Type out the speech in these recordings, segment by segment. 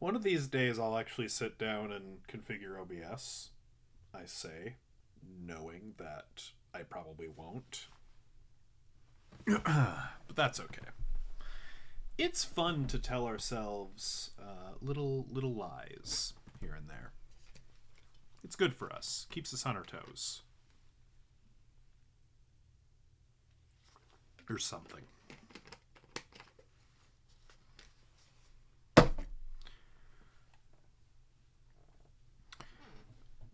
One of these days, I'll actually sit down and configure OBS. I say, knowing that I probably won't. But that's okay. It's fun to tell ourselves little lies here and there. It's good for us. Keeps us on our toes. Or something.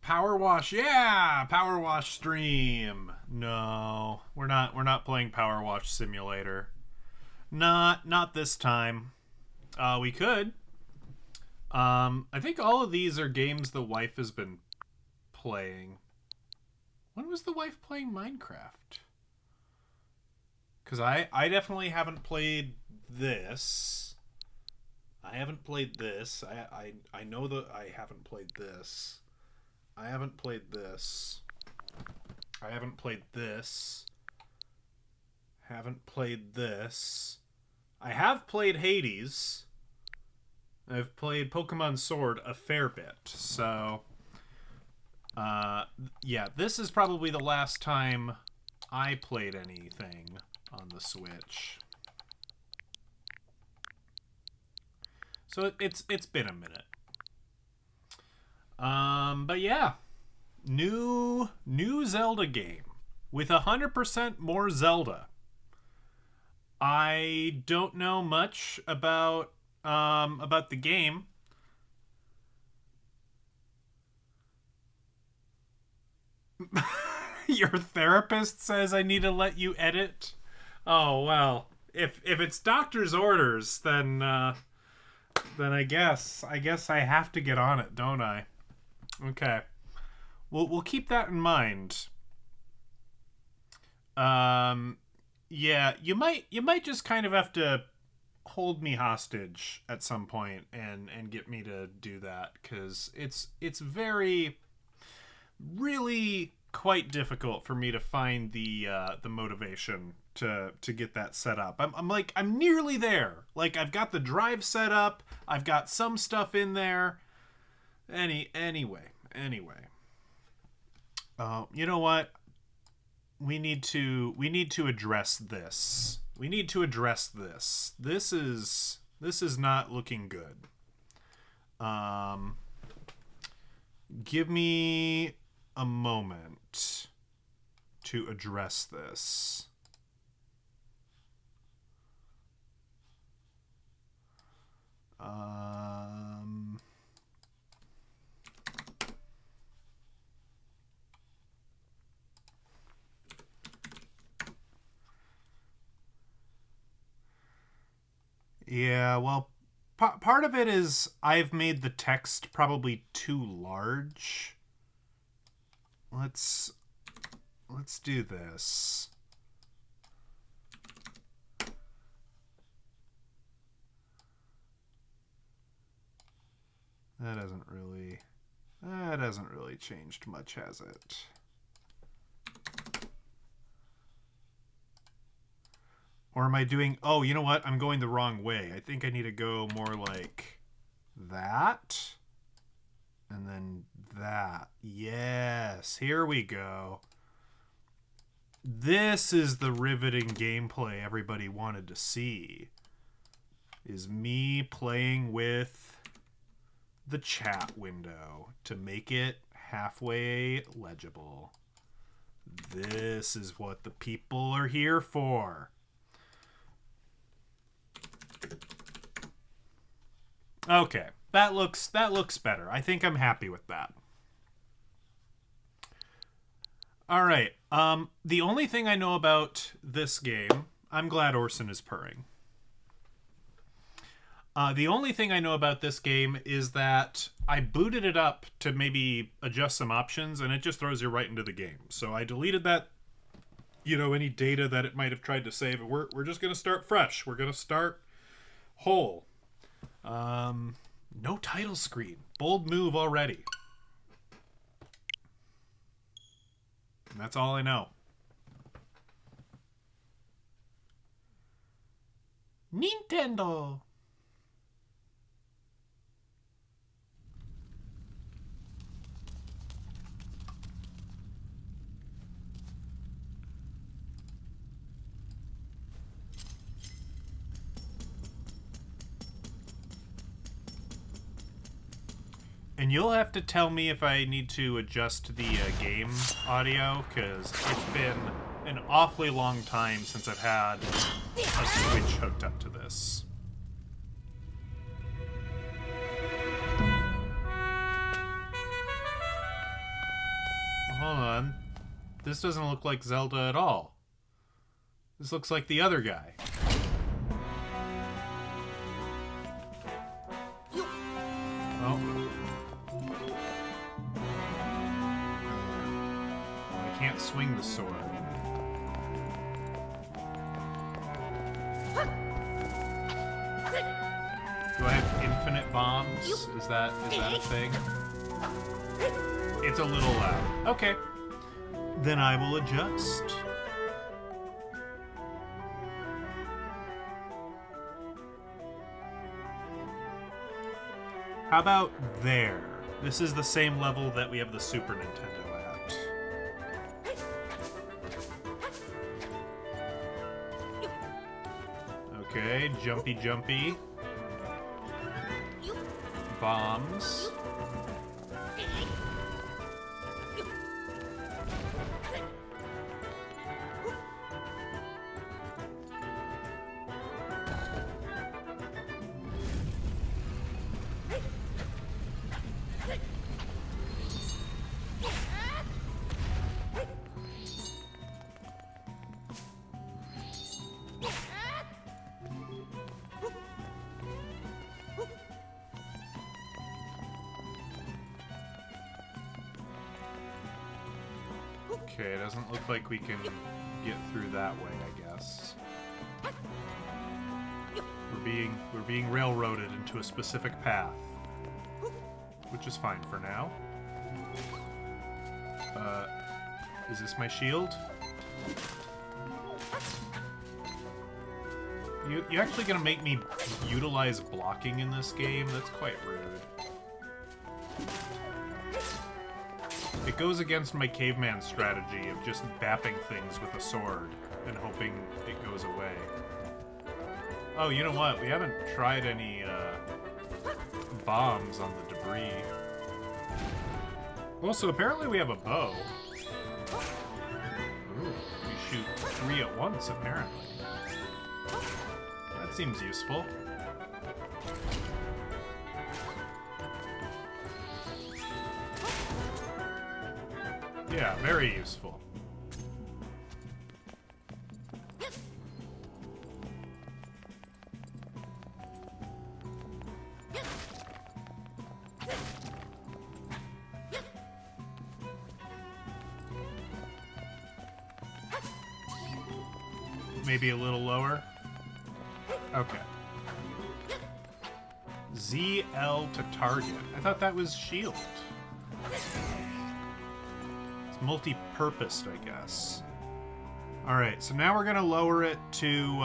Power wash, yeah, power wash stream. No, we're not playing Power Wash Simulator. Not this time. We could. I think all of these are games the wife has been playing. When was the wife playing Minecraft? Because I definitely haven't played this. I haven't played this. I know that I haven't played this. I haven't played this. I haven't played this. Haven't played this. I have played Hades. I've played Pokemon Sword a fair bit. So, yeah, this is probably the last time I played anything on the Switch. So it's been a minute. But yeah, new Zelda game with 100% more Zelda. I don't know much about the game. Your therapist says I need to let you edit. Oh well, if it's doctor's orders, then I guess I have to get on it, don't I? Okay. We'll keep that in mind. Yeah, you might just kind of have to hold me hostage at some point and get me to do that, because it's very really quite difficult for me to find the motivation to get that set up. I'm nearly there. Like, I've got the drive set up. I've got some stuff in there. Anyway. You know what? We need to address this. We need to address this. This is not looking good. Give me a moment to address this. Yeah, well, part of it is I've made the text probably too large. Let's do this. That hasn't really changed much, has it? Or am I doing... Oh, you know what? I'm going the wrong way. I think I need to go more like that. And then that. Yes, here we go. This is the riveting gameplay everybody wanted to see. Is me playing with the chat window to make it halfway legible. This is what the people are here for. Okay, that looks better. I think I'm happy with that. All right. The only thing I know about this game, I'm glad Orson is purring. The only thing I know about this game is that I booted it up to maybe adjust some options, and it just throws you right into the game. So I deleted that, any data that it might have tried to save. We're just going to start fresh. We're going to start whole. No title screen. Bold move already. And that's all I know. Nintendo. And you'll have to tell me if I need to adjust the game audio, because it's been an awfully long time since I've had a Switch hooked up to this. Hold on. This doesn't look like Zelda at all. This looks like the other guy. Oh. I can't swing the sword. Do I have infinite bombs? Is that a thing? It's a little loud. Okay. Then I will adjust. How about there? This is the same level that we have the Super Nintendo at. Okay, jumpy jumpy. Bombs. Okay, it doesn't look like we can get through that way, I guess. We're being railroaded into a specific path, which is fine for now. Is this my shield? You actually gonna make me utilize blocking in this game? That's quite rude. It goes against my caveman strategy of just bapping things with a sword and hoping it goes away. Oh, you know what? We haven't tried any bombs on the debris. Also, apparently we have a bow. Ooh, we shoot 3 at once, apparently. That seems useful. Yeah, very useful. Maybe a little lower? Okay. ZL to target. I thought that was shield. Multi-purposed, I guess. Alright, so now we're gonna lower it to,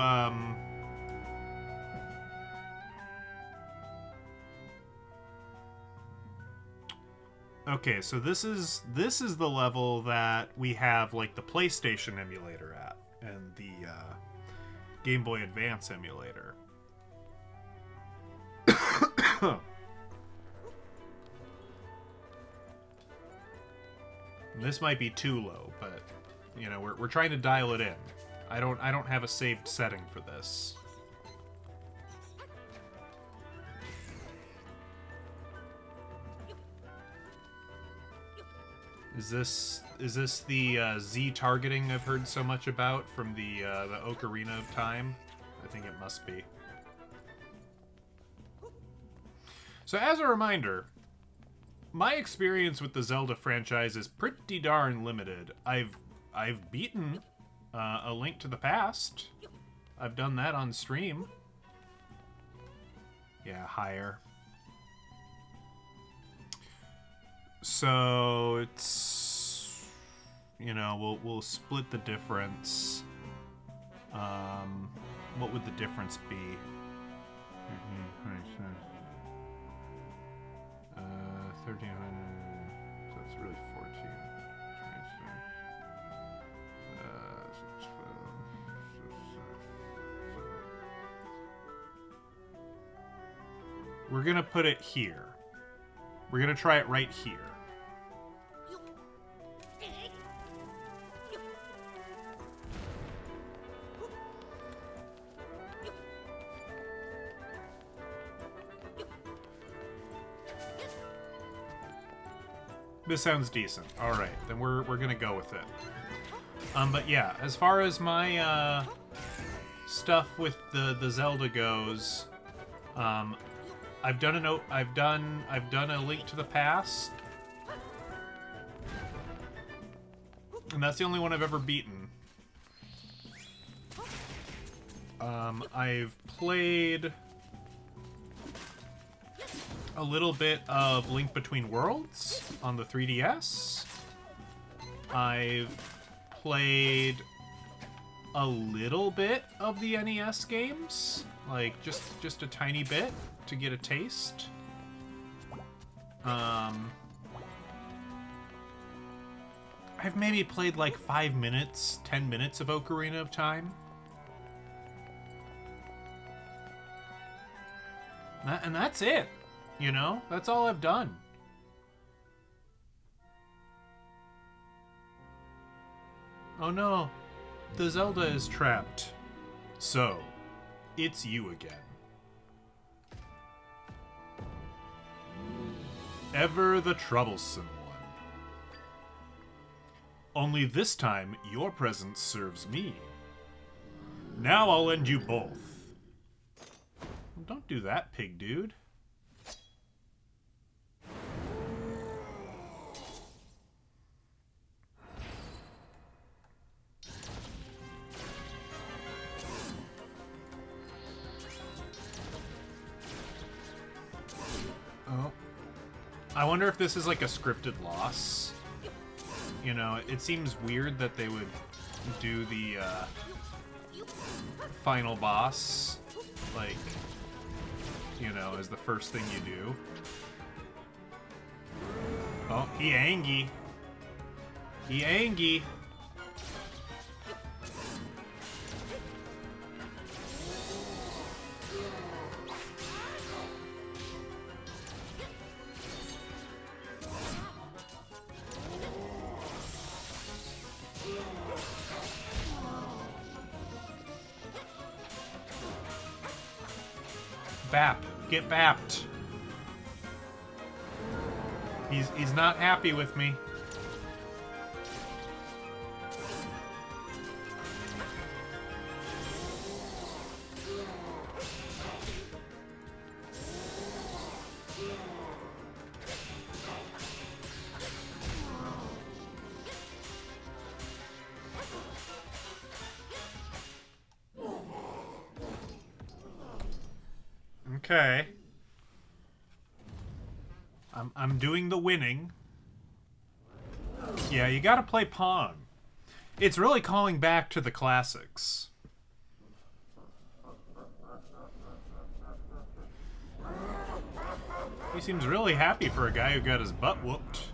okay, so this is the level that we have, like, the PlayStation emulator at, and the, Game Boy Advance emulator. This might be too low, but you know, we're trying to dial it in. I don't have a saved setting for this. Is this the Z targeting I've heard so much about from the Ocarina of Time? I think it must be. So as a reminder, my experience with the Zelda franchise is pretty darn limited. I've beaten A Link to the Past. I've done that on stream. Yeah, higher. So it's, you know, we'll split the difference. What would the difference be? 1300. So it's really 14. 26. We're gonna put it here. We're gonna try it right here. This sounds decent. All right, then we're gonna go with it. But yeah, as far as my stuff with the Zelda goes, I've done a Link to the Past, and that's the only one I've ever beaten. I've played a little bit of Link Between Worlds on the 3DS. I've played a little bit of the NES games, like just a tiny bit to get a taste. I've maybe played like 5 minutes, 10 minutes of Ocarina of Time. And that's it. You know, that's all I've done. Oh no, the Zelda is trapped. So, it's you again. Ever the troublesome one. Only this time, your presence serves me. Now I'll end you both. Don't do that, pig dude. Oh. I wonder if this is like a scripted loss. You know, it seems weird that they would do the final boss, like, you know, as the first thing you do. Oh, he angry. He angry. Bap. Get bapped. He's not happy with me. Okay. I'm doing the winning. Yeah, you gotta play Pong. It's really calling back to the classics. He seems really happy for a guy who got his butt whooped.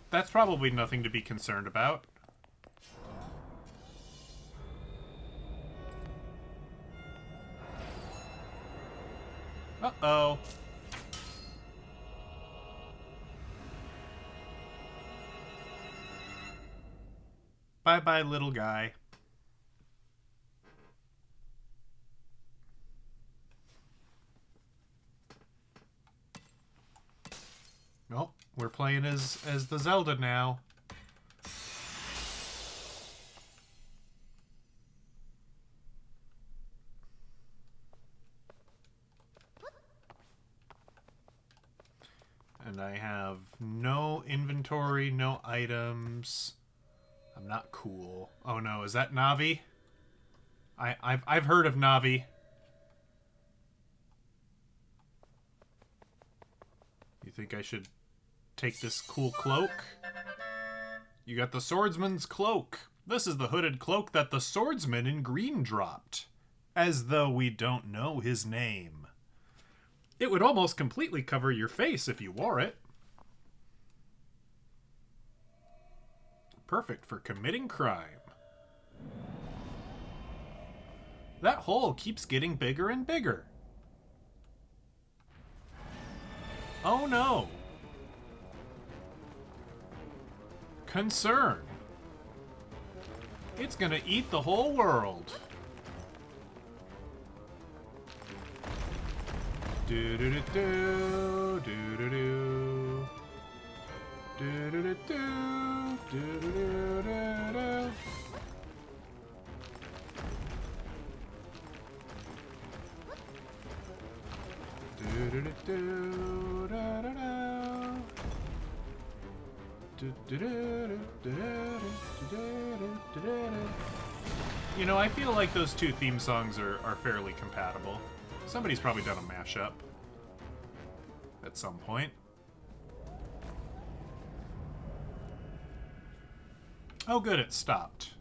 That's probably nothing to be concerned about. Uh-oh. Bye-bye, little guy. Well, we're playing as the Zelda now. And I have no inventory, no items. I'm not cool. Oh no, is that Navi? I've heard of Navi. You think I should take this cool cloak? You got the swordsman's cloak. This is the hooded cloak that the swordsman in green dropped. As though we don't know his name. It would almost completely cover your face if you wore it. Perfect for committing crime. That hole keeps getting bigger and bigger. Oh no. Concern. It's gonna eat the whole world. Do do do do do do do do do do do do do do. You know, I feel like those two theme songs are fairly compatible. Somebody's probably done a mashup at some point. Oh good, it stopped.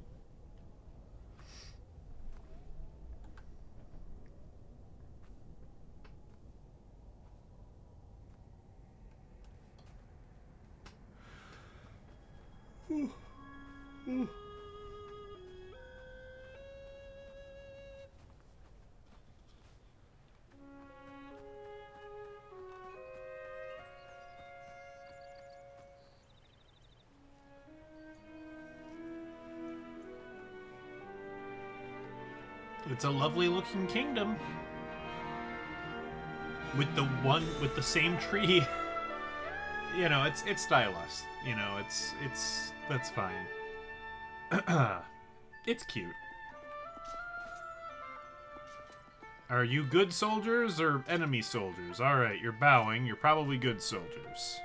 It's a lovely looking kingdom. With the same tree. You know, it's stylized. You know, that's fine. It's cute. Are you good soldiers or enemy soldiers? Alright, you're bowing. You're probably good soldiers.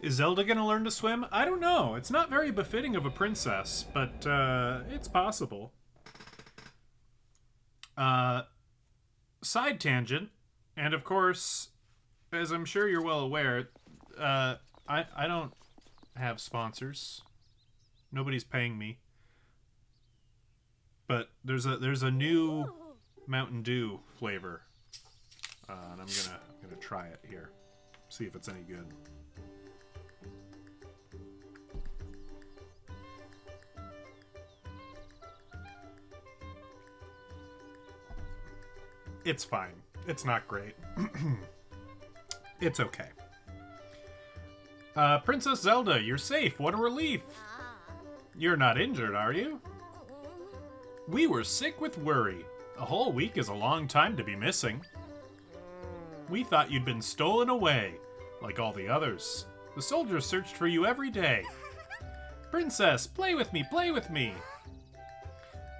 Is Zelda gonna learn to swim? I don't know. It's not very befitting of a princess, but it's possible. Side tangent, and of course, as I'm sure you're well aware, I don't have sponsors. Nobody's paying me. But there's a new Mountain Dew flavor, and I'm gonna try it here, see if it's any good. It's fine. It's not great. It's okay. Princess Zelda, you're safe. What a relief. You're not injured, are you? We were sick with worry. A whole week is a long time to be missing. We thought you'd been stolen away, like all the others. The soldiers searched for you every day. Princess, play with me, play with me.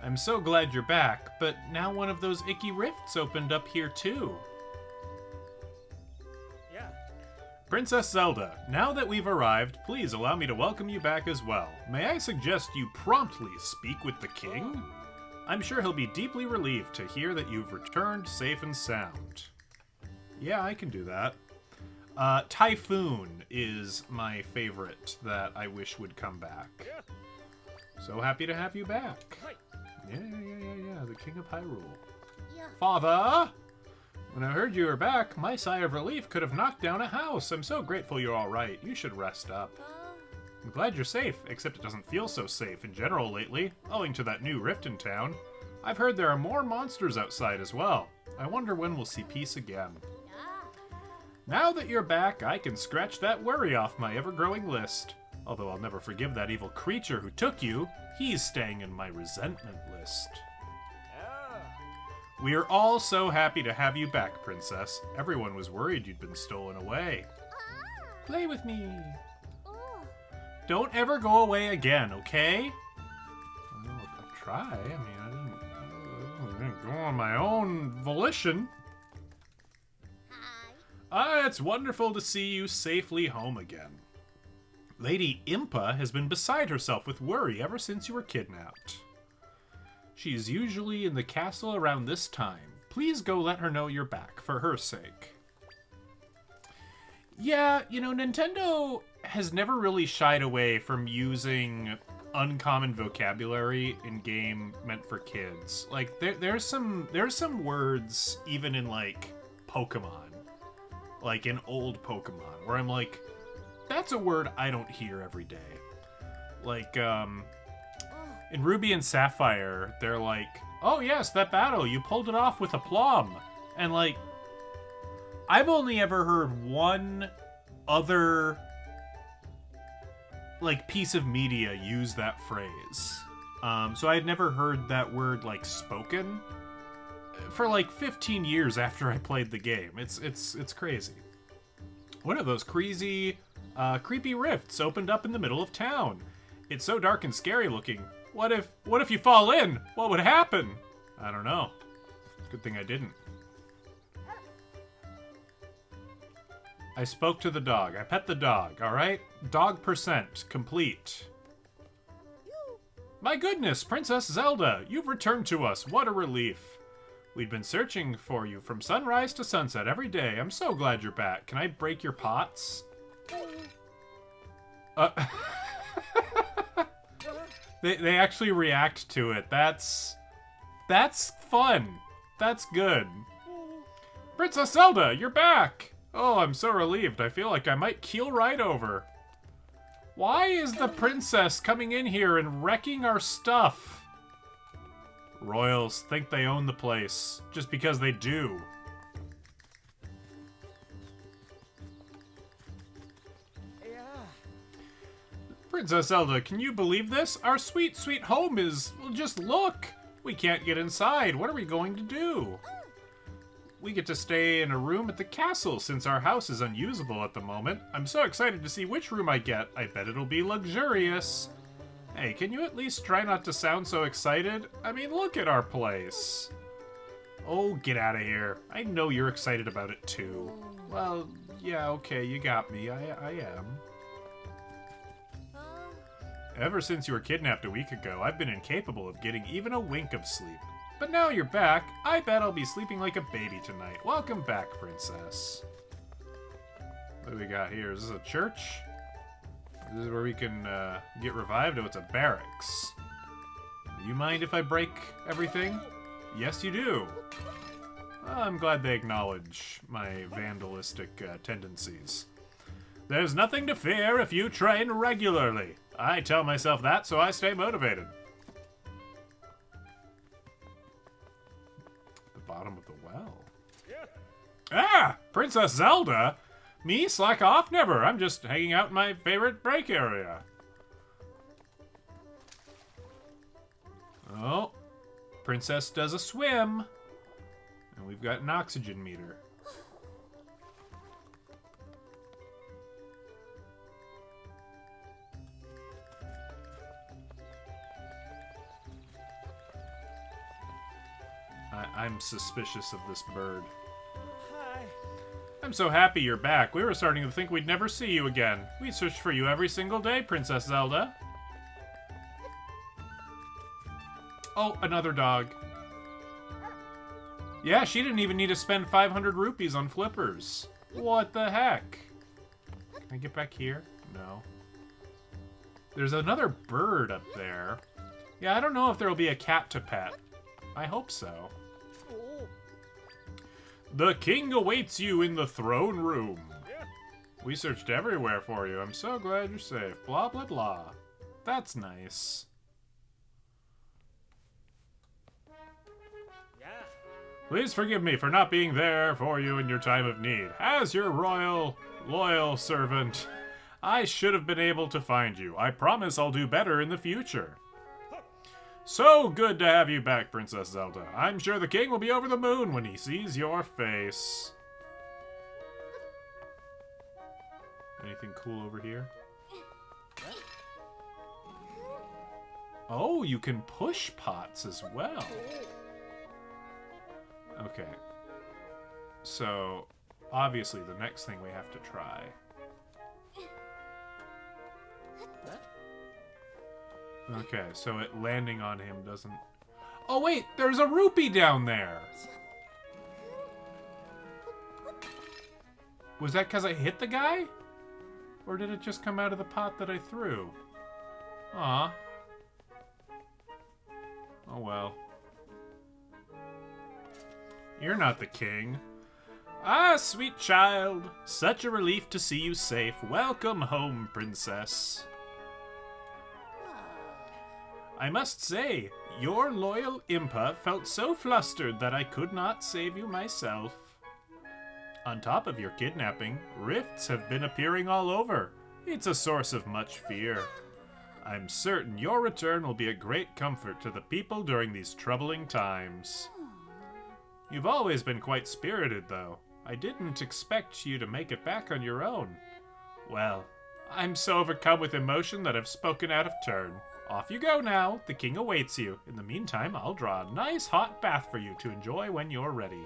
I'm so glad you're back, but now one of those icky rifts opened up here too. Yeah. Princess Zelda, now that we've arrived, please allow me to welcome you back as well. May I suggest you promptly speak with the king? I'm sure he'll be deeply relieved to hear that you've returned safe and sound. Yeah, I can do that. Typhoon is my favorite that I wish would come back. So happy to have you back. Yeah, the King of Hyrule. Yeah. Father! When I heard you were back, my sigh of relief could have knocked down a house. I'm so grateful you're alright. You should rest up. I'm glad you're safe, except it doesn't feel so safe in general lately, owing to that new rift in town. I've heard there are more monsters outside as well. I wonder when we'll see peace again. Now that you're back, I can scratch that worry off my ever-growing list. Although I'll never forgive that evil creature who took you. He's staying in my resentment list. We are all so happy to have you back, Princess. Everyone was worried you'd been stolen away. Play with me. Don't ever go away again, okay? I'll try. I mean, I didn't go on my own volition. It's wonderful to see you safely home again. Lady Impa has been beside herself with worry ever since you were kidnapped. She's usually in the castle around this time. Please go let her know you're back, for her sake. Yeah, you know, Nintendo has never really shied away from using uncommon vocabulary in game meant for kids. Like, there's some words, even in, like, Pokemon. Like in old Pokemon, where I'm like, that's a word I don't hear every day. Like, in Ruby and Sapphire, they're like, oh yes, that battle, you pulled it off with aplomb. And like, I've only ever heard one other, like, piece of media use that phrase. So I had never heard that word, like, spoken for like 15 years after I played the game. It's crazy. One of those creepy rifts opened up in the middle of town. It's so dark and scary looking. What if you fall in? What would happen? I don't know. Good thing I didn't. I spoke to the dog. I pet the dog, alright? Dog percent complete. My goodness, Princess Zelda, you've returned to us. What a relief. We've been searching for you from sunrise to sunset every day. I'm so glad you're back. Can I break your pots? They actually react to it. That's fun. That's good. Princess Zelda, you're back! Oh, I'm so relieved. I feel like I might keel right over. Why is the princess coming in here and wrecking our stuff? Royals think they own the place, just because they do. Princess Zelda, can you believe this? Our sweet, sweet home is... Well, just look! We can't get inside. What are we going to do? We get to stay in a room at the castle since our house is unusable at the moment. I'm so excited to see which room I get. I bet it'll be luxurious. Hey, can you at least try not to sound so excited? I mean, look at our place. Oh, get out of here. I know you're excited about it too. Well, yeah, okay, you got me. I am. Ever since you were kidnapped a week ago, I've been incapable of getting even a wink of sleep. But now you're back, I bet I'll be sleeping like a baby tonight. Welcome back, princess. What do we got here? Is this a church? This is where we can get revived? Oh, it's a barracks. Do you mind if I break everything? Yes, you do. Well, I'm glad they acknowledge my vandalistic tendencies. There's nothing to fear if you train regularly. I tell myself that, so I stay motivated. The bottom of the well. Yeah. Ah! Princess Zelda? Me? Slack off? Never. I'm just hanging out in my favorite break area. Oh. Princess does a swim. And we've got an oxygen meter. I'm suspicious of this bird. Hi. I'm so happy you're back. We were starting to think we'd never see you again. We searched for you every single day, Princess Zelda. Oh, another dog. Yeah, she didn't even need to spend 500 rupees on flippers. What the heck? Can I get back here? No. There's another bird up there. Yeah, I don't know if there'll be a cat to pet. I hope so. The king awaits you in the throne room. We searched everywhere for you. I'm so glad you're safe. Blah, blah, blah. That's nice. Please forgive me for not being there for you in your time of need. As your loyal servant, I should have been able to find you. I promise I'll do better in the future. So good to have you back, Princess Zelda. I'm sure the king will be over the moon when he sees your face. Anything cool over here? Oh, you can push pots as well. Okay. So, obviously the next thing we have to try. Okay, so it landing on him doesn't... Oh wait, there's a rupee down there! Was that because I hit the guy? Or did it just come out of the pot that I threw? Aw. Oh well. You're not the king. Ah, sweet child, such a relief to see you safe. Welcome home, princess. I must say, your loyal Impa felt so flustered that I could not save you myself. On top of your kidnapping, rifts have been appearing all over. It's a source of much fear. I'm certain your return will be a great comfort to the people during these troubling times. You've always been quite spirited, though. I didn't expect you to make it back on your own. Well, I'm so overcome with emotion that I've spoken out of turn. Off you go now. The king awaits you. In the meantime, I'll draw a nice hot bath for you to enjoy when you're ready.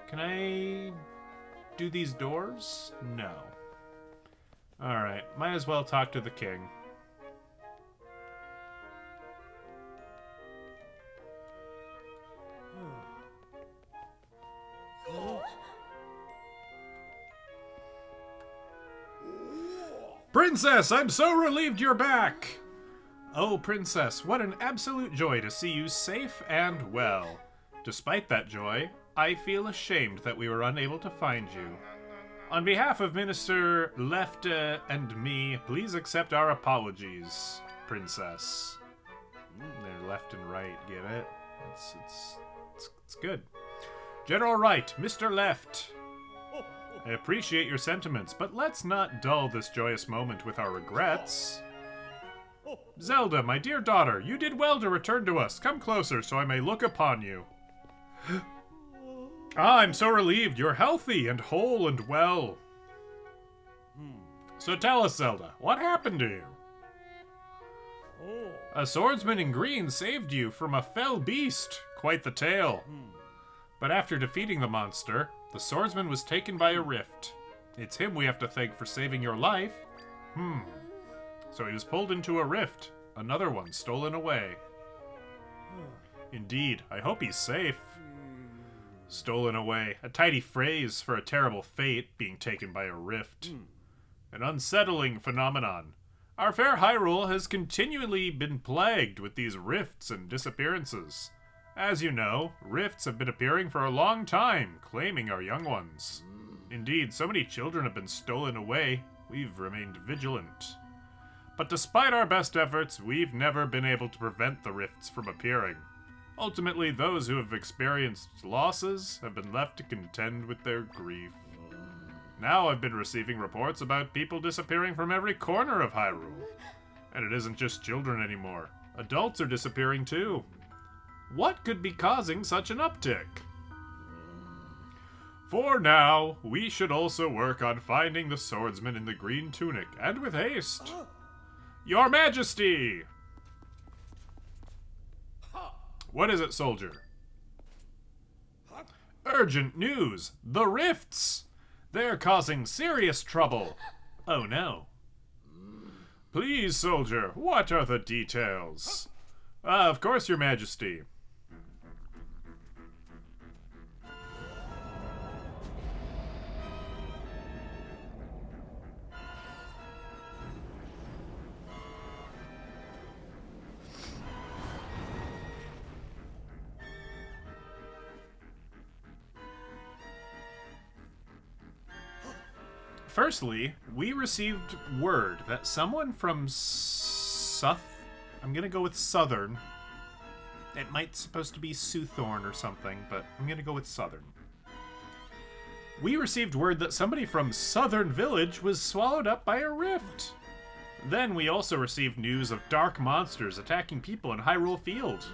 Can I do these doors? No. Alright, might as well talk to the king. Princess, I'm so relieved you're back! Oh, Princess, what an absolute joy to see you safe and well. Despite that joy, I feel ashamed that we were unable to find you. On behalf of Minister Left and me, please accept our apologies, Princess. They're left and right, get it? It's good. General Right, Mr. Left. I appreciate your sentiments, but let's not dull this joyous moment with our regrets. Zelda, my dear daughter, you did well to return to us. Come closer so I may look upon you. Ah, I'm so relieved. You're healthy and whole and well. So tell us, Zelda, what happened to you? A swordsman in green saved you from a fell beast. Quite the tale. But after defeating the monster, the swordsman was taken by a rift. It's him we have to thank for saving your life. So he was pulled into a rift. Another one stolen away. Indeed, I hope he's safe. Stolen away. A tidy phrase for a terrible fate, being taken by a rift. An unsettling phenomenon. Our fair Hyrule has continually been plagued with these rifts and disappearances. As you know, rifts have been appearing for a long time, claiming our young ones. Indeed, so many children have been stolen away, we've remained vigilant. But despite our best efforts, we've never been able to prevent the rifts from appearing. Ultimately, those who have experienced losses have been left to contend with their grief. Now I've been receiving reports about people disappearing from every corner of Hyrule. And it isn't just children anymore. Adults are disappearing too. What could be causing such an uptick? For now, we should also work on finding the swordsman in the green tunic, and with haste. Your Majesty! What is it, soldier? Urgent news! The rifts! They're causing serious trouble. Oh no. Please, soldier, what are the details? Of course, Your Majesty. Firstly, we received word that someone from I'm gonna go with Southern. It might supposed to be Soothorn or something, but I'm gonna go with Southern. We received word that somebody from Southern Village was swallowed up by a rift. Then we also received news of dark monsters attacking people in Hyrule Field.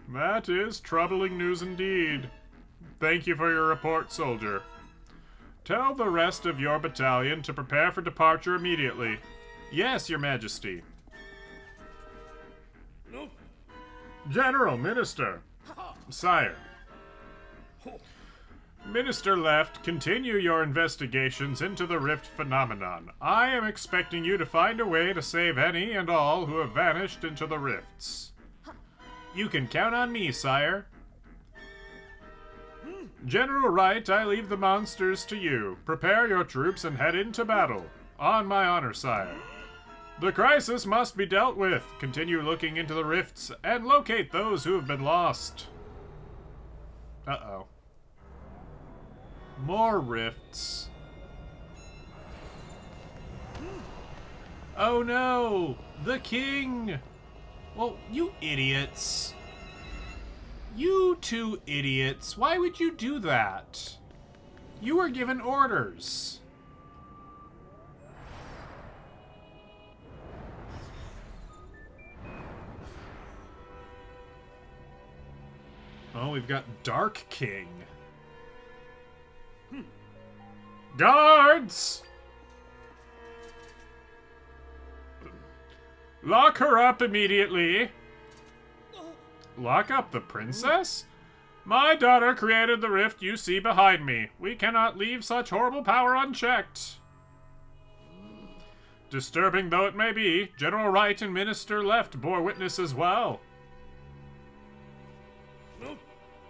That is troubling news indeed. Thank you for your report, soldier. Tell the rest of your battalion to prepare for departure immediately. Yes, Your Majesty. No. General, Minister. Sire. Minister Left, continue your investigations into the rift phenomenon. I am expecting you to find a way to save any and all who have vanished into the rifts. You can count on me, sire. General Wright, I leave the monsters to you. Prepare your troops and head into battle. On my honor, sire. The crisis must be dealt with. Continue looking into the rifts and locate those who have been lost. Uh-oh. More rifts. Oh no! The king! Well, you idiots. You two idiots. Why would you do that? You were given orders. Oh, we've got Dark King. Guards! Lock her up immediately. Lock up the princess? My daughter created the rift you see behind me. We cannot leave such horrible power unchecked. Disturbing though it may be, General Wright and Minister Left bore witness as well.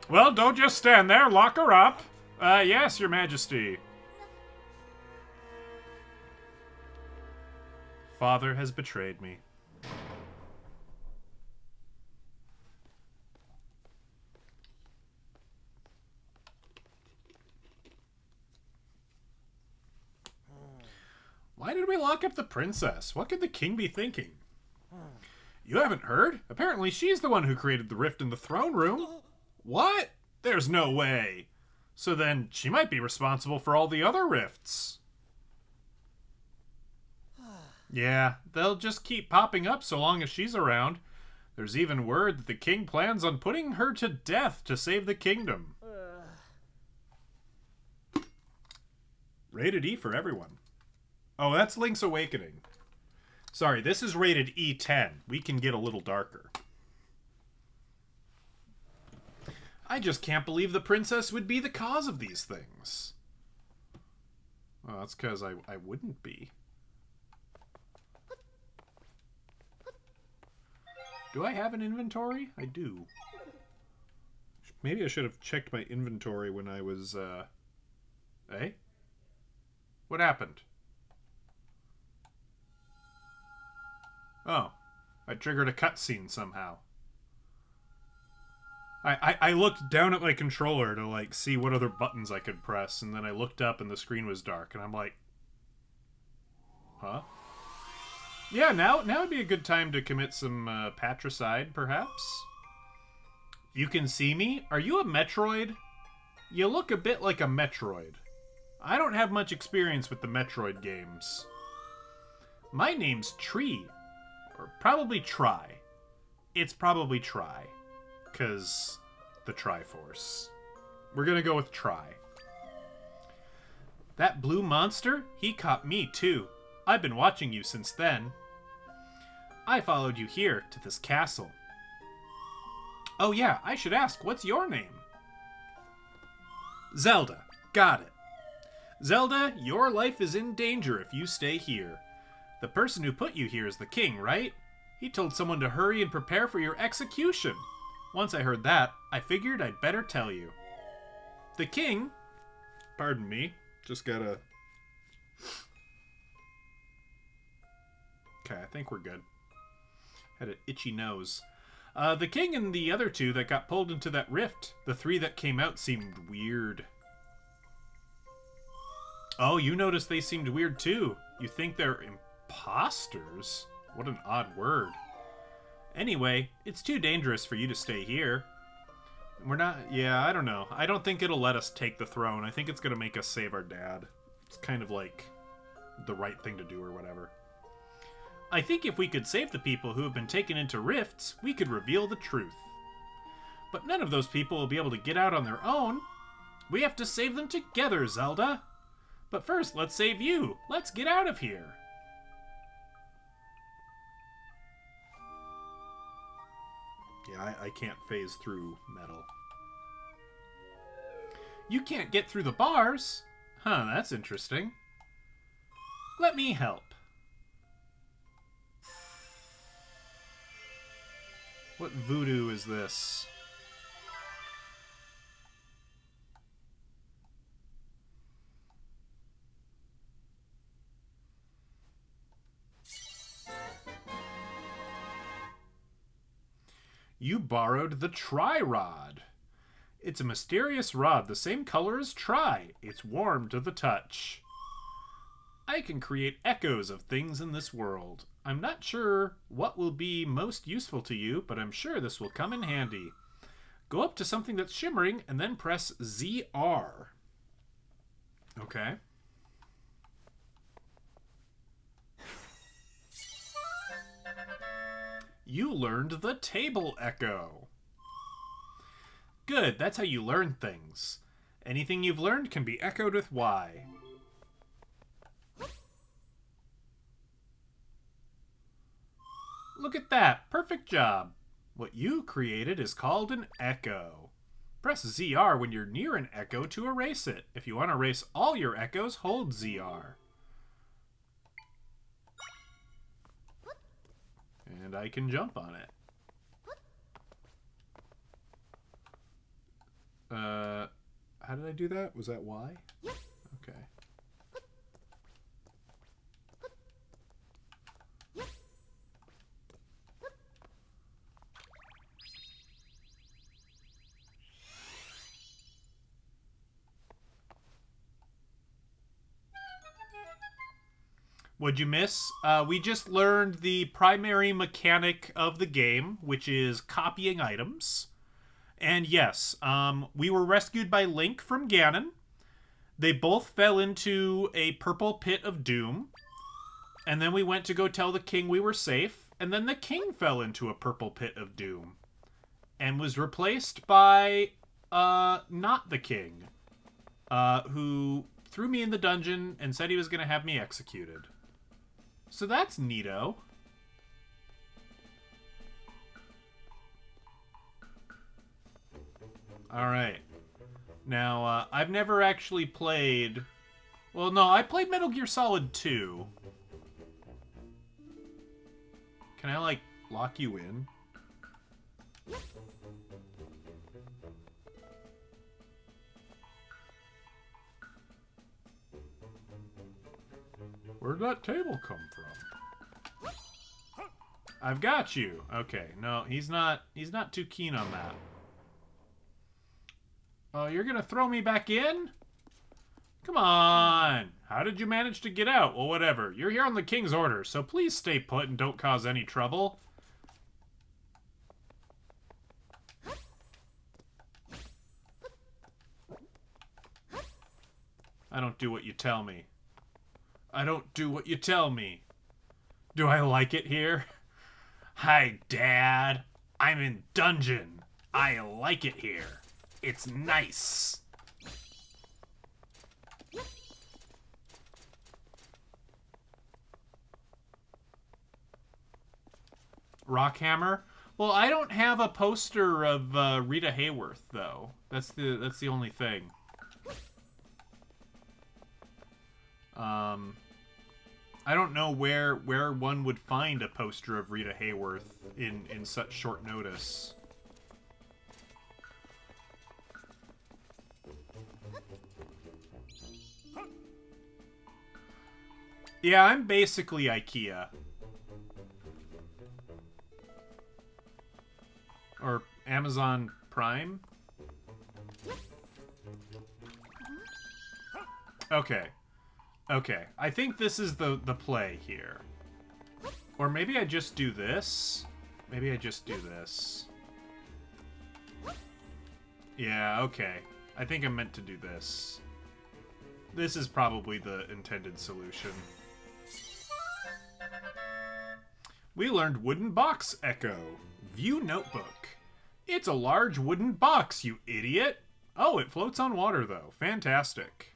Well, don't just stand there. Lock her up. Yes, Your Majesty. Father has betrayed me. Why did we lock up the princess? What could the king be thinking? You haven't heard? Apparently she's the one who created the rift in the throne room. What? There's no way. So then she might be responsible for all the other rifts. Yeah, they'll just keep popping up so long as she's around. There's even word that the king plans on putting her to death to save the kingdom. Rated E for everyone. Oh, that's Link's Awakening. Sorry, this is rated E10. We can get a little darker. I just can't believe the princess would be the cause of these things. Well, that's because I wouldn't be. Do I have an inventory? I do. Maybe I should have checked my inventory when I was, Eh? What happened? Oh. I triggered a cutscene somehow. I looked down at my controller to, like, see what other buttons I could press, and then I looked up and the screen was dark, and I'm like... Huh? Yeah, now would be a good time to commit some patricide, perhaps? You can see me? Are you a Metroid? You look a bit like a Metroid. I don't have much experience with the Metroid games. My name's Tree. Or probably Try. It's probably Try. Because the Triforce. We're gonna go with Try. That blue monster? He caught me, too. I've been watching you since then. I followed you here, to this castle. Oh yeah, I should ask, what's your name? Zelda. Got it. Zelda, your life is in danger if you stay here. The person who put you here is the king, right? He told someone to hurry and prepare for your execution. Once I heard that, I figured I'd better tell you. The king... Pardon me. Just gotta... Okay, I think we're good. Had an itchy nose. The king and the other two that got pulled into that rift, the three that came out seemed weird. Oh, you noticed they seemed weird too. You think they're imposters? What an odd word. Anyway, it's too dangerous for you to stay here. We're not... Yeah, I don't know. I don't think it'll let us take the throne. I think it's gonna make us save our dad. It's kind of like the right thing to do or whatever. I think if we could save the people who have been taken into rifts, we could reveal the truth. But none of those people will be able to get out on their own. We have to save them together, Zelda. But first, let's save you. Let's get out of here. Yeah, I can't phase through metal. You can't get through the bars? Huh, that's interesting. Let me help. What voodoo is this? You borrowed the Tri-Rod. It's a mysterious rod, the same color as Try. It's warm to the touch. I can create echoes of things in this world. I'm not sure what will be most useful to you, but I'm sure this will come in handy. Go up to something that's shimmering and then press ZR. Okay. You learned the table echo. Good, that's how you learn things. Anything you've learned can be echoed with Y. Look at that, perfect job. What you created is called an echo. Press ZR when you're near an echo to erase it. If you want to erase all your echoes, hold ZR. And I can jump on it. How did I do that? Was that Y? Okay. What'd you miss? We just learned the primary mechanic of the game, which is copying items. And yes, we were rescued by Link from Ganon. They both fell into a purple pit of doom. And then we went to go tell the king we were safe. And then the king fell into a purple pit of doom. And was replaced by, not the king. Who threw me in the dungeon and said he was going to have me executed. So that's neato. Alright. Now, I've never actually played... Well, no, I played Metal Gear Solid 2. Can I, like, lock you in? Where'd that table come from? I've got you. Okay, no, he's not too keen on that. Oh, you're gonna throw me back in? Come on! How did you manage to get out? Well, whatever. You're here on the king's orders, so please stay put and don't cause any trouble. I don't do what you tell me. I don't do what you tell me. Do I like it here? Hi, Dad. I'm in dungeon. I like it here. It's nice. Rockhammer? Well, I don't have a poster of Rita Hayworth, though. That's the only thing. I don't know where one would find a poster of Rita Hayworth in such short notice. Yeah, I'm basically IKEA. Or Amazon Prime? Okay. Okay, I think this is the play here. Or maybe I just do this. Maybe I just do this. Yeah, okay. I think I'm meant to do this. This is probably the intended solution. We learned wooden box echo. View notebook. It's a large wooden box, you idiot. Oh, it floats on water, though. Fantastic.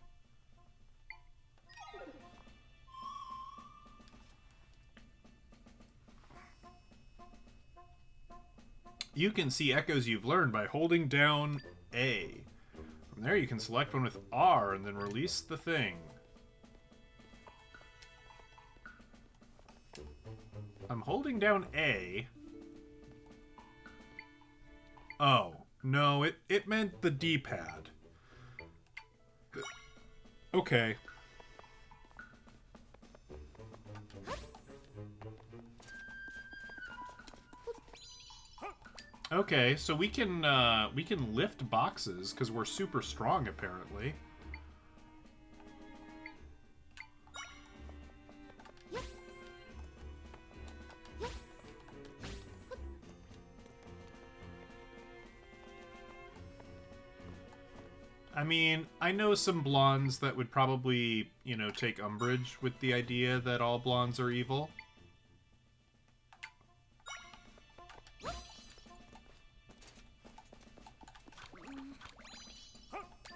You can see echoes you've learned by holding down A. From there you can select one with R and then release the thing. I'm holding down A. Oh, no, it meant the D-pad. Okay. Okay, so we can lift boxes because we're super strong apparently. I mean, I know some blondes that would probably, you know, take umbrage with the idea that all blondes are evil.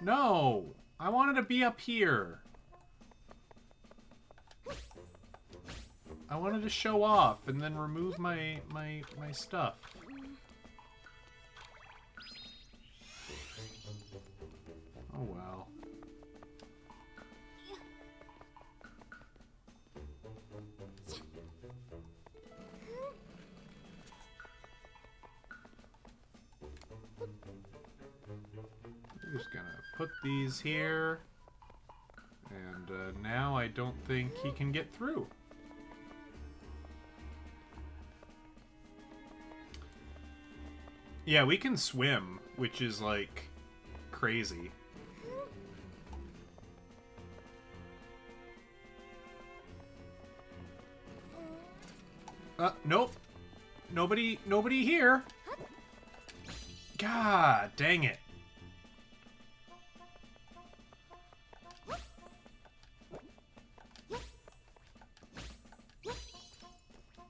No! I wanted to be up here. I wanted to show off and then remove my stuff. Oh well. We're just gonna put these here. And now I don't think he can get through. Yeah, we can swim, which is like crazy. Nope. Nobody here. God dang it.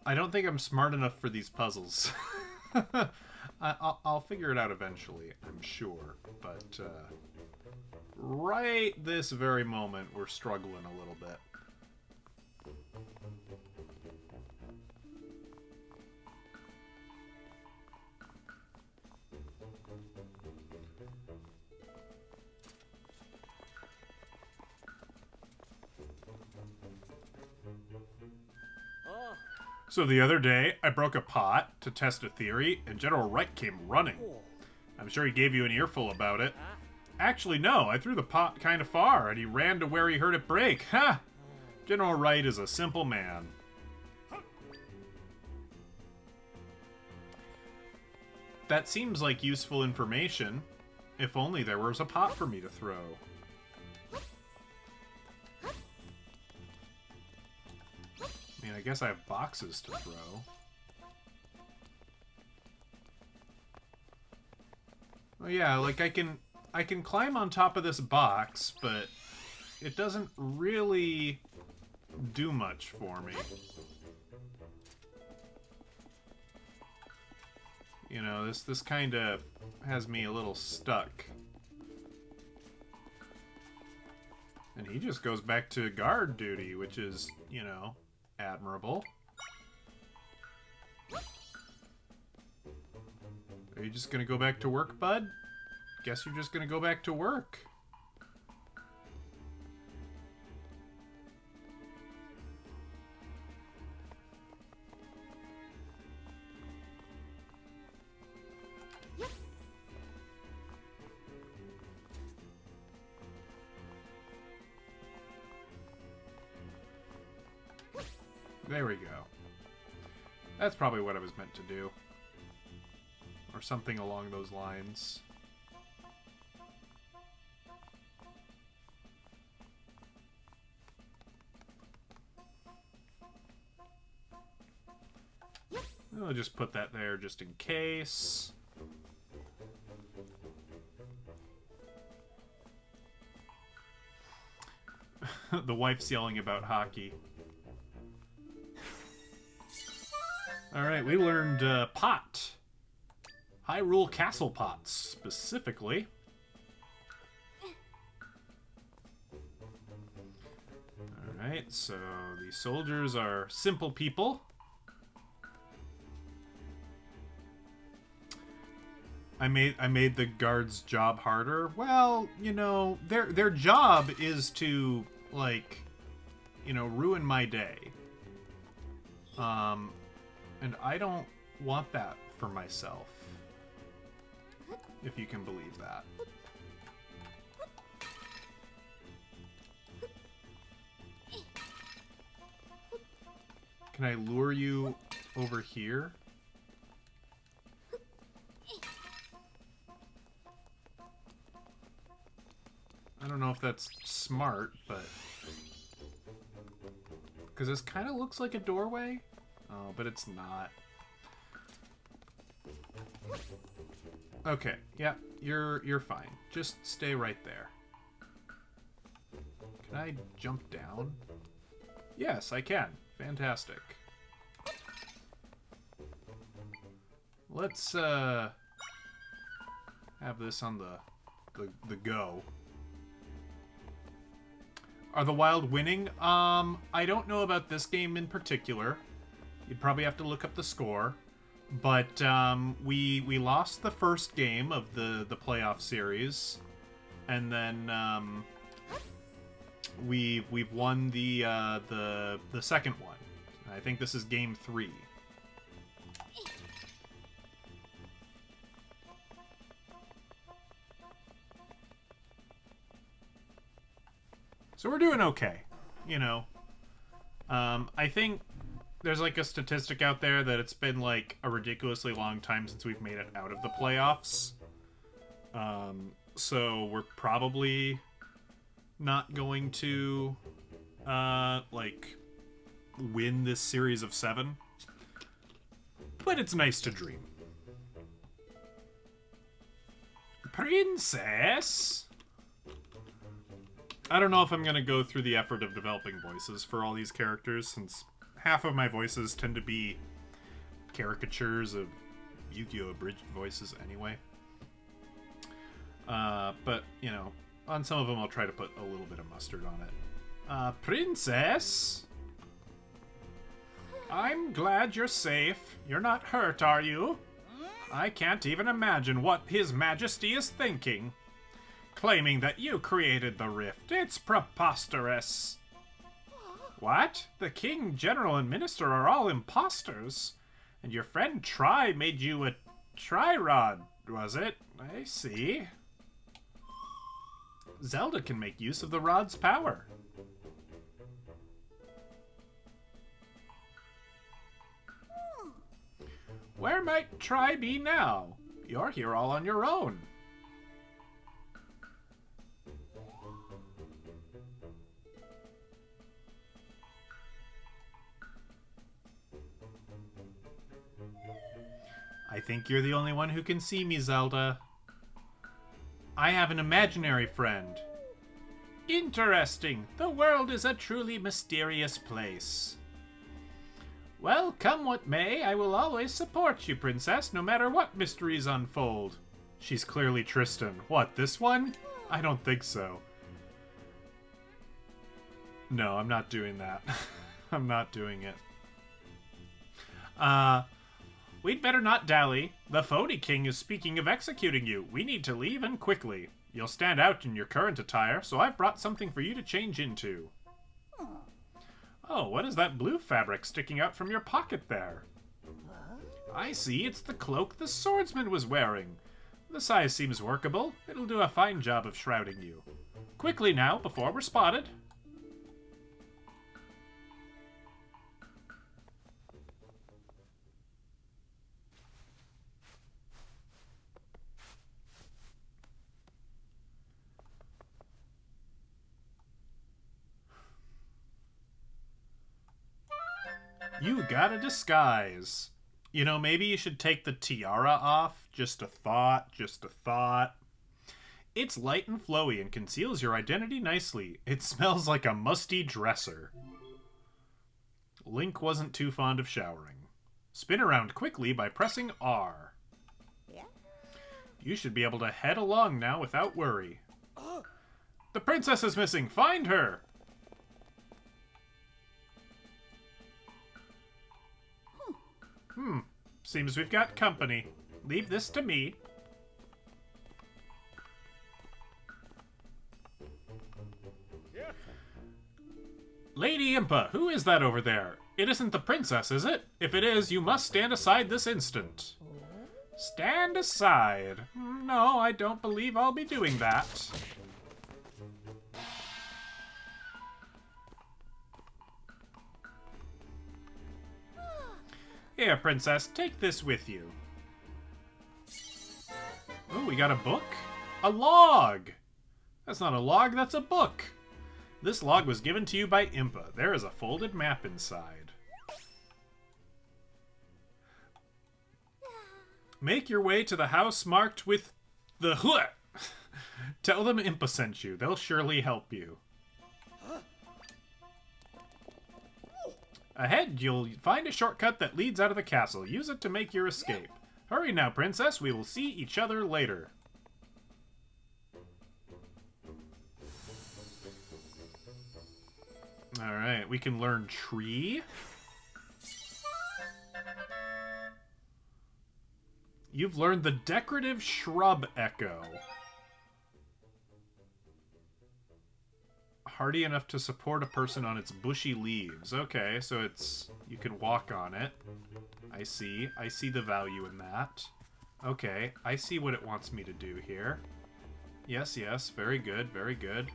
I don't think I'm smart enough for these puzzles. I'll figure it out eventually, I'm sure. But right this very moment, we're struggling a little bit. So the other day, I broke a pot to test a theory, and General Wright came running. I'm sure he gave you an earful about it. Actually, no, I threw the pot kind of far, and he ran to where he heard it break. Ha! General Wright is a simple man. That seems like useful information. If only there was a pot for me to throw. I mean, I guess I have boxes to throw. Oh yeah, like I can climb on top of this box, but it doesn't really do much for me. You know, this kind of has me a little stuck. And he just goes back to guard duty, which is, you know, admirable. Are you just gonna go back to work, bud? Guess you're just gonna go back to work. There we go. That's probably what I was meant to do. Or something along those lines. I'll just put that there just in case. The wife's yelling about hockey. Alright, we learned pot. Hyrule Castle pots, specifically. Alright, so the soldiers are simple people. I made the guards' job harder. Well, you know, their job is to, like, you know, ruin my day. And I don't want that for myself. If you can believe that. Can I lure you over here? don't know if that's smart, but... Because this kind of looks like a doorway. Oh, but it's not. Okay, yeah, you're fine. Just stay right there. Can I jump down? Yes, I can. Fantastic. Let's have this on the go. Are the Wild winning? I don't know about this game in particular. You'd probably have to look up the score. But we lost the first game of the playoff series, and then we've won the second one. I think this is game 3. So we're doing okay, you know. I think there's like a statistic out there that it's been like a ridiculously long time since we've made it out of the playoffs. So we're probably not going to like win this series of 7. But it's nice to dream. Princess? I don't know if I'm going to go through the effort of developing voices for all these characters, since half of my voices tend to be caricatures of Yu-Gi-Oh! Abridged voices anyway. But, you know, on some of them I'll try to put a little bit of mustard on it. Princess? I'm glad you're safe. You're not hurt, are you? I can't even imagine what His Majesty is thinking. Claiming that you created the rift. It's preposterous. What? The king, general, and minister are all imposters. And your friend Tri made you a Tri-Rod, was it? I see. Zelda can make use of the rod's power. Where might Tri be now? You're here all on your own. I think you're the only one who can see me, Zelda. I have an imaginary friend. Interesting. The world is a truly mysterious place. Well, come what may, I will always support you, Princess, no matter what mysteries unfold. She's clearly Tristan. What, this one? I don't think so. No, I'm not doing that. I'm not doing it. We'd better not dally. The Phony King is speaking of executing you. We need to leave, and quickly. You'll stand out in your current attire, so I've brought something for you to change into. Oh, what is that blue fabric sticking out from your pocket there? I see, it's the cloak the swordsman was wearing. The size seems workable. It'll do a fine job of shrouding you. Quickly now, before we're spotted. You got a disguise. You know, maybe you should take the tiara off. Just a thought, just a thought. It's light and flowy and conceals your identity nicely. It smells like a musty dresser. Link wasn't too fond of showering. Spin around quickly by pressing R. Yeah. You should be able to head along now without worry. The princess is missing. Find her! Seems we've got company. Leave this to me. Yeah. Lady Impa, who is that over there? It isn't the princess, is it? If it is, you must stand aside this instant. Stand aside? No, I don't believe I'll be doing that. Here, princess, take this with you. Oh, we got a book? A log! That's not a log, that's a book. This log was given to you by Impa. There is a folded map inside. Make your way to the house marked with the Hua. Tell them Impa sent you. They'll surely help you. Ahead, you'll find a shortcut that leads out of the castle. Use it to make your escape. Hurry now, princess. We will see each other later. Alright, we can learn tree. You've learned the decorative shrub echo. Hardy enough to support a person on its bushy leaves. Okay, so it's... you can walk on it. I see. I see the value in that. Okay, I see what it wants me to do here. Yes, yes. Very good, very good.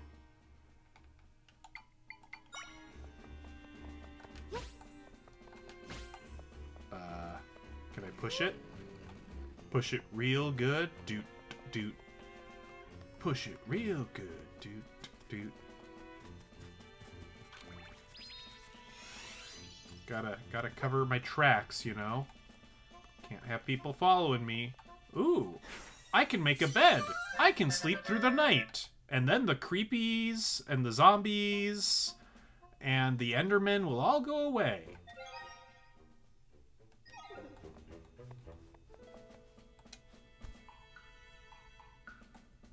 Can I push it? Push it real good. Doot, doot. Push it real good. Doot, doot. Gotta cover my tracks, you know? Can't have people following me. Ooh, I can make a bed. I can sleep through the night. And then the creepies and the zombies and the Endermen will all go away.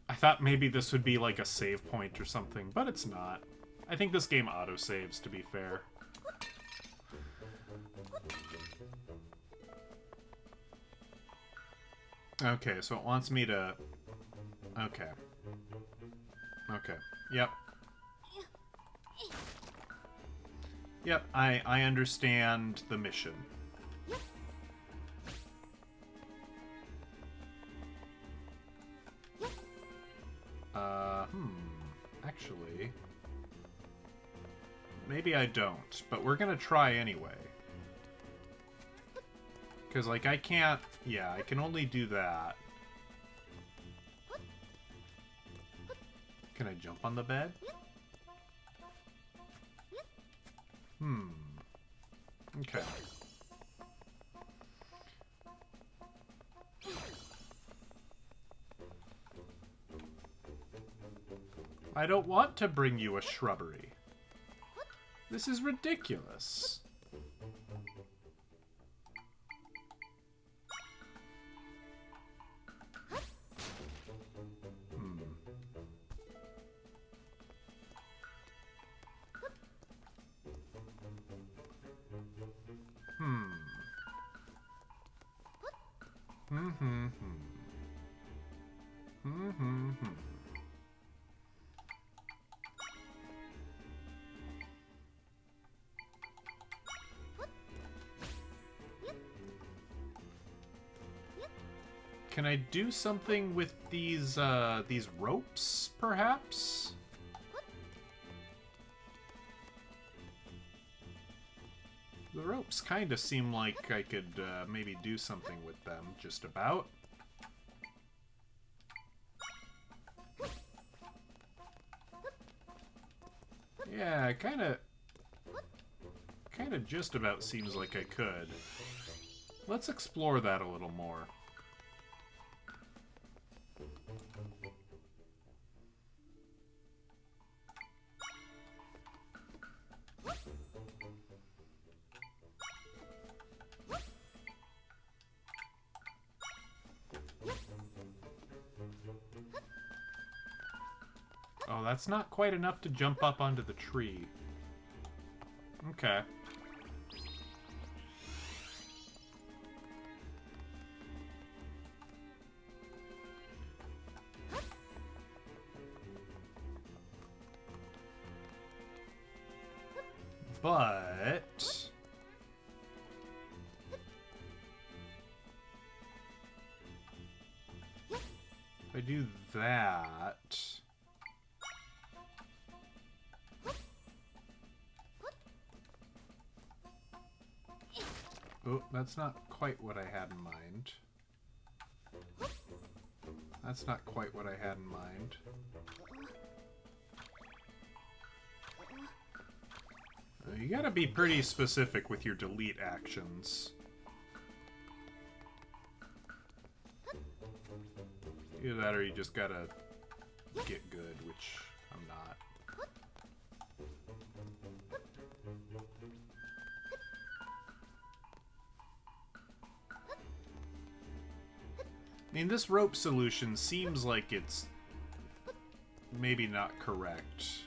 I thought maybe this would be like a save point or something, but it's not. I think this game auto-saves, to be fair. Okay, so it wants me to... Okay. Okay. Yep. Yep, I understand the mission. Actually... maybe I don't, but we're gonna try anyway. Because, like, I can't... yeah, I can only do that. Can I jump on the bed? Okay. I don't want to bring you a shrubbery. This is ridiculous. Can I do something with these ropes, perhaps? The ropes kind of seem like I could maybe do something with them, just about. Yeah, kind of just about seems like I could. Let's explore that a little more. Oh, that's not quite enough to jump up onto the tree. Okay. But... if I do that... oh, that's not quite what I had in mind. That's not quite what I had in mind. You gotta be pretty specific with your delete actions. Either that or you just gotta get good, which I'm not. I mean, this rope solution seems like it's maybe not correct.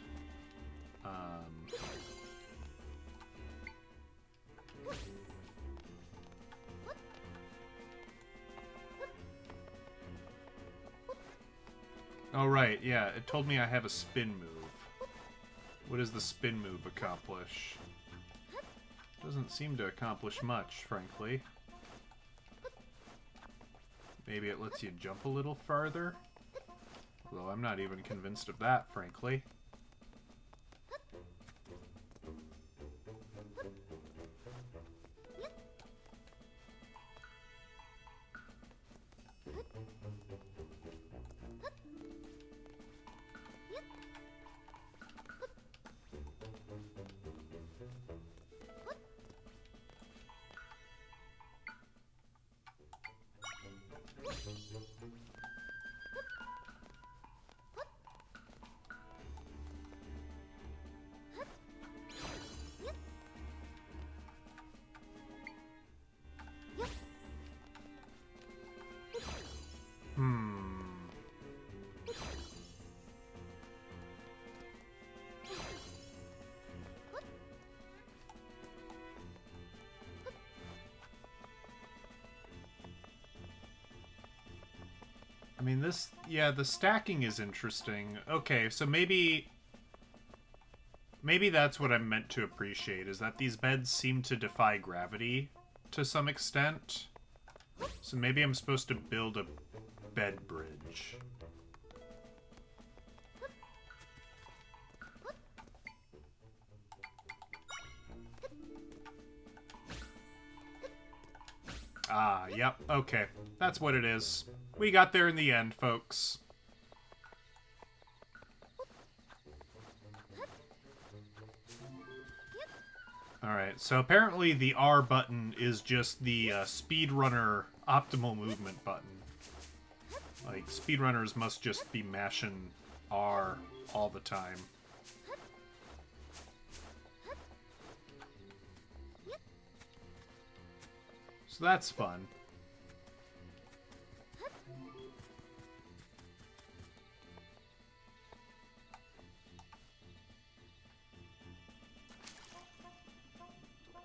Oh, right, yeah, it told me I have a spin move. What does the spin move accomplish? Doesn't seem to accomplish much, frankly. Maybe it lets you jump a little farther? Although I'm not even convinced of that, frankly. I mean, yeah, the stacking is interesting. Okay, so maybe that's what I'm meant to appreciate, is that these beds seem to defy gravity to some extent. So maybe I'm supposed to build a bed bridge. Ah, yep, okay. That's what it is. We got there in the end, folks. Alright, so apparently the R button is just the speedrunner optimal movement button. Like, speedrunners must just be mashing R all the time. So that's fun.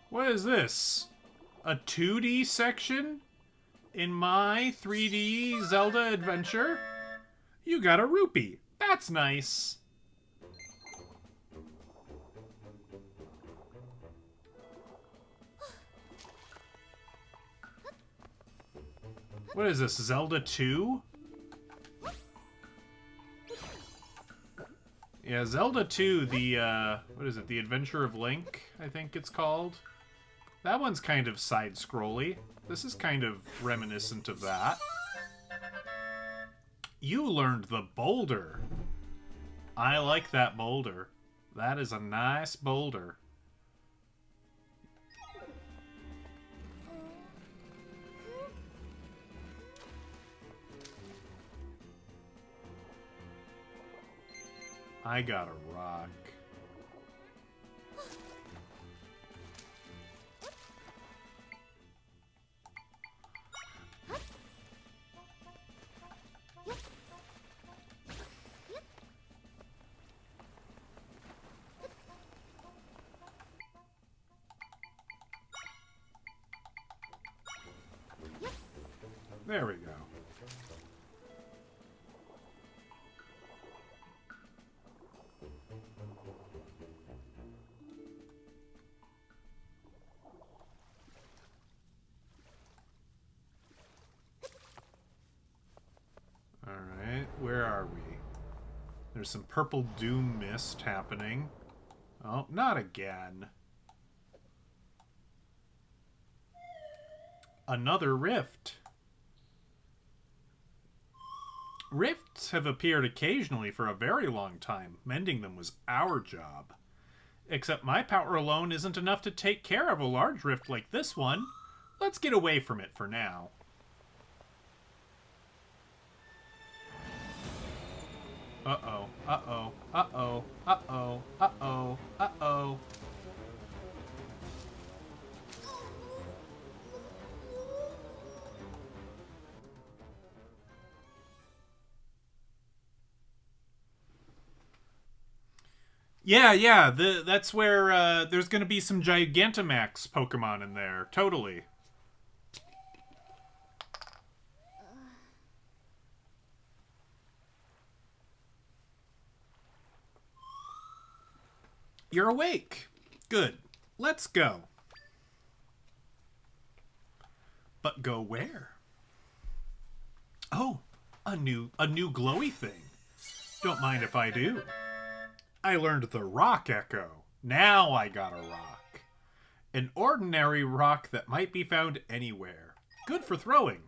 What is this? A 2D section? In my 3D Zelda adventure? You got a rupee. That's nice. What is this, Zelda 2? Yeah, Zelda 2, the, what is it, The Adventure of Link, I think it's called. That one's kind of side-scrolly. This is kind of reminiscent of that. You learned the boulder. I like that boulder. That is a nice boulder. I got a rock. There we go. Alright, where are we? There's some purple doom mist happening. Oh, not again. Another rift. Rifts have appeared occasionally for a very long time. Mending them was our job. Except my power alone isn't enough to take care of a large rift like this one. Let's get away from it for now. Uh-oh, uh-oh, uh-oh, uh-oh, uh-oh, uh-oh. Yeah, that's where there's going to be some Gigantamax Pokemon in there. Totally. You're awake. Good. Let's go. But go where? Oh, a new glowy thing. Don't mind if I do. I learned the rock echo. Now I got a rock. An ordinary rock that might be found anywhere. Good for throwing.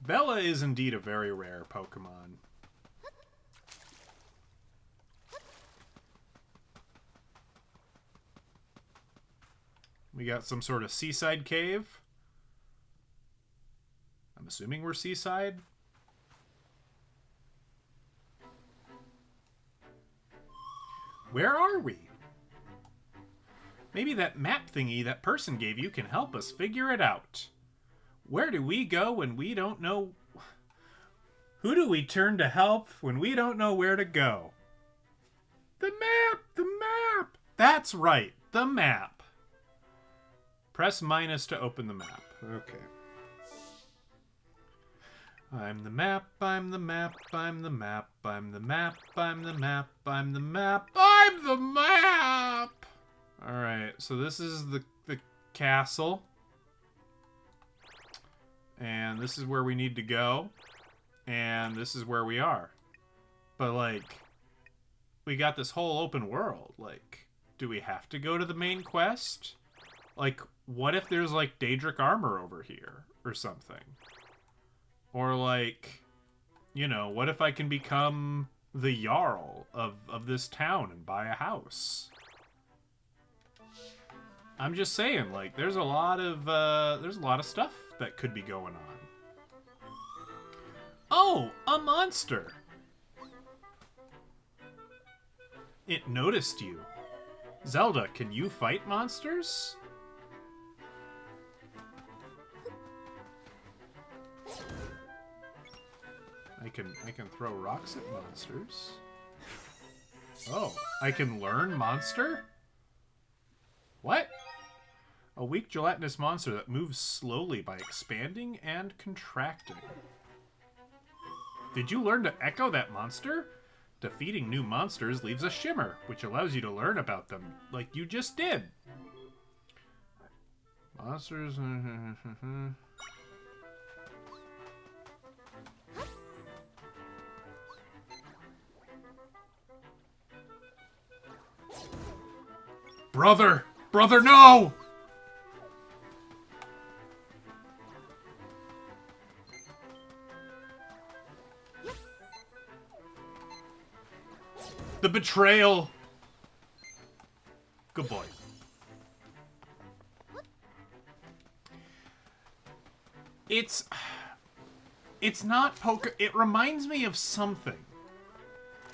Bella is indeed a very rare Pokemon. We got some sort of seaside cave. I'm assuming we're seaside. Where are we? Maybe that map thingy that person gave you can help us figure it out. Where do we go when we don't know... Who do we turn to help when we don't know where to go? The map! The map! That's right, the map. Press minus to open the map. Okay. I'm the map, I'm the map, I'm the map, I'm the map, I'm the map, I'm the map, I'm the map! Alright, so this is the castle. And this is where we need to go. And this is where we are. But, like, we got this whole open world. Like, do we have to go to the main quest? Like, what if there's, like, Daedric armor over here or something? Or, like, you know, what if I can become the Jarl of this town and buy a house? I'm just saying, like, there's a lot of stuff that could be going on. Oh, a monster! It noticed you. Zelda, can you fight monsters? I can throw rocks at monsters. Oh, I can learn monster? What? A weak gelatinous monster that moves slowly by expanding and contracting. Did you learn to echo that monster? Defeating new monsters leaves a shimmer, which allows you to learn about them, like you just did. Monsters... Brother! Brother, no! The betrayal! Good boy. It's not poker. It reminds me of something.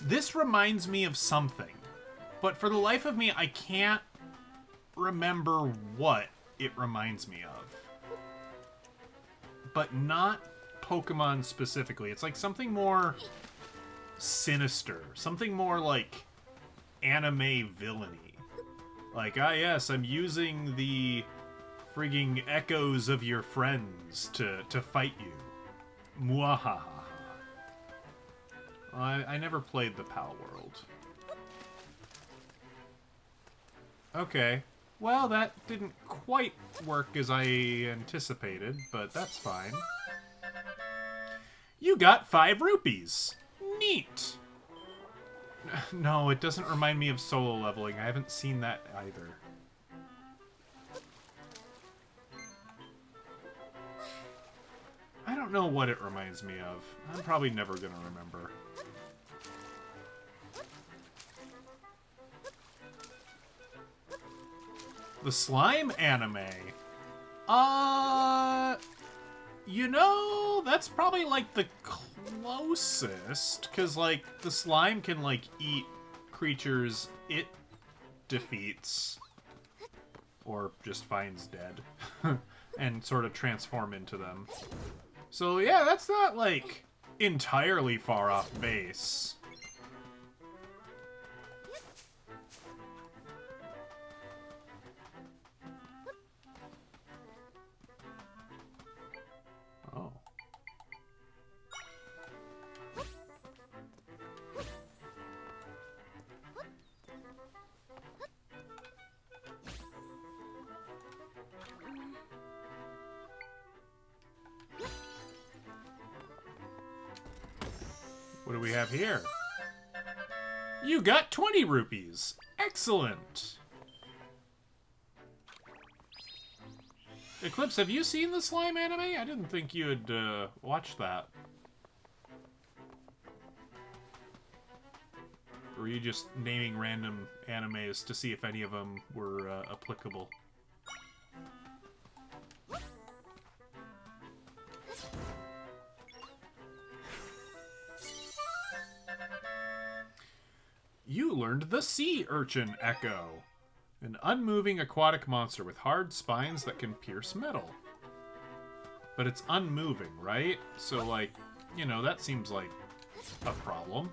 This reminds me of something. But for the life of me, I can't remember what it reminds me of. But not Pokemon specifically. It's like something more sinister. Something more like anime villainy. Like, ah yes, I'm using the frigging echoes of your friends to fight you. Mwahaha. I never played the PAL World. Okay. Well, that didn't quite work as I anticipated, but that's fine. You got 5 rupees. Neat. No, it doesn't remind me of solo leveling. I haven't seen that either. I don't know what it reminds me of. I'm probably never gonna remember. The slime anime. You know, that's probably, like, the closest. Because, like, the slime can, like, eat creatures it defeats. Or just finds dead. And sort of transform into them. So, yeah, that's not, like, entirely far off base. Oh. What do we have here? You got 20 rupees. Excellent. Eclipse, have you seen the slime anime? I didn't think you had watched that. Or were you just naming random animes to see if any of them were applicable? You learned the sea urchin echo. An unmoving aquatic monster with hard spines that can pierce metal. But it's unmoving, right? So, like, you know, that seems like a problem.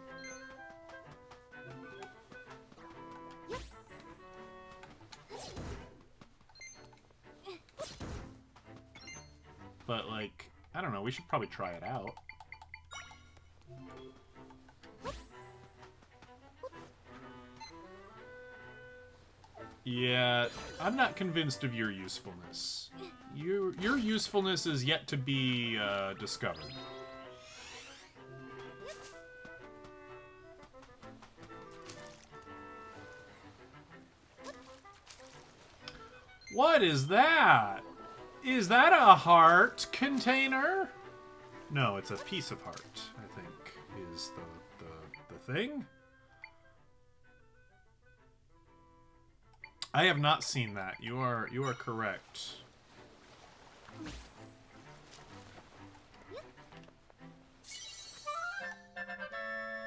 But, like, I don't know, we should probably try it out. Yeah, I'm not convinced of your usefulness. Your usefulness is yet to be discovered. What is that? Is that a heart container? No, it's a piece of heart, I think, is the thing. I have not seen that. You are correct.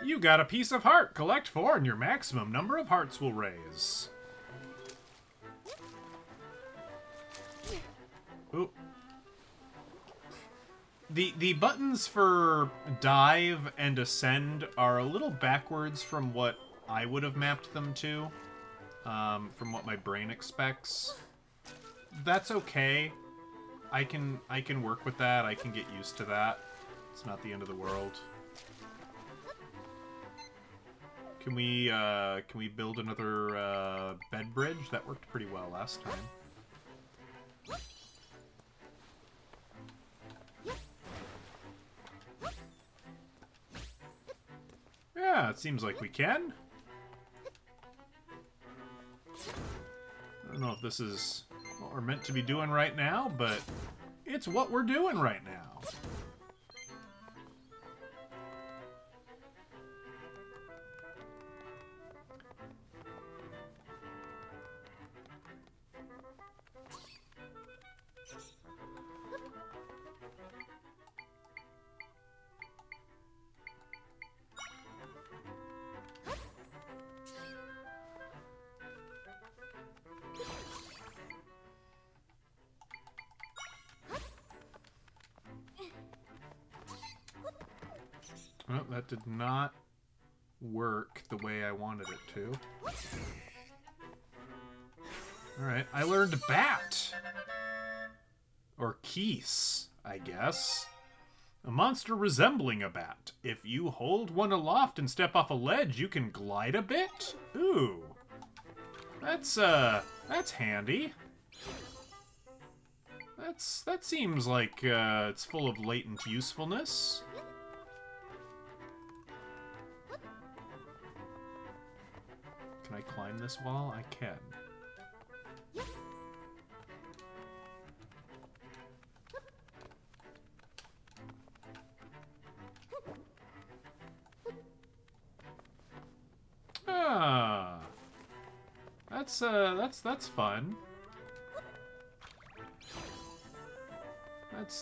You got a piece of heart. Collect 4 and your maximum number of hearts will raise. Ooh. The buttons for dive and ascend are a little backwards from what I would have mapped them to. From what my brain expects. That's okay. I can work with that. I can get used to that. It's not the end of the world. Can we build another bed bridge? That worked pretty well last time. Yeah, it seems like we can. I don't know if this is what we're meant to be doing right now, but it's what we're doing right now. Well, that did not work the way I wanted it to. Alright, I learned bat. Or keese, I guess. A monster resembling a bat. If you hold one aloft and step off a ledge, you can glide a bit. Ooh. That's handy. That seems like it's full of latent usefulness. Can I climb this wall? I can. Ah. That's fun.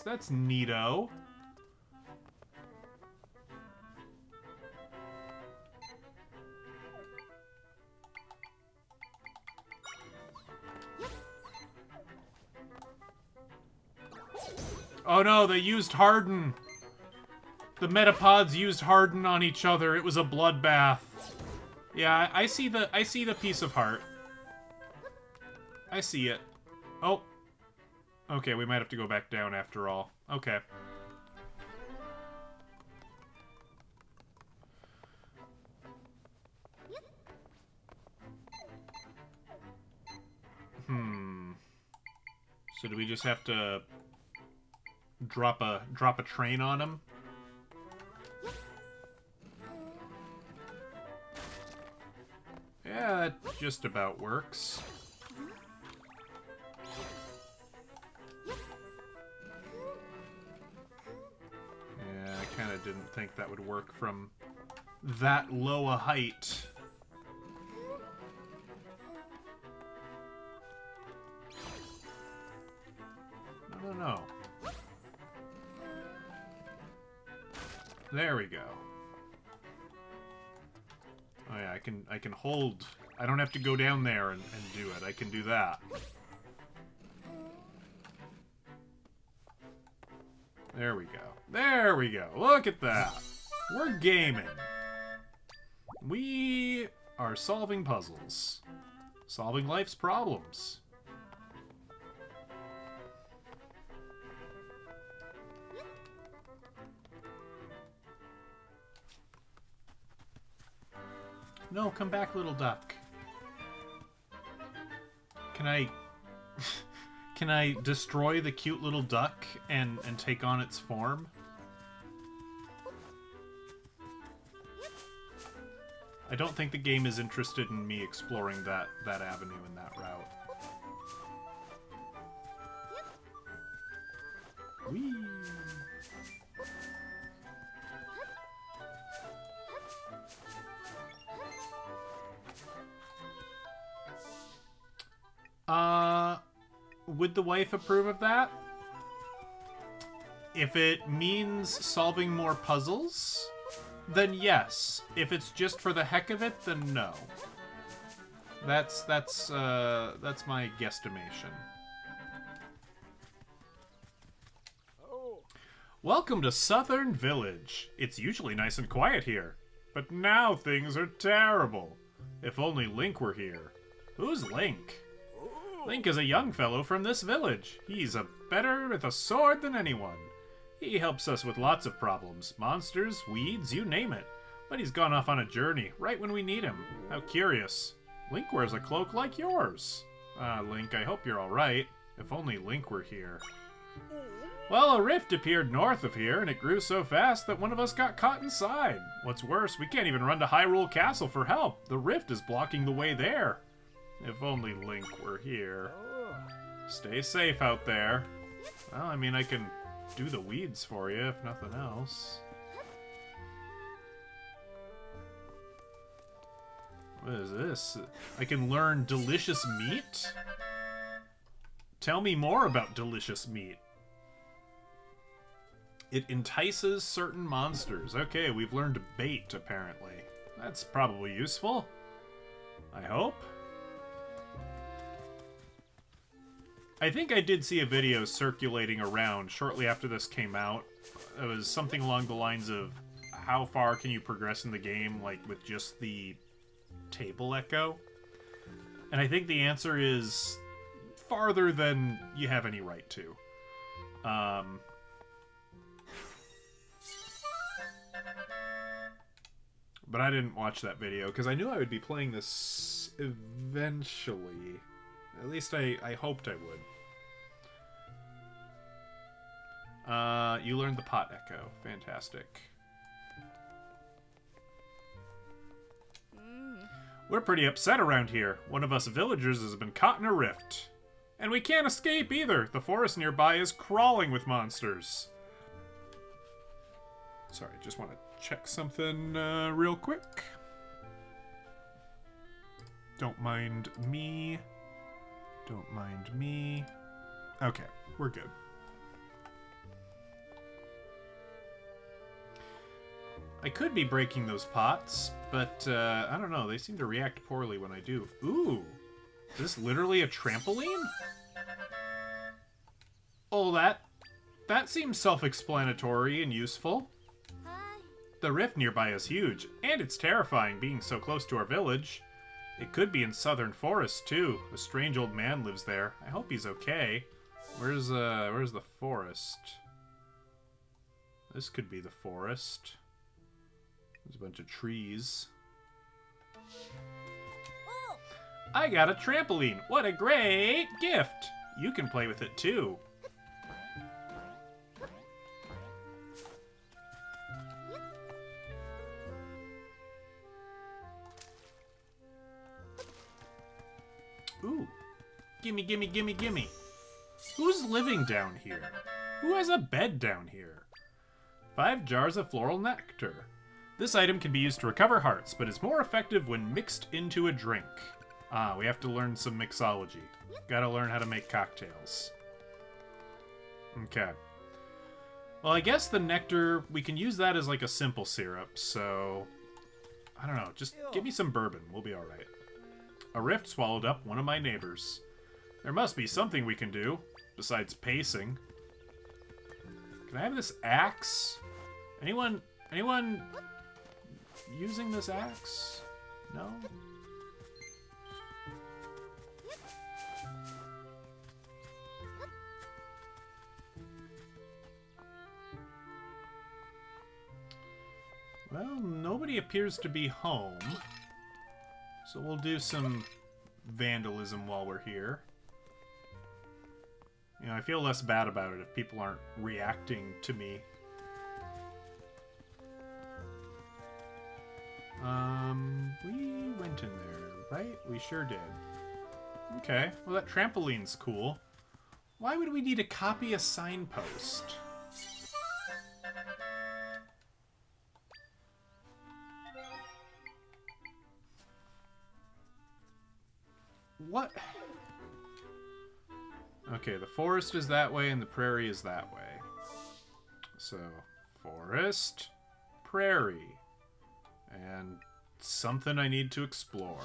That's neato. Oh no, they used Harden. The Metapods used Harden on each other. It was a bloodbath. Yeah, I see the piece of heart. I see it. Oh. Okay, we might have to go back down after all. Okay. So do we just have to drop a train on him? Yeah, that just about works. Yeah, I kind of didn't think that would work from that low a height. No. There we go. Oh yeah, I can hold. I don't have to go down there and do it. I can do that. There we go. There we go. Look at that. We're gaming. We are solving puzzles. Solving life's problems. No, come back, little duck. Can I... Can I destroy the cute little duck and take on its form? I don't think the game is interested in me exploring that avenue and that route. Whee! Would the wife approve of that? If it means solving more puzzles, then yes. If it's just for the heck of it, then no. That's my guesstimation. Welcome to Southern Village. It's usually nice and quiet here, but now things are terrible. If only Link were here. Who's Link? Link is a young fellow from this village. He's better with a sword than anyone. He helps us with lots of problems. Monsters, weeds, you name it. But he's gone off on a journey, right when we need him. How curious. Link wears a cloak like yours. Link, I hope you're alright. If only Link were here. Well, a rift appeared north of here, and it grew so fast that one of us got caught inside. What's worse, we can't even run to Hyrule Castle for help. The rift is blocking the way there. If only Link were here. Stay safe out there. Well, I mean, I can do the weeds for you, if nothing else. What is this? I can learn delicious meat? Tell me more about delicious meat. It entices certain monsters. Okay, we've learned bait, apparently. That's probably useful. I hope. I think I did see a video circulating around shortly after this came out. It was something along the lines of, how far can you progress in the game, like, with just the table echo? And I think the answer is farther than you have any right to. But I didn't watch that video, because I knew I would be playing this eventually. At least I hoped I would. You learned the pot echo. Fantastic. We're pretty upset around here. One of us villagers has been caught in a rift. And we can't escape either. The forest nearby is crawling with monsters. Sorry, just want to check something real quick. Don't mind me. Don't mind me. Okay, we're good. I could be breaking those pots, but I don't know. They seem to react poorly when I do. Ooh, is this literally a trampoline? Oh, that seems self-explanatory and useful. The rift nearby is huge, and it's terrifying being so close to our village. It could be in Southern Forest, too. A strange old man lives there. I hope he's okay. Where's the forest? This could be the forest. There's a bunch of trees. I got a trampoline! What a great gift! You can play with it, too. Ooh. Gimme, gimme, gimme, gimme. Who's living down here? Who has a bed down here? 5 jars of floral nectar. This item can be used to recover hearts, but is more effective when mixed into a drink. Ah, we have to learn some mixology. Gotta learn how to make cocktails. Okay. Well, I guess the nectar, we can use that as like a simple syrup, so... I don't know, just give me some bourbon. We'll be alright. A rift swallowed up one of my neighbors. There must be something we can do, besides pacing. Can I have this axe? Anyone using this axe? No? Well, nobody appears to be home. So we'll do some vandalism while we're here. You know, I feel less bad about it if people aren't reacting to me. We went in there, right? We sure did. Okay, well that trampoline's cool. Why would we need to copy a signpost? What? Okay, the forest is that way and the prairie is that way. So, forest, prairie, and something I need to explore.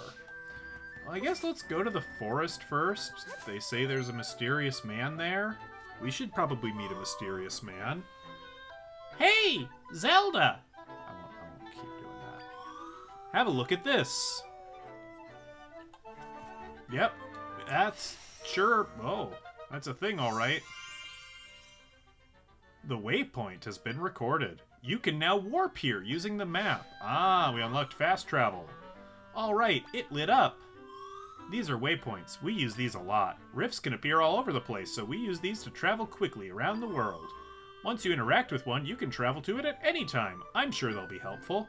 Well, I guess let's go to the forest first. They say there's a mysterious man there. We should probably meet a mysterious man. Hey, Zelda! I won't keep doing that. Have a look at this. Yep, that's sure. Oh, that's a thing, all right. The waypoint has been recorded. You can now warp here using the map. Ah, we unlocked fast travel. All right, it lit up. These are waypoints. We use these a lot. Rifts can appear all over the place, so we use these to travel quickly around the world. Once you interact with one, you can travel to it at any time. I'm sure they'll be helpful.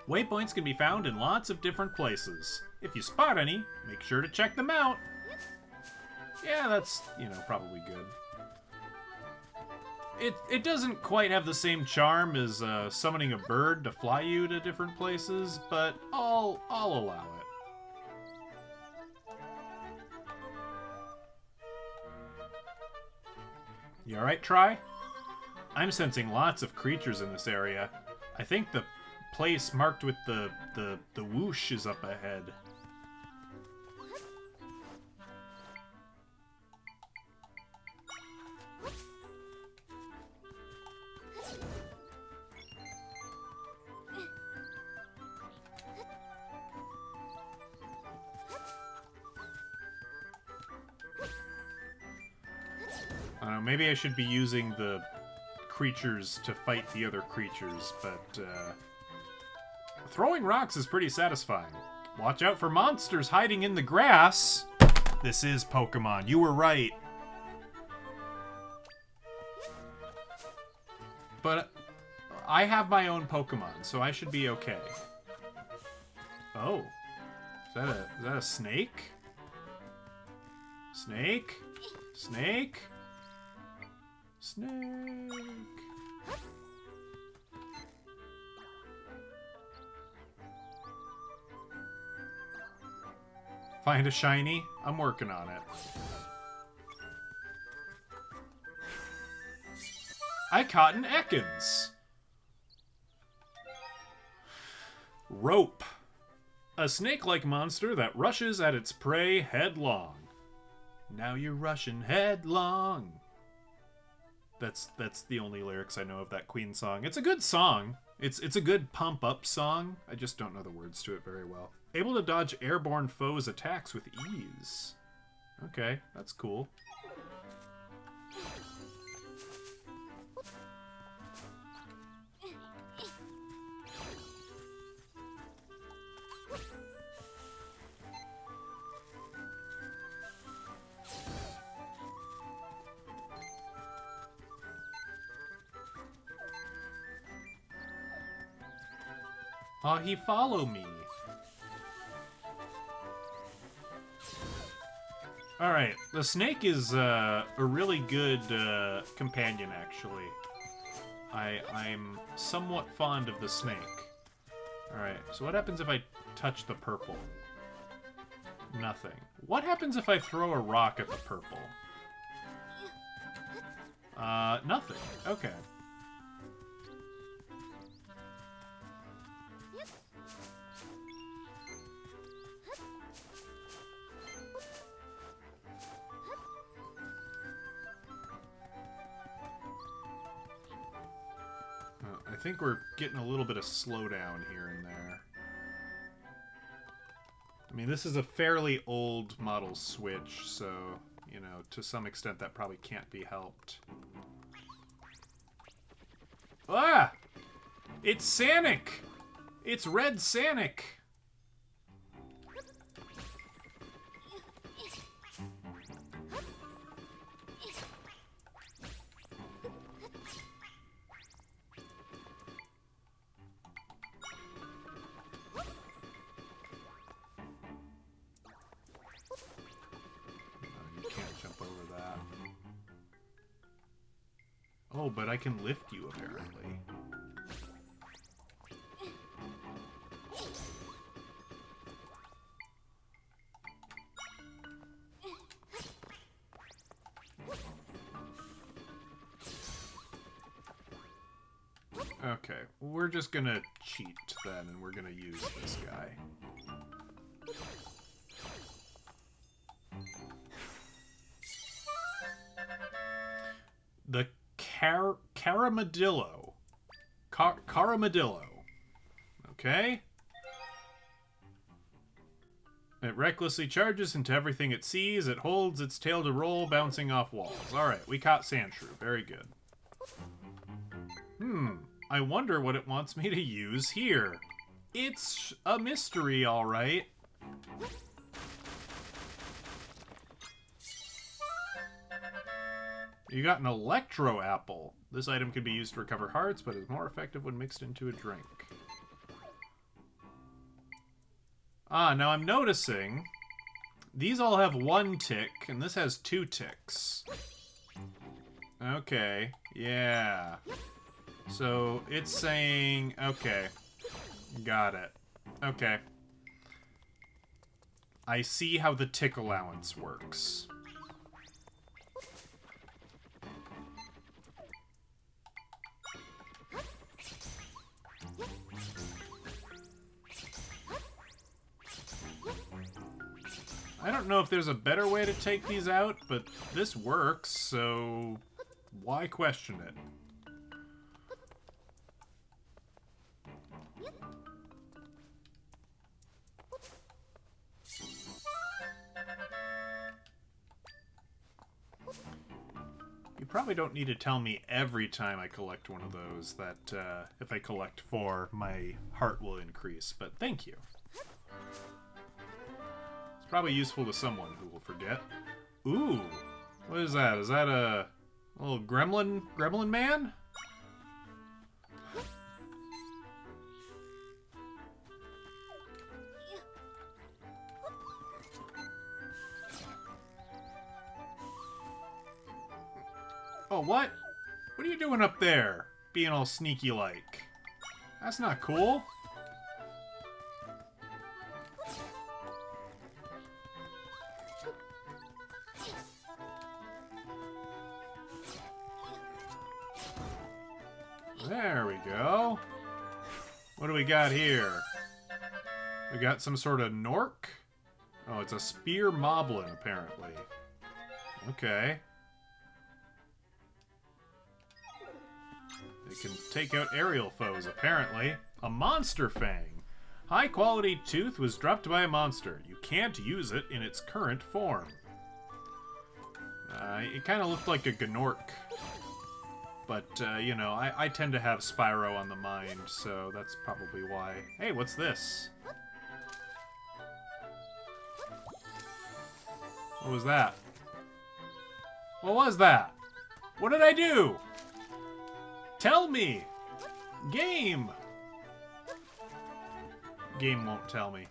Waypoints can be found in lots of different places. If you spot any, make sure to check them out. Yeah, that's, probably good. It doesn't quite have the same charm as summoning a bird to fly you to different places, but I'll allow it. You alright, Try? I'm sensing lots of creatures in this area. I think the place marked with the whoosh is up ahead. I don't know, maybe I should be using the creatures to fight the other creatures, but throwing rocks is pretty satisfying. Watch out for monsters hiding in the grass. This is Pokemon. You were right. But I have my own Pokemon, so I should be okay. Oh. Is that a snake? Snake? Snake? Snake. Find a shiny? I'm working on it. I caught an Ekans. Rope. A snake-like monster that rushes at its prey headlong. Now you're rushing headlong. That's the only lyrics I know of that Queen song. It's a good song. It's a good pump-up song. I just don't know the words to it very well. Able to dodge airborne foes' attacks with ease. Okay, that's cool. He follow me. Alright, the snake is a really good companion, actually. I'm somewhat fond of the snake. Alright, so what happens if I touch the purple? Nothing. What happens if I throw a rock at the purple? Nothing. Okay. I think we're getting a little bit of slowdown here and there. I mean, this is a fairly old model Switch, so, you know, to some extent that probably can't be helped. Ah! It's Sanic! It's Red Sanic! Oh, but I can lift you, apparently. Okay, we're just gonna cheat then, and we're gonna use this guy. The Caramadillo. Caramadillo. Okay. It recklessly charges into everything it sees. It holds its tail to roll, bouncing off walls. Alright, we caught Sandshrew. Very good. I wonder what it wants me to use here. It's a mystery, alright. You got an Electro Apple. This item can be used to recover hearts, but is more effective when mixed into a drink. Ah, now I'm noticing these all have 1 tick, and this has 2 ticks. Okay, yeah. So it's saying, okay, got it. Okay. I see how the tick allowance works. I don't know if there's a better way to take these out, but this works, so why question it? You probably don't need to tell me every time I collect one of those that if I collect 4, my heart will increase, but thank you. It's probably useful to someone who will forget. Ooh, what is that? Is that a little gremlin man? Oh, what? What are you doing up there? Being all sneaky-like. That's not cool. There we go. What do we got here? We got some sort of Nork? Oh, it's a spear moblin, apparently. Okay. They can take out aerial foes, apparently. A monster fang. High-quality tooth was dropped by a monster. You can't use it in its current form. It kind of looked like a Gnorc. But, you know, I tend to have Spyro on the mind, so that's probably why. Hey, what's this? What was that? What was that? What did I do? Tell me! Game! Game won't tell me.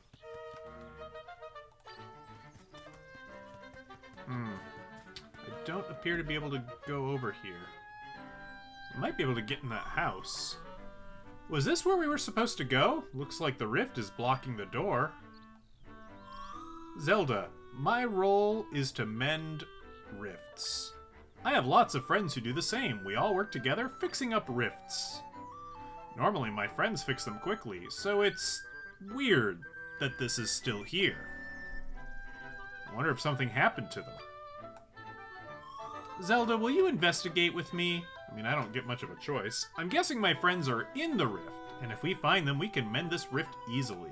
I don't appear to be able to go over here. I might be able to get in that house. Was this where we were supposed to go? Looks like the rift is blocking the door. Zelda, my role is to mend rifts. I have lots of friends who do the same. We all work together fixing up rifts. Normally my friends fix them quickly, so it's weird that this is still here. I wonder if something happened to them. Zelda, will you investigate with me? I mean, I don't get much of a choice. I'm guessing my friends are in the rift, and if we find them, we can mend this rift easily.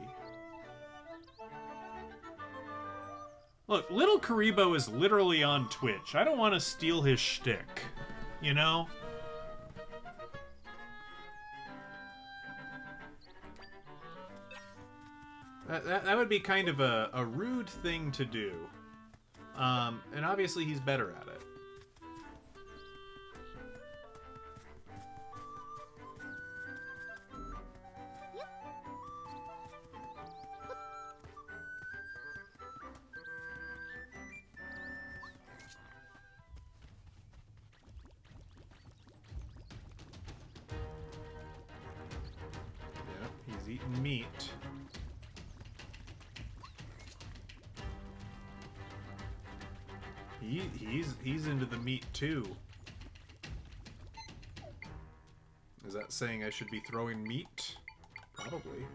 Look, Little Karibo is literally on Twitch. I don't want to steal his shtick, you know? That would be kind of a rude thing to do. And obviously he's better at it. Yep, he's eating meat. He's into the meat too. Is that saying I should be throwing meat? Probably.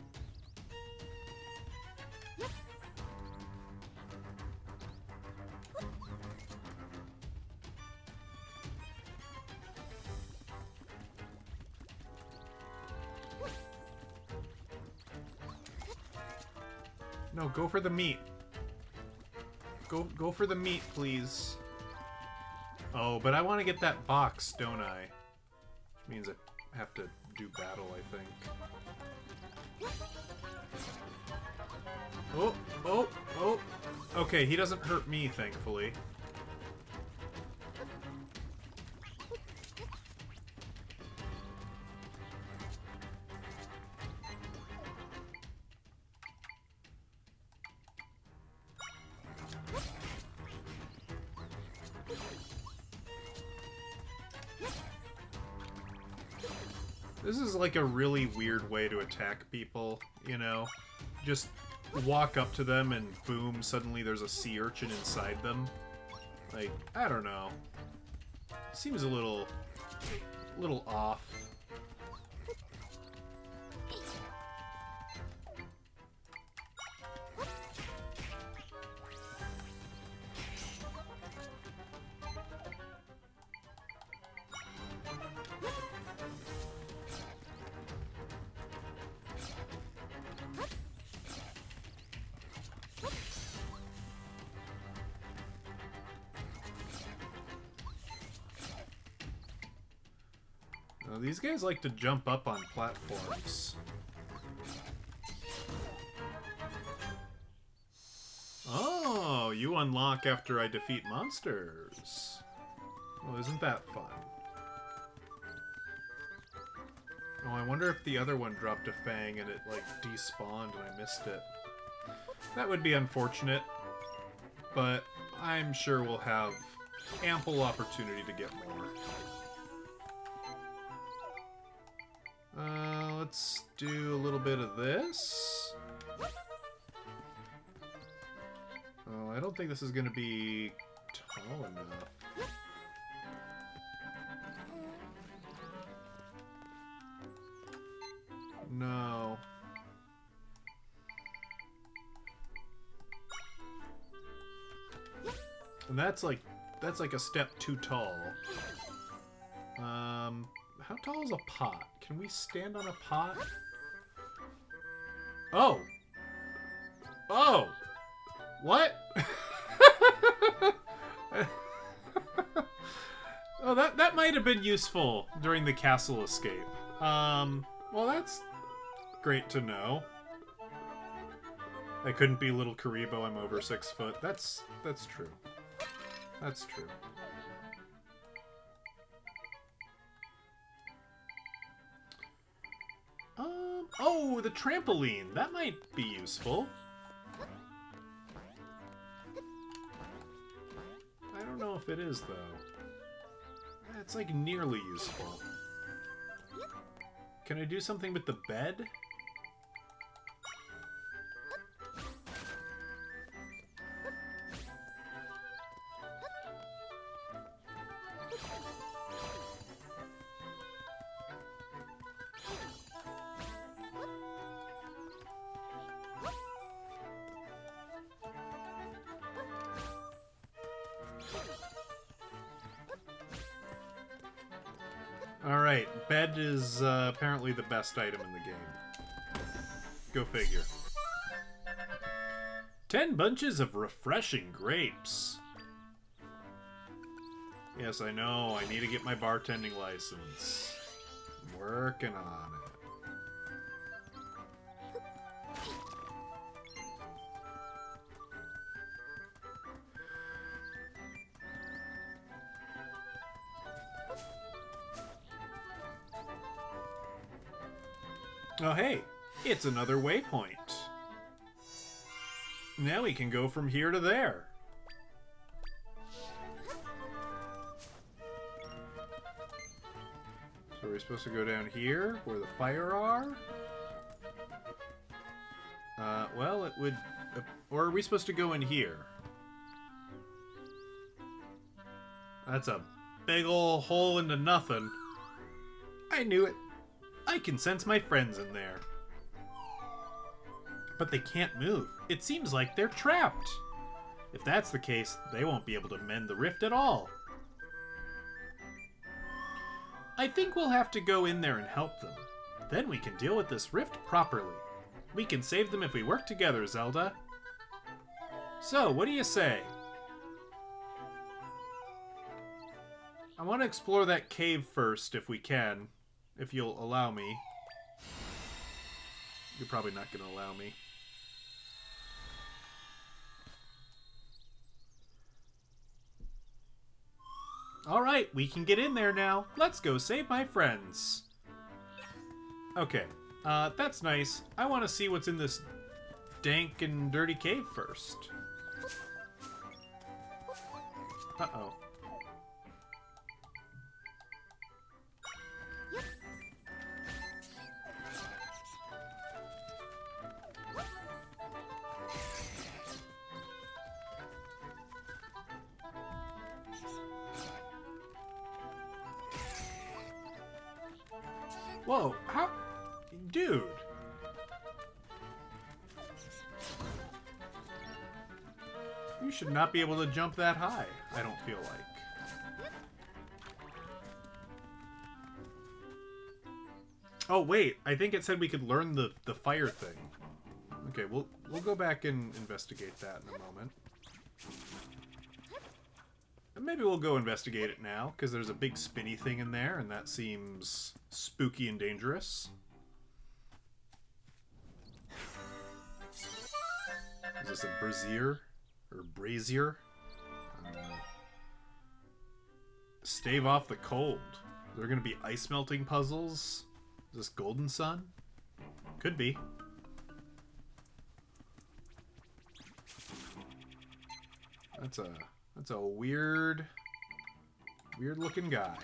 No, go for the meat. Go for the meat, please. Oh, but I want to get that box, don't I? Which means I have to do battle, I think. Oh, oh, oh. Okay, he doesn't hurt me, thankfully. This is like a really weird way to attack people, you know? Just walk up to them and boom, suddenly there's a sea urchin inside them. Like, I don't know. Seems a little off. These guys like to jump up on platforms. Oh, you unlock after I defeat monsters. Well, isn't that fun? Oh, I wonder if the other one dropped a fang and it, like, despawned and I missed it. That would be unfortunate, but I'm sure we'll have ample opportunity to get more. Let's do a little bit of this. Oh, I don't think this is going to be tall enough. no. And that's like a step too tall. How tall is a pot? Can we stand on a pot? Oh! Oh! What? Oh, that might have been useful during the castle escape. Well, that's great to know. I couldn't be little Karibo, I'm over 6 foot. That's true. That's true. Oh, the trampoline. That might be useful. I don't know if it is, though. It's like nearly useful. Can I do something with the bed? Alright, bed is apparently the best item in the game. Go figure. 10 bunches of refreshing grapes. Yes, I know, I need to get my bartending license. I'm working on it. Oh hey, it's another waypoint. Now we can go from here to there. So we're supposed to go down here, where the fire are? Well, it would... or are we supposed to go in here? That's a big ol' hole into nothing. I knew it. I can sense my friends in there. But they can't move. It seems like they're trapped. If that's the case, they won't be able to mend the rift at all. I think we'll have to go in there and help them. Then we can deal with this rift properly. We can save them if we work together, Zelda. So, what do you say? I want to explore that cave first, if we can. If you'll allow me. You're probably not going to allow me. Alright, we can get in there now. Let's go save my friends. Okay, that's nice. I want to see what's in this dank and dirty cave first. Uh-oh. Whoa, how... Dude. You should not be able to jump that high, I don't feel like. Oh, wait, I think it said we could learn the fire thing. Okay, we'll go back and investigate that in a moment. And maybe we'll go investigate it now, because there's a big spinny thing in there, and that seems spooky and dangerous. Is this a brazier? Or brazier? Stave off the cold. Are there going to be ice melting puzzles? Is this Golden Sun? Could be. That's a weird looking guy.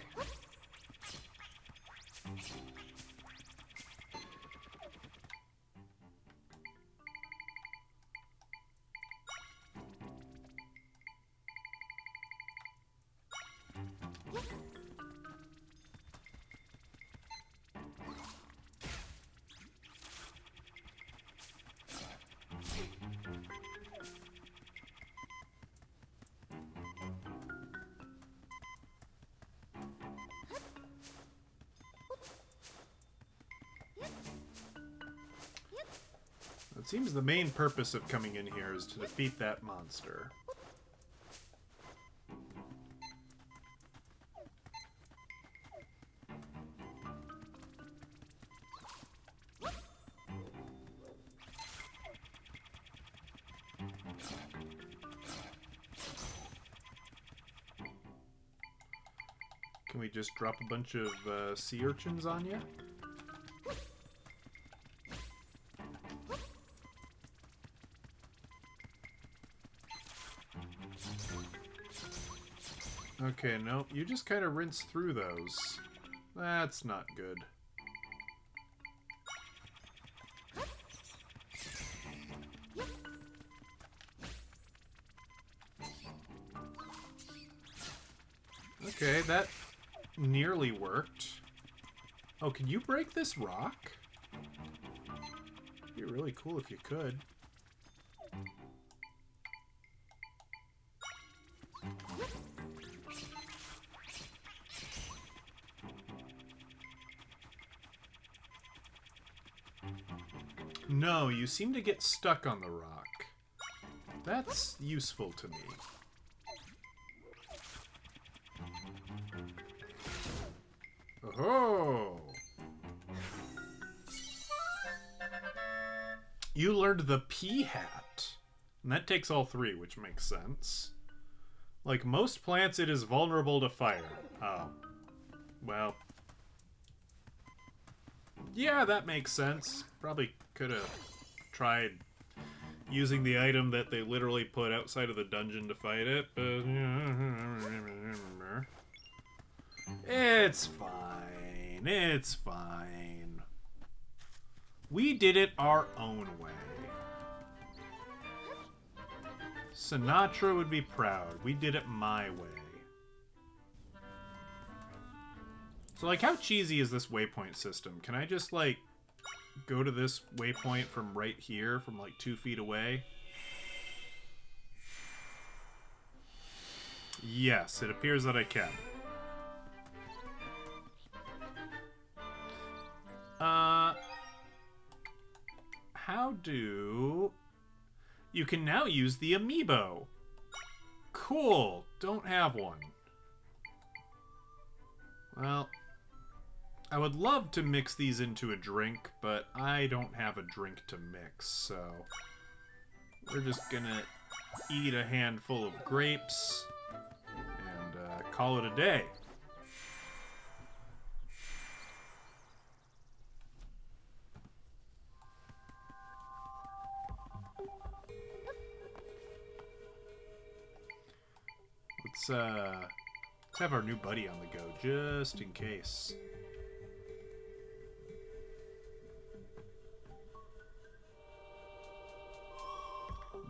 It seems the main purpose of coming in here is to defeat that monster. Can we just drop a bunch of sea urchins on you? Okay, nope. You just kind of rinse through those. That's not good. Okay, that nearly worked. Oh, can you break this rock? It'd be really cool if you could. No, you seem to get stuck on the rock. That's useful to me. Oh! You learned the pea hat. And that takes all three, which makes sense. Like most plants, it is vulnerable to fire. Oh. Well. Yeah, that makes sense. Probably could have tried using the item that they literally put outside of the dungeon to fight it, but... It's fine. It's fine. We did it our own way. Sinatra would be proud. We did it my way. So, like, how cheesy is this waypoint system? Can I just, like, go to this waypoint from right here, from, like, 2 feet away? Yes, it appears that I can. How do... You can now use the amiibo. Cool. Don't have one. Well, I would love to mix these into a drink, but I don't have a drink to mix, so... We're just gonna eat a handful of grapes and call it a day. Let's have our new buddy on the go, just in case.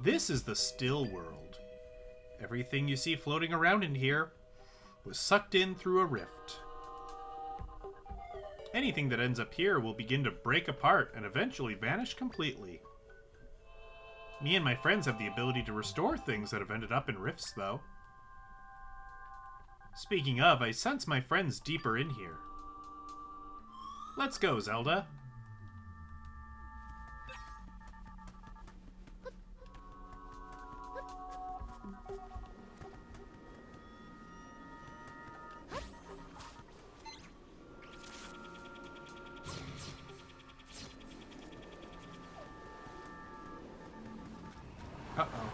This is the still world. Everything you see floating around in here was sucked in through a rift. Anything that ends up here will begin to break apart and eventually vanish completely. Me and my friends have the ability to restore things that have ended up in rifts, though. Speaking of, I sense my friends deeper in here. Let's go, Zelda. Uh-oh.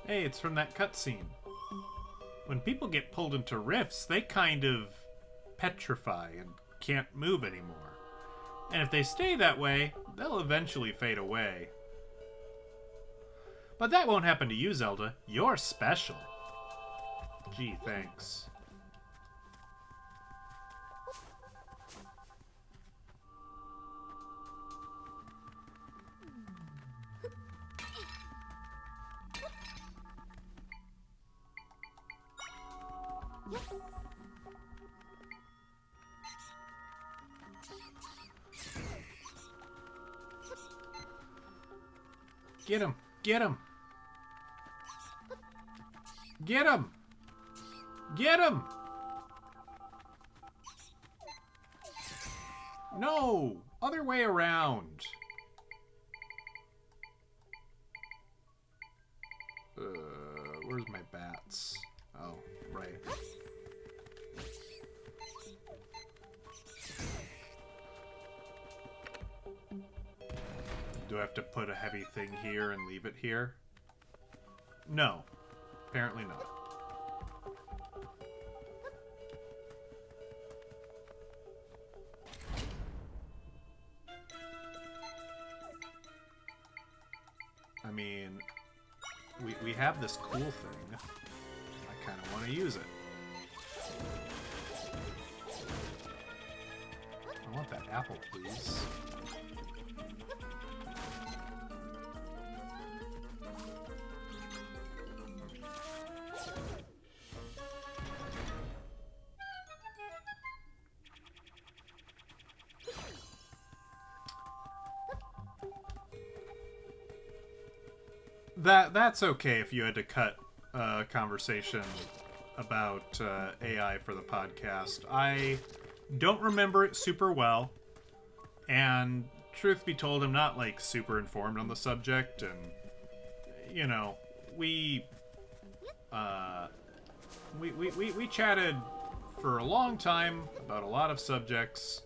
Hey, it's from that cutscene. When people get pulled into rifts, they kind of petrify and can't move anymore. And if they stay that way, they'll eventually fade away. But that won't happen to you, Zelda. You're special. Gee, thanks. Get him! Get him! Get him! Get him! No! Other way around. Where's my bats? Oh, right. Do I have to put a heavy thing here and leave it here? No. Apparently not. I mean, we have this cool thing. I kind of want to use it. I want that apple, please. That's okay if you had to cut a conversation about AI for the podcast. I don't remember it super well, and truth be told, I'm not like super informed on the subject, and you know, we chatted for a long time about a lot of subjects,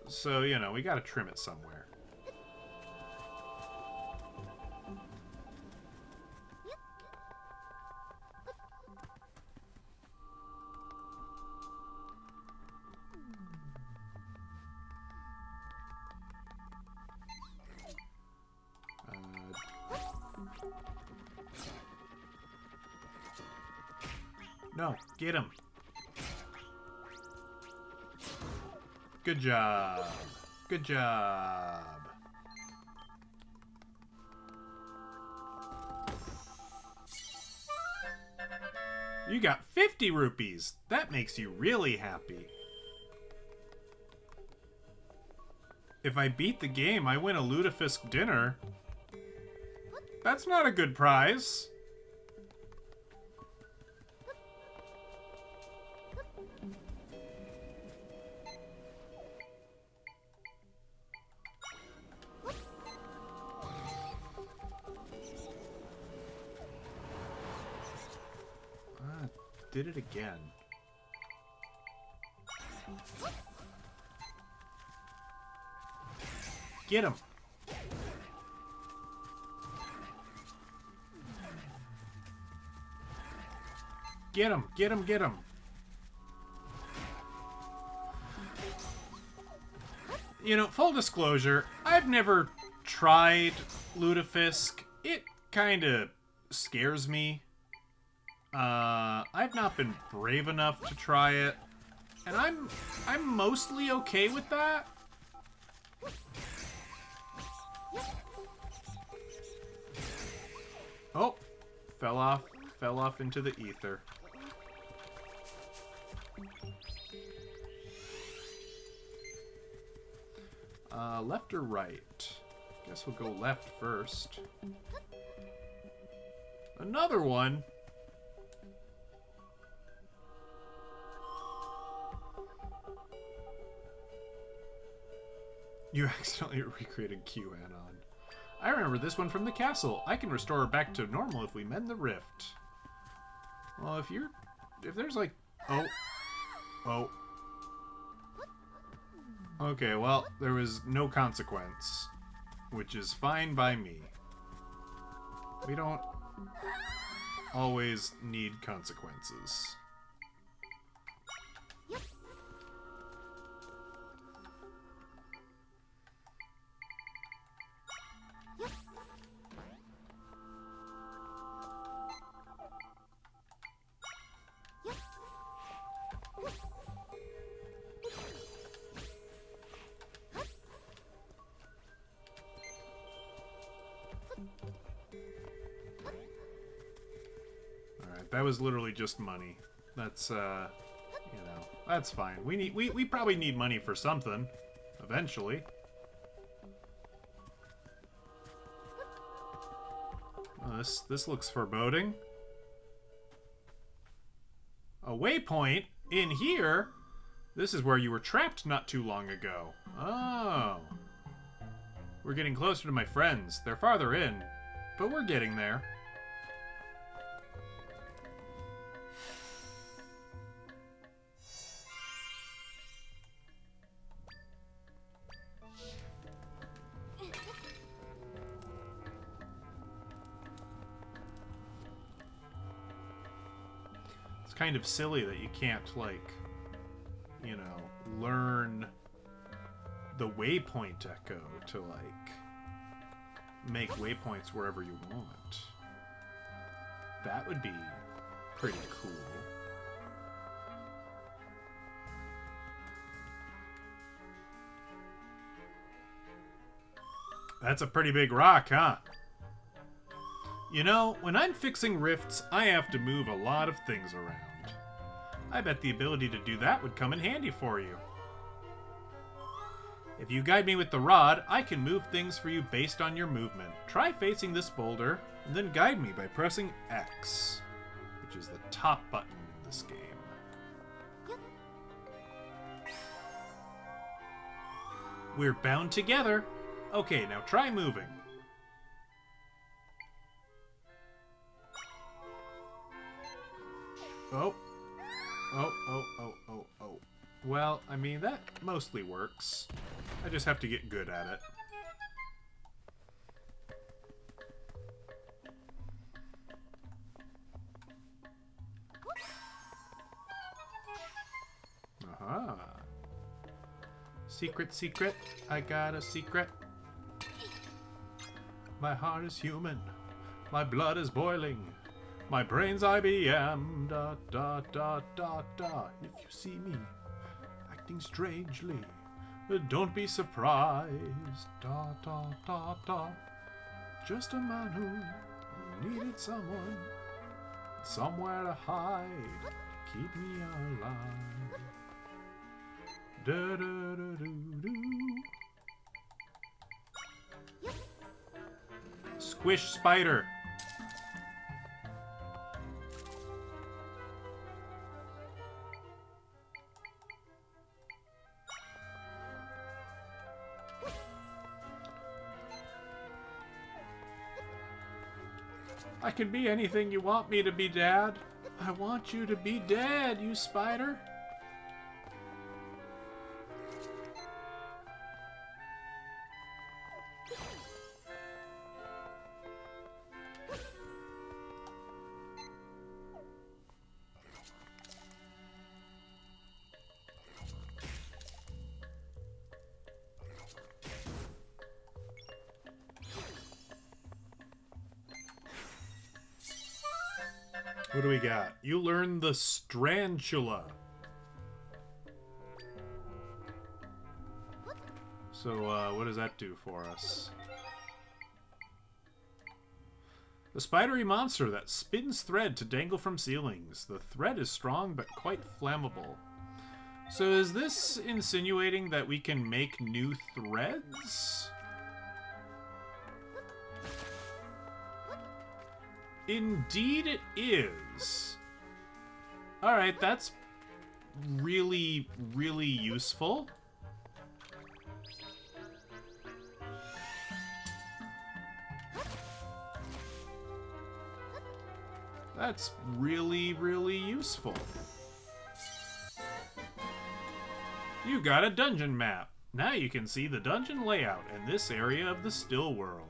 so you know, we got to trim it somewhere. No, get him. Good job. Good job. You got 50 rupees. That makes you really happy. If I beat the game, I win a lutefisk dinner. That's not a good prize. Did it again. Get him. Get him, get him, get him. You know, full disclosure, I've never tried lutefisk. It kind of scares me. I've not been brave enough to try it, and I'm mostly okay with that. Oh, fell off into the ether. Left or right? Guess we'll go left first. Another one. You accidentally recreated QAnon. I remember this one from the castle. I can restore her back to normal if we mend the rift. Well, if there's like... Oh. Okay, well, there was no consequence. Which is fine by me. We don't always need consequences. That was literally just money. That's, you know, that's fine. We probably need money for something, eventually. Oh, this looks foreboding. A waypoint in here? This is where you were trapped not too long ago. Oh. We're getting closer to my friends. They're farther in, but we're getting there. It's kind of silly that you can't, like, you know, learn the waypoint echo to, like, make waypoints wherever you want. That would be pretty cool. That's a pretty big rock, huh? You know, when I'm fixing rifts, I have to move a lot of things around. I bet the ability to do that would come in handy for you. If you guide me with the rod, I can move things for you based on your movement. Try facing this boulder, and then guide me by pressing X, which is the top button in this game. We're bound together. Okay, now try moving. Oh. Oh. Well, I mean, that mostly works. I just have to get good at it. Aha. Secret, secret. I got a secret. My heart is human. My blood is boiling. My brain's IBM. Da da da da da. If you see me acting strangely, don't be surprised. Da da da da. Just a man who needed someone, somewhere to hide, keep me alive. Da da da do do. Squish spider. I can be anything you want me to be, Dad. I want you to be dead, you spider. What do we got? You learn the Strantula. So, what does that do for us? The spidery monster that spins thread to dangle from ceilings. The thread is strong but quite flammable. So is this insinuating that we can make new threads? Indeed it is. Alright, that's really, really useful. That's really, really useful. You got a dungeon map. Now you can see the dungeon layout in this area of the still world.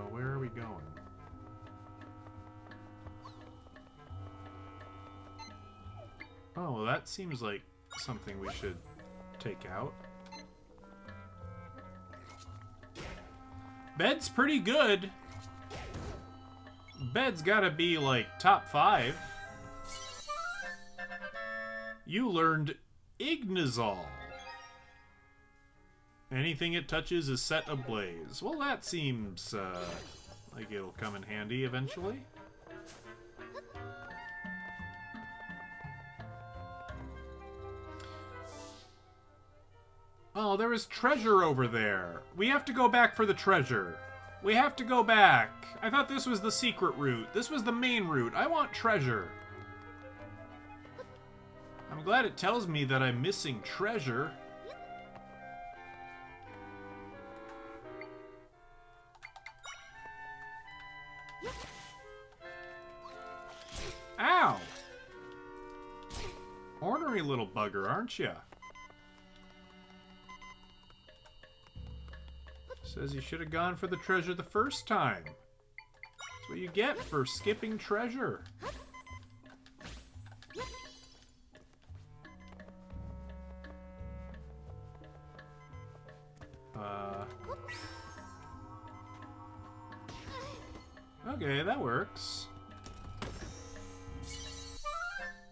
Where are we going? Oh, well, that seems like something we should take out. Bed's pretty good. Bed's gotta be, like, top 5. You learned Ignazol. Anything it touches is set ablaze. Well, that seems, like it'll come in handy eventually. Oh, there is treasure over there. We have to go back for the treasure. We have to go back. I thought this was the secret route. This was the main route. I want treasure. I'm glad it tells me that I'm missing treasure. Ow! Ornery little bugger, aren't ya? Says you should have gone for the treasure the first time. That's what you get for skipping treasure. Okay, that works.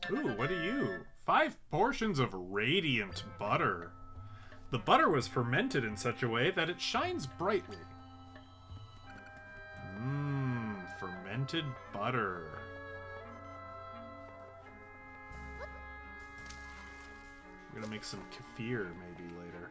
Ooh, what are you? 5 portions of radiant butter. The butter was fermented in such a way that it shines brightly. Mmm, fermented butter. I'm gonna make some kefir maybe later.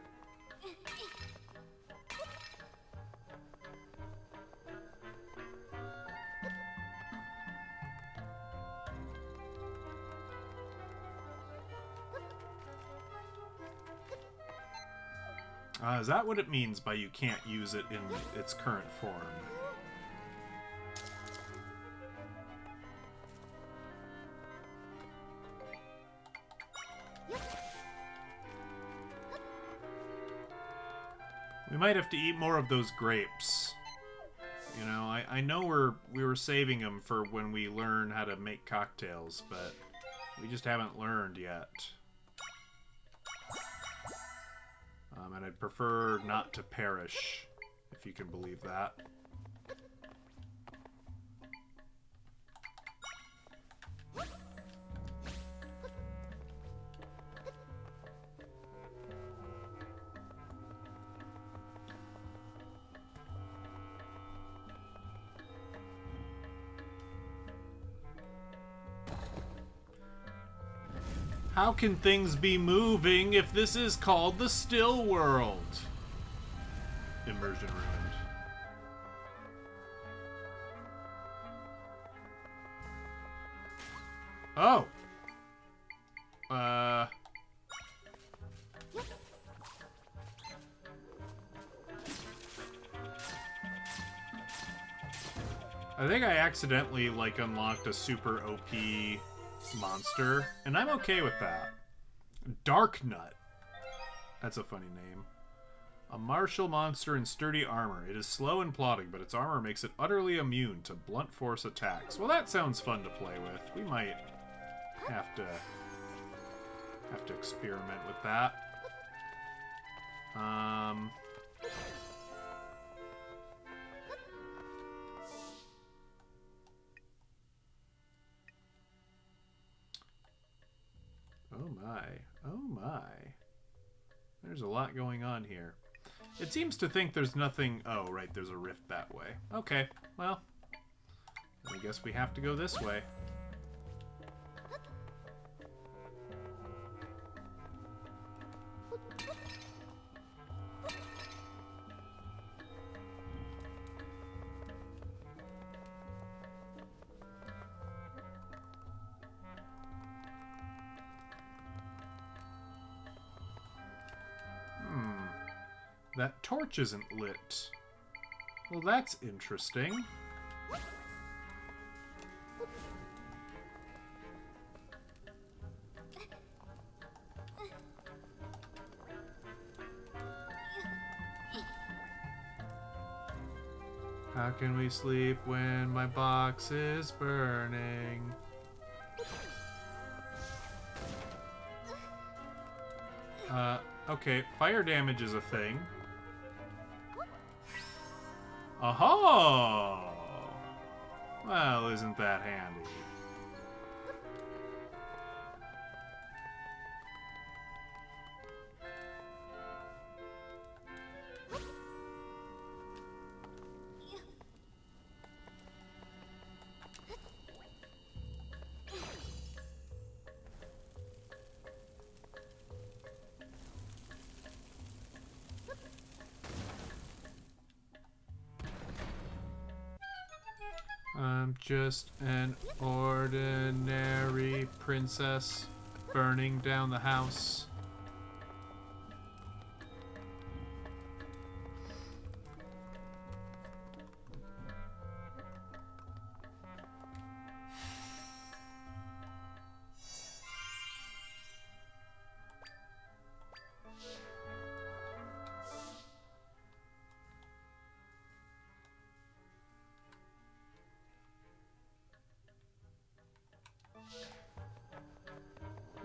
Is that what it means by you can't use it in its current form? We might have to eat more of those grapes. You know, I know we were saving them for when we learn how to make cocktails, but we just haven't learned yet. And I'd prefer not to perish, if you can believe that. How can things be moving if this is called the still world? Immersion ruined. Oh. I think I accidentally, like, unlocked a super OP monster, and I'm okay with that. Dark Nut. That's a funny name. A martial monster in sturdy armor. It is slow and plodding, but its armor makes it utterly immune to blunt force attacks. Well, that sounds fun to play with. We might have to experiment with that. Oh my. Oh my. There's a lot going on here. It seems to think there's nothing... Oh, right, there's a rift that way. Okay, well, I guess we have to go this way. That torch isn't lit. Well, that's interesting. How can we sleep when my box is burning? Okay, fire damage is a thing. Oh! Well, isn't that handy? I'm just an ordinary princess burning down the house.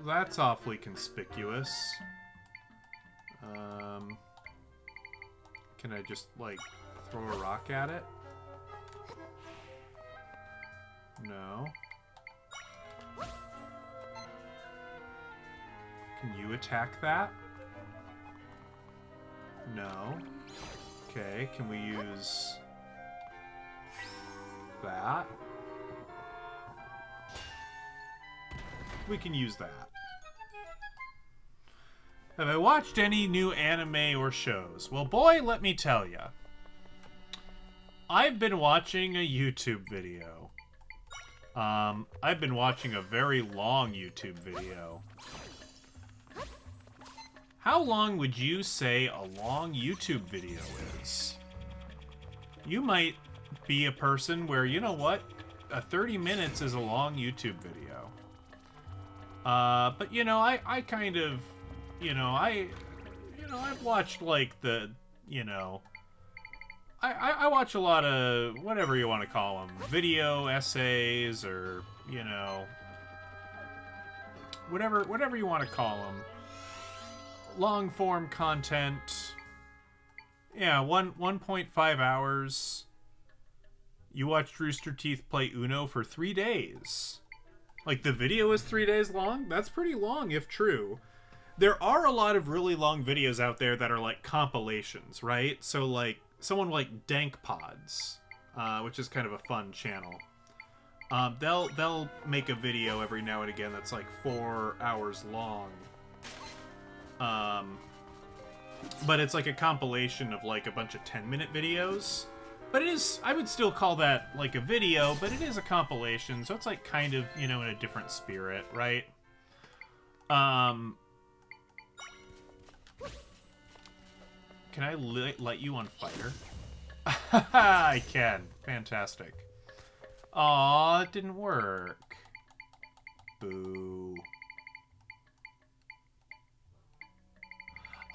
That's awfully conspicuous. Can I just, like, throw a rock at it? No. Can you attack that? No. Okay, can we use that? We can use that. Have I watched any new anime or shows? Well, boy, let me tell ya. I've been watching a YouTube video. I've been watching a very long YouTube video. How long would you say a long YouTube video is? You might be a person where, you know what? 30 minutes is a long YouTube video. But, you know, I kind of... I've watched, like, the, I watch a lot of, whatever you want to call them, video essays, or, whatever you want to call them. Long-form content. Yeah, 1.5 hours. You watched Rooster Teeth play Uno for 3 days. Like, the video is 3 days long? That's pretty long, if true. There are a lot of really long videos out there that are like compilations, right? So like someone like Dank Pods, which is kind of a fun channel. They'll make a video every now and again that's like 4 hours long. But it's like a compilation of like a bunch of 10-minute videos. But it is, I would still call that like a video, but it is a compilation, so it's like kind of, in a different spirit, right? Can I light you on fire? I can. Fantastic. Aw, it didn't work. Boo.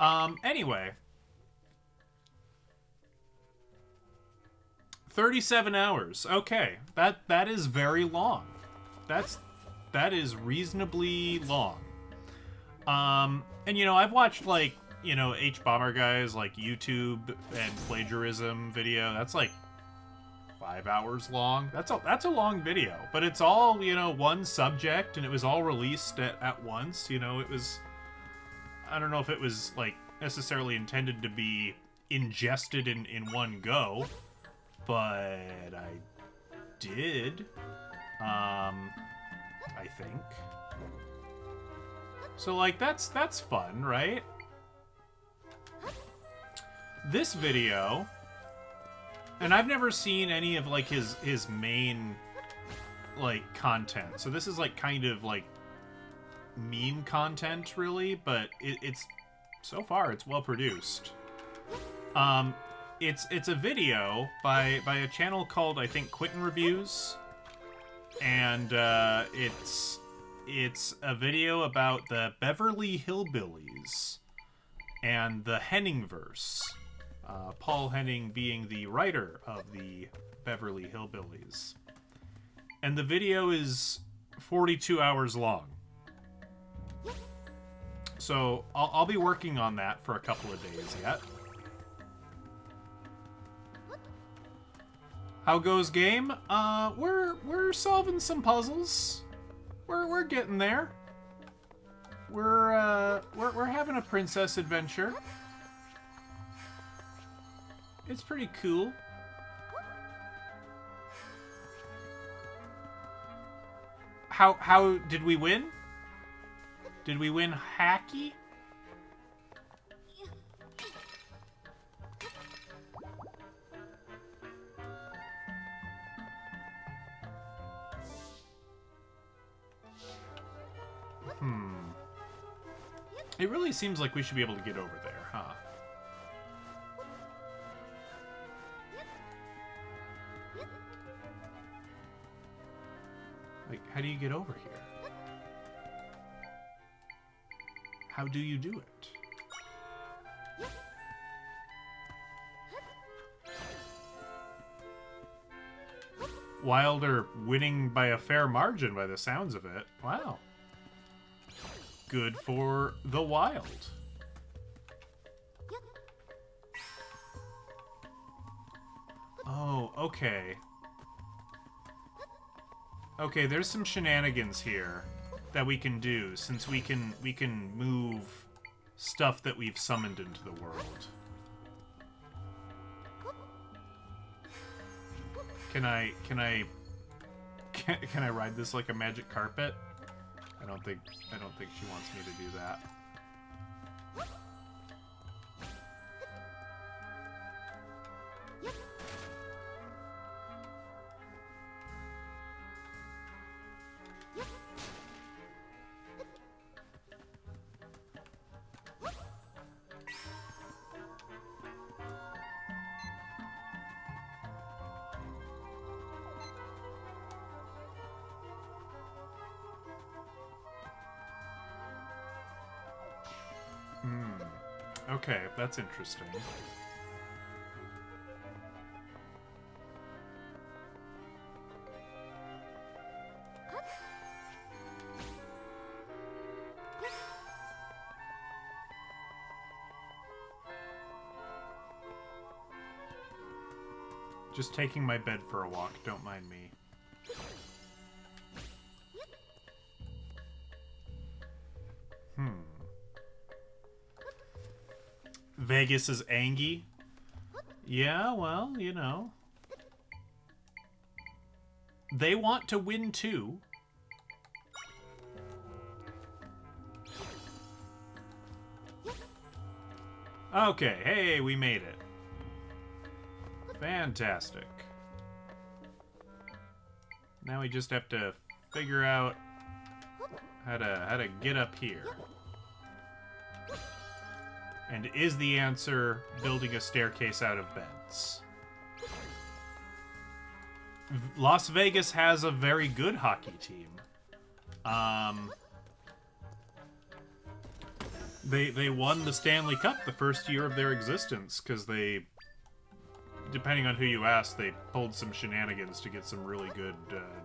Anyway. 37 hours. Okay. That is very long. That is reasonably long. And I've watched like H Bomber guys like YouTube and plagiarism video. That's like 5 hours long. That's a long video, but it's all one subject, and it was all released at once. It was, I don't know if it was like necessarily intended to be ingested in one go, but I did. I think. So like that's fun, right? This video, and I've never seen any of like his main like content, so this is like kind of like meme content really, but it's so far it's well produced. It's a video by a channel called, I think, Quentin Reviews, and it's a video about the Beverly Hillbillies and the Henningverse. Paul Henning being the writer of the Beverly Hillbillies. And the video is 42 hours long. So I'll be working on that for a couple of days yet. How goes game? We're solving some puzzles. We're getting there. We're having a princess adventure. It's pretty cool. How did we win? Did we win hacky? It really seems like we should be able to get over there, huh? Like, how do you get over here? How do you do it? Wilder winning by a fair margin by the sounds of it. Wow. Good for the Wild. Oh, okay. Okay, there's some shenanigans here that we can do, since we can move stuff that we've summoned into the world. Can I ride this like a magic carpet? I don't think she wants me to do that. Okay, that's interesting. Just taking my bed for a walk, don't mind me. Vegas is Angie. Yeah, well, you know. They want to win too. Okay, hey, we made it. Fantastic. Now we just have to figure out how to get up here. And is the answer building a staircase out of beds? Las Vegas has a very good hockey team. They won the Stanley Cup the first year of their existence because they, depending on who you ask, they pulled some shenanigans to get some really good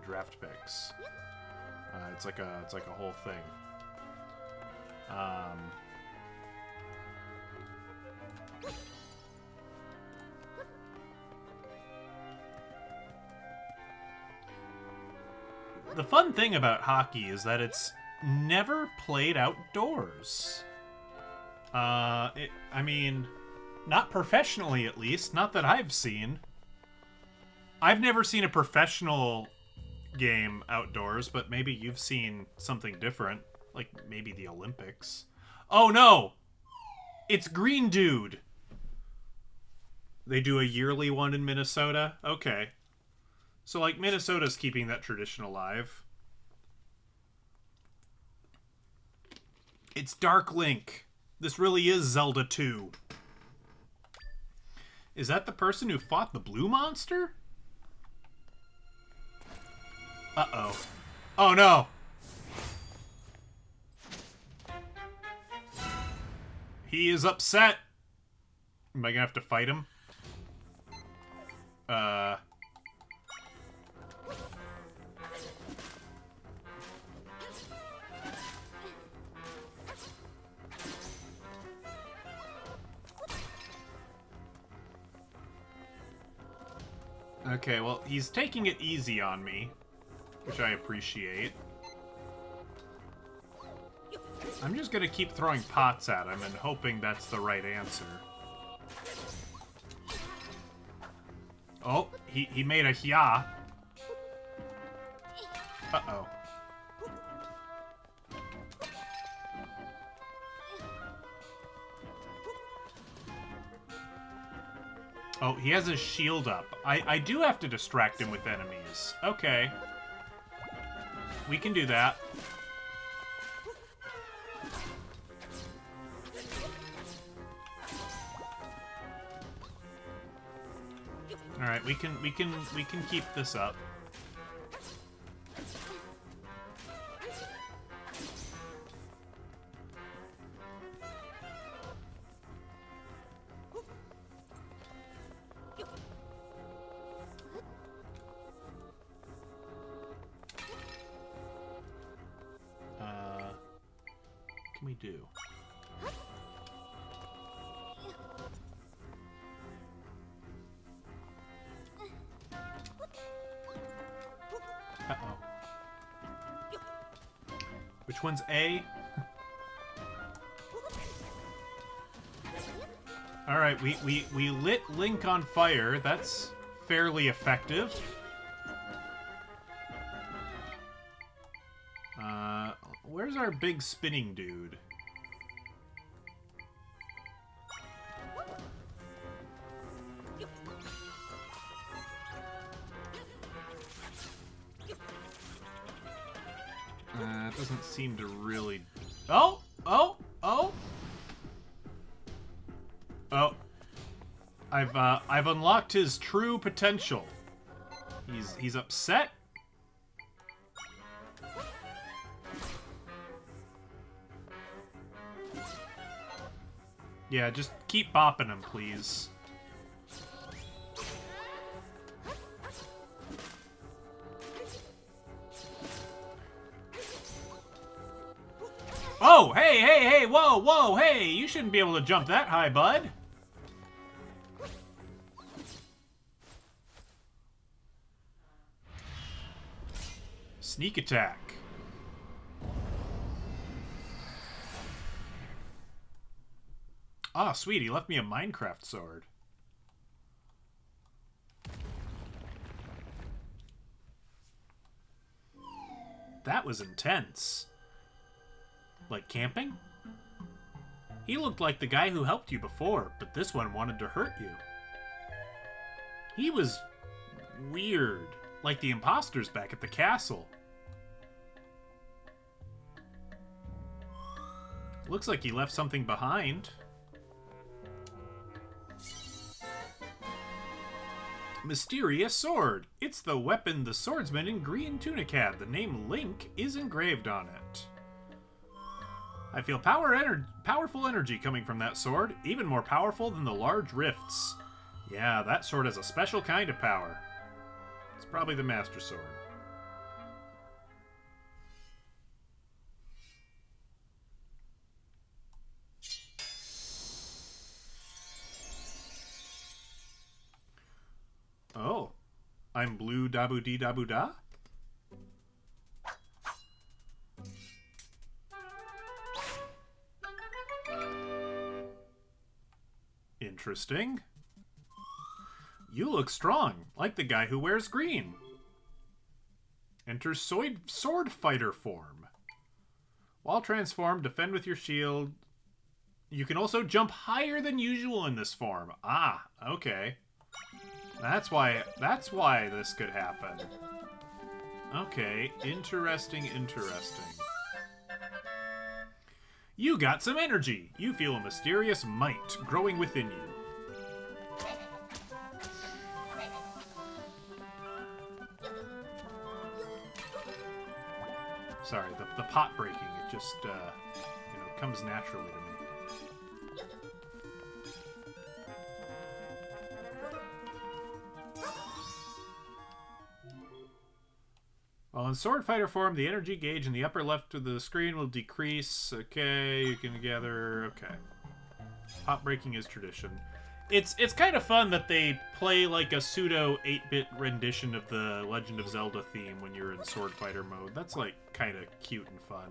draft picks. It's like a whole thing. The fun thing about hockey is that it's never played outdoors. I mean, not professionally at least, not that I've seen. I've never seen a professional game outdoors, but maybe you've seen something different, like maybe the Olympics. Oh no! It's Green Dude! They do a yearly one in Minnesota? Okay. So, like, Minnesota's keeping that tradition alive. It's Dark Link. This really is Zelda 2. Is that the person who fought the blue monster? Uh-oh. Oh, no! He is upset! Am I gonna have to fight him? Okay, well, he's taking it easy on me, which I appreciate. I'm just gonna keep throwing pots at him and hoping that's the right answer. Oh, he made a hya. Uh-oh. Oh, he has his shield up. I do have to distract him with enemies. Okay. We can do that. All right, we can keep this up. What can we do? Uh-oh. Which one's A? Alright, we lit Link on fire. That's fairly effective. Where's our big spinning dude? It doesn't seem to really... Oh! Oh! Oh! Oh. I've unlocked his true potential. He's upset. Yeah, just keep bopping him, please. Oh, hey, hey, hey, whoa, whoa, hey, you shouldn't be able to jump that high, bud. Sneak attack. Ah, sweet, he left me a Minecraft sword. That was intense. Like camping? He looked like the guy who helped you before, but this one wanted to hurt you. He was weird, like the imposters back at the castle. Looks like he left something behind. Mysterious sword. It's the weapon the swordsman in green tunic had. The name Link is engraved on it. I feel powerful energy coming from that sword, even more powerful than the large rifts. Yeah, that sword has a special kind of power. It's probably the Master Sword. Oh, I'm blue dabu dee dabu da? Interesting. You look strong, like the guy who wears green. Enter sword fighter form. While transformed, defend with your shield. You can also jump higher than usual in this form. Ah, okay. That's why this could happen. Okay, interesting, interesting. You got some energy. You feel a mysterious might growing within you. Sorry, the pot breaking, it just, comes naturally to me. While in sword fighter form, the energy gauge in the upper left of the screen will decrease. Okay, you can gather. Okay. Pot breaking is tradition. It's kind of fun that they play like a pseudo 8-bit rendition of the Legend of Zelda theme when you're in Sword Fighter mode. That's like kind of cute and fun.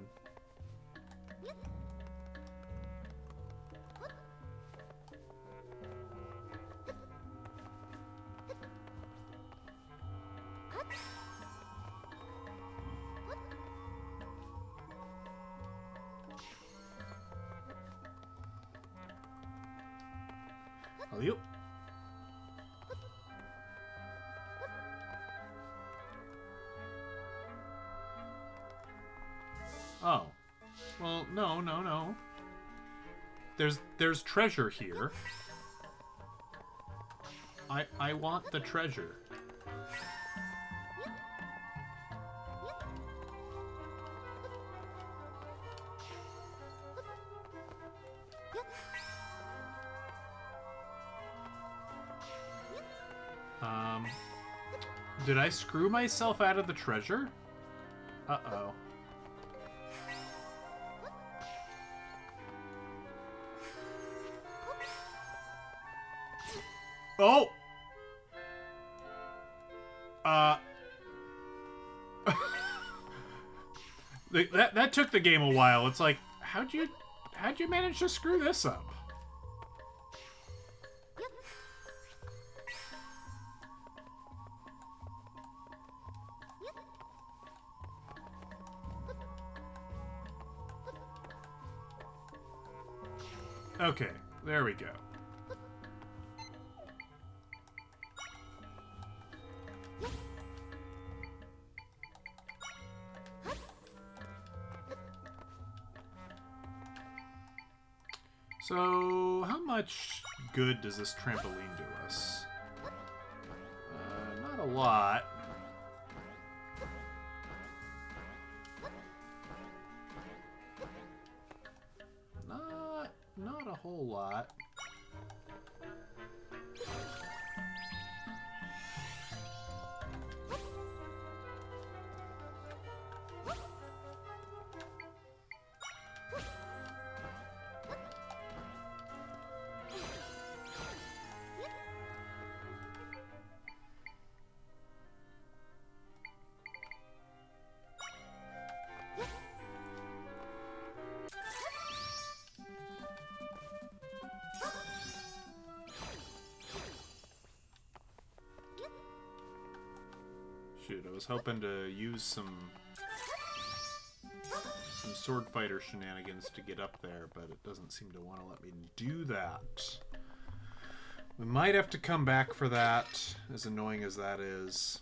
You. Oh. Well, no. There's treasure here. I want the treasure. Did I screw myself out of the treasure? Uh-oh. Oh! That took the game a while. It's like, how'd you manage to screw this up? Okay, there we go. So, how much good does this trampoline do us? Not a lot. Not a whole lot. Shoot, I was hoping to use some sword fighter shenanigans to get up there, but it doesn't seem to want to let me do that. We might have to come back for that, as annoying as that is.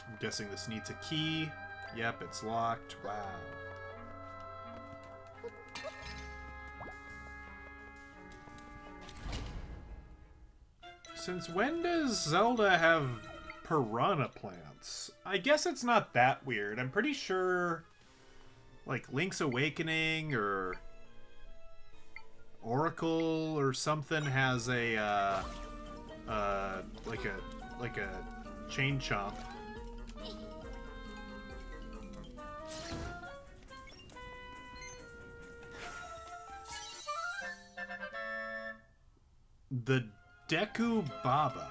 I'm guessing this needs a key. Yep, it's locked. Wow. Since when does Zelda have piranha plants? I guess it's not that weird. I'm pretty sure, like, Link's Awakening or Oracle or something has a, like a chain chomp. The Deku Baba.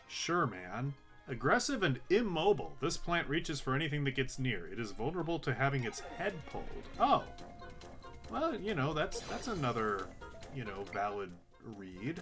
Sure, man. Aggressive and immobile. This plant reaches for anything that gets near. It is vulnerable to having its head pulled. Oh. Well, you know, that's another, you know, valid read.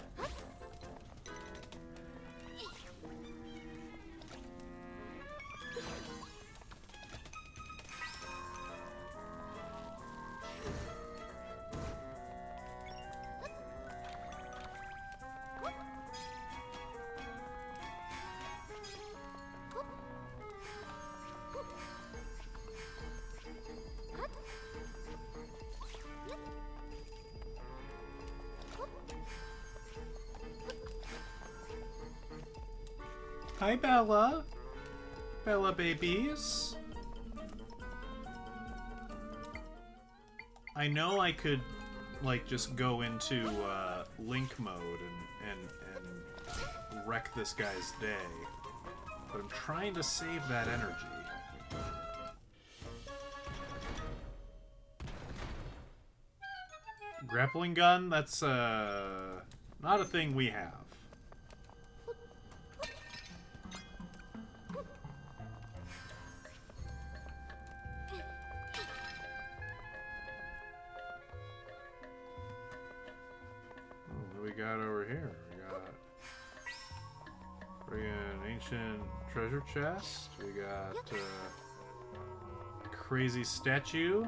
Hi, Bella. Bella babies. I know I could, like, just go into Link mode and wreck this guy's day. But I'm trying to save that energy. Grappling gun? That's, not a thing we have. What do we got over here? We got an ancient treasure chest. We got crazy statue.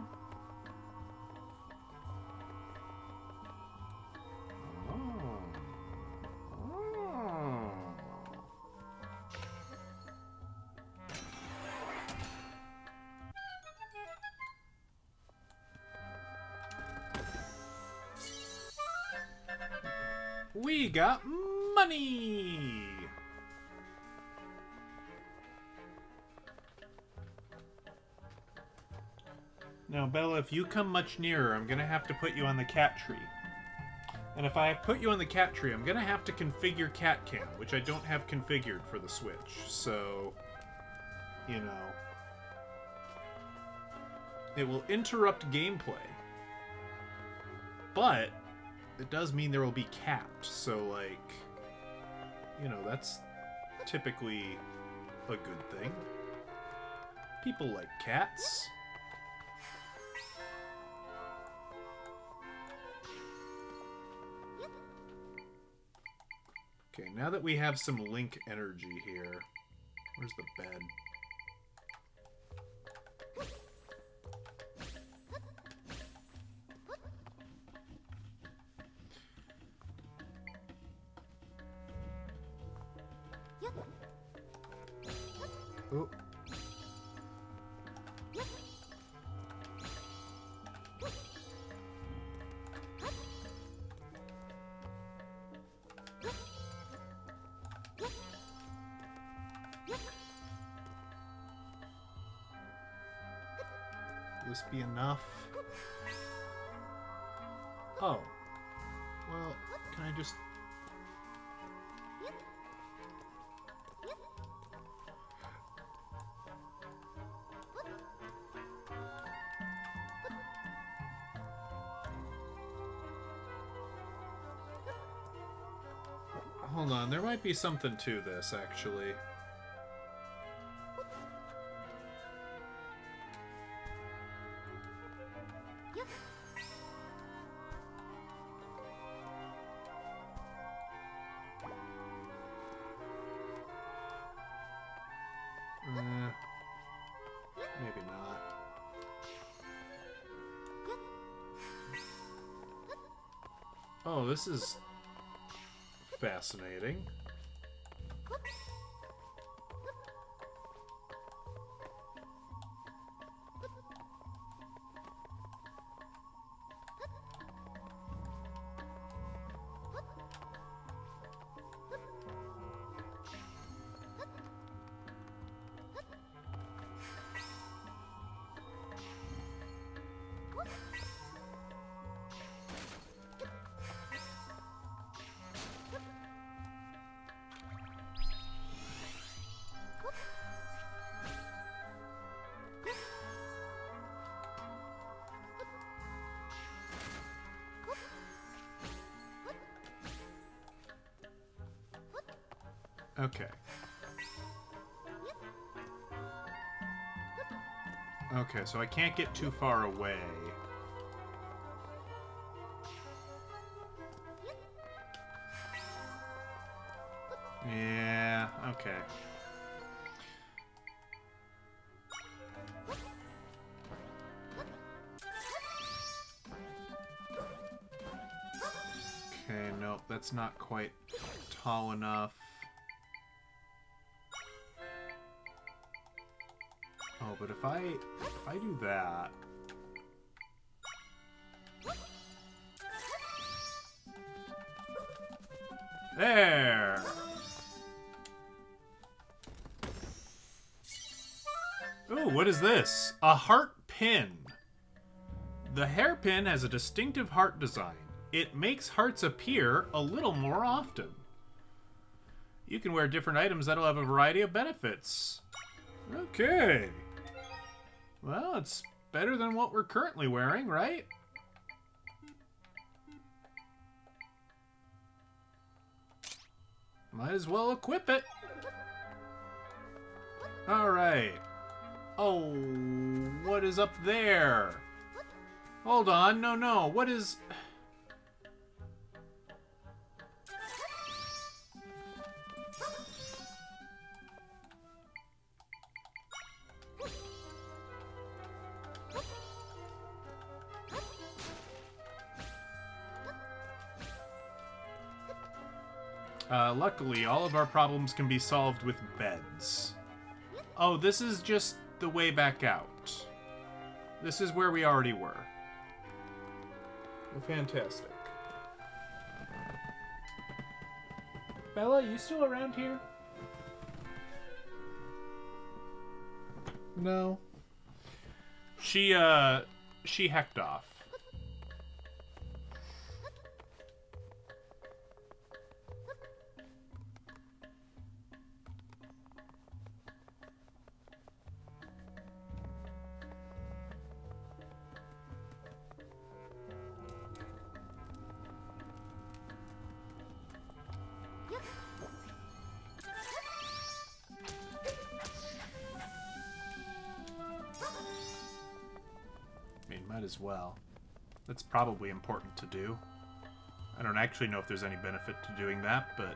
We got money! Now, Bella, if you come much nearer, I'm gonna have to put you on the cat tree. And if I put you on the cat tree, I'm gonna have to configure cat cam, which I don't have configured for the Switch. So, you know, it will interrupt gameplay. But it does mean there will be capped, so, like, you know, that's typically a good thing. People like cats. Okay, now that we have some Link energy here, where's the bed? Oh. Will this be enough? Oh. Well, can I just... Hold on, there might be something to this, actually. Maybe not. Oh, this is fascinating. Okay. Okay, so I can't get too far away. Yeah, okay. Okay, nope, that's not quite tall enough. Oh, but if I do that... There! Ooh, what is this? A heart pin. The hairpin has a distinctive heart design. It makes hearts appear a little more often. You can wear different items that'll have a variety of benefits. Okay. Well, it's better than what we're currently wearing, right? Might as well equip it. Alright. Oh, what is up there? Hold on, no, what is... Luckily, all of our problems can be solved with beds. Oh, this is just the way back out. This is where we already were. Well, fantastic. Bella, you still around here? No. She hecked off. Might as well. That's probably important to do. I don't actually know if there's any benefit to doing that, but,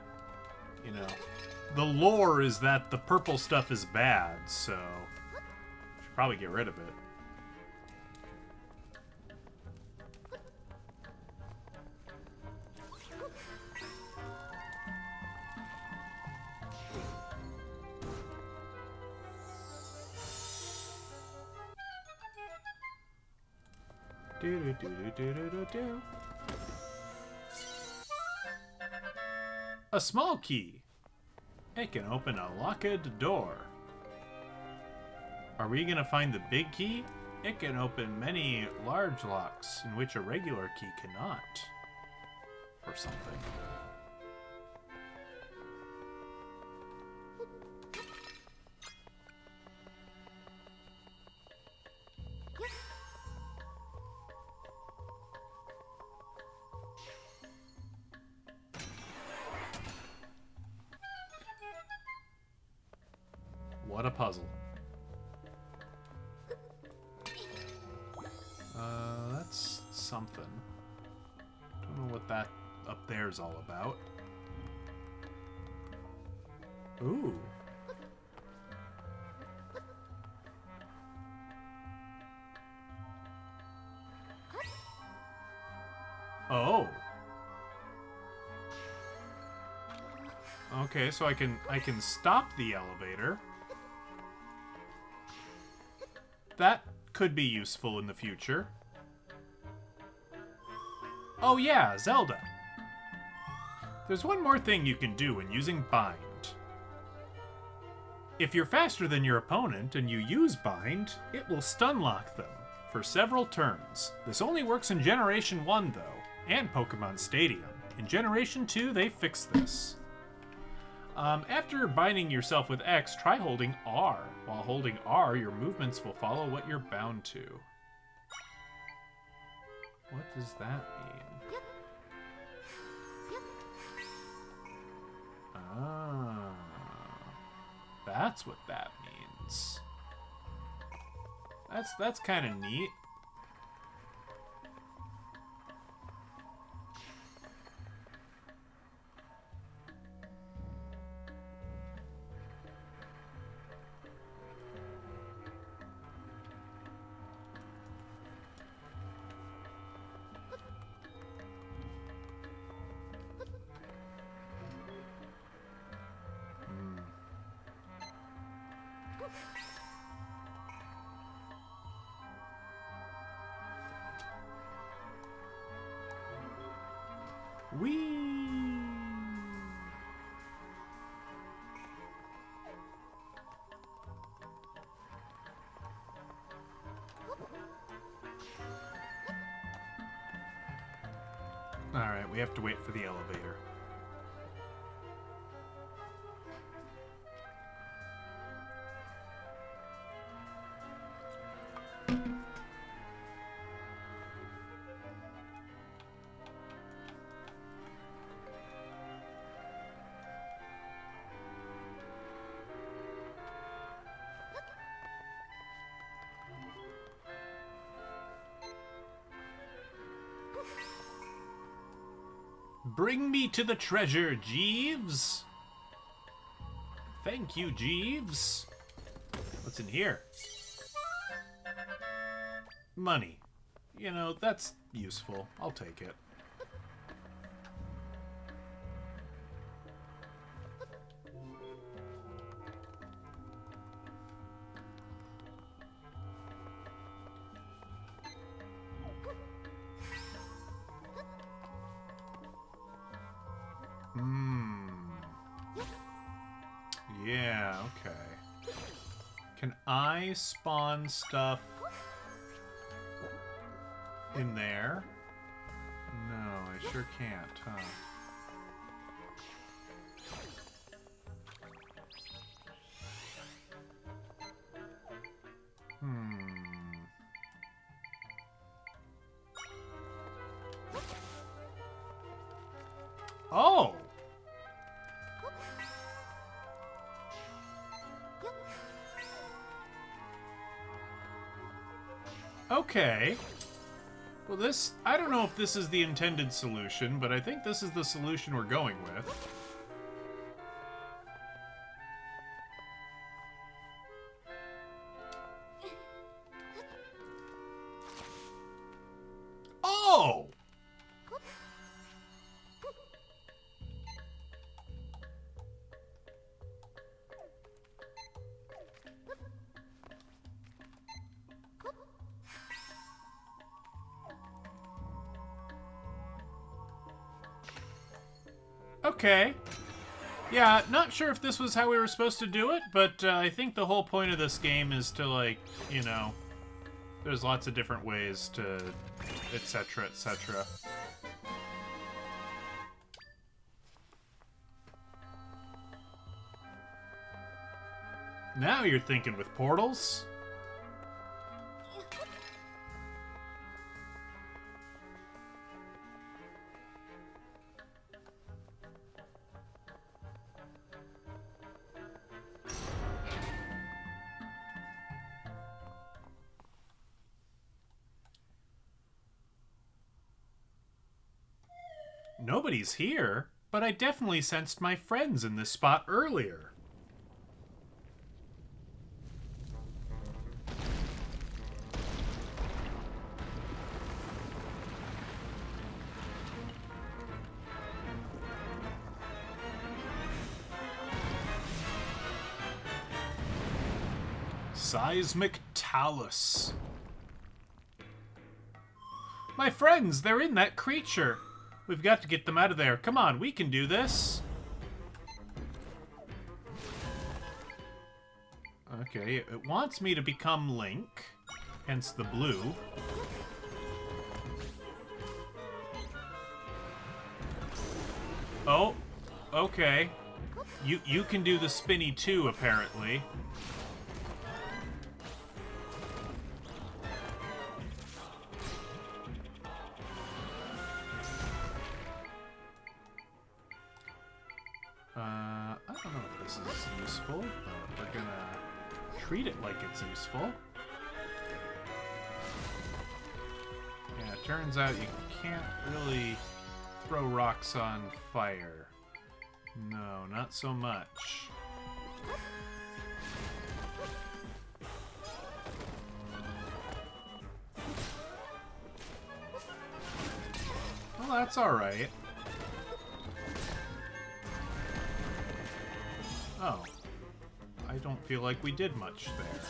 you know. The lore is that the purple stuff is bad, so should probably get rid of it. A small key. It can open a locked door. Are we gonna find the big key? It can open many large locks in which a regular key cannot. Or something. What a puzzle. That's something. Don't know what that up there's all about. Ooh. Oh. Okay, so I can stop the elevator. That could be useful in the future. Oh yeah, Zelda. There's one more thing you can do when using Bind. If you're faster than your opponent and you use Bind, it will stun lock them for several turns. This only works in Generation 1 though, and Pokemon Stadium. In Generation 2, they fixed this. After binding yourself with X, try holding R. While holding R, your movements will follow what you're bound to. What does that mean? Ah, that's what that means. That's kind of neat. we have to wait for the elevator. Bring me to the treasure, Jeeves. Thank you, Jeeves. What's in here? Money. You know, that's useful. I'll take it. Yeah, okay. Can I spawn stuff in there? No, I sure can't, huh? Oh! Okay. Well, this... I don't know if this is the intended solution, but I think this is the solution we're going with. Oh! Okay. Yeah, not sure if this was how we were supposed to do it, but I think the whole point of this game is to, like, you know, there's lots of different ways to, etc., etc. Now you're thinking with portals. Nobody's here, but I definitely sensed my friends in this spot earlier. Seismic Talus. My friends, they're in that creature. We've got to get them out of there. Come on, we can do this. Okay, it wants me to become Link, hence the blue. Oh, okay. You can do the spinny too, apparently. I don't know if this is useful, but we're gonna treat it like it's useful. Yeah, it turns out you can't really throw rocks on fire. No, not so much. Well, that's alright. Oh. I don't feel like we did much there.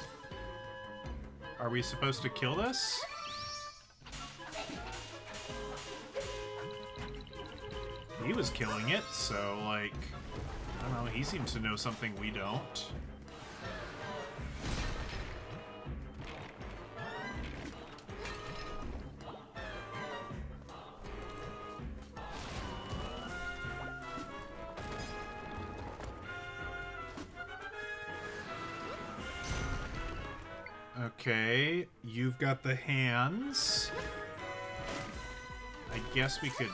Are we supposed to kill this? He was killing it, so, like... I don't know, he seems to know something we don't. Okay, you've got the hands. I guess we could...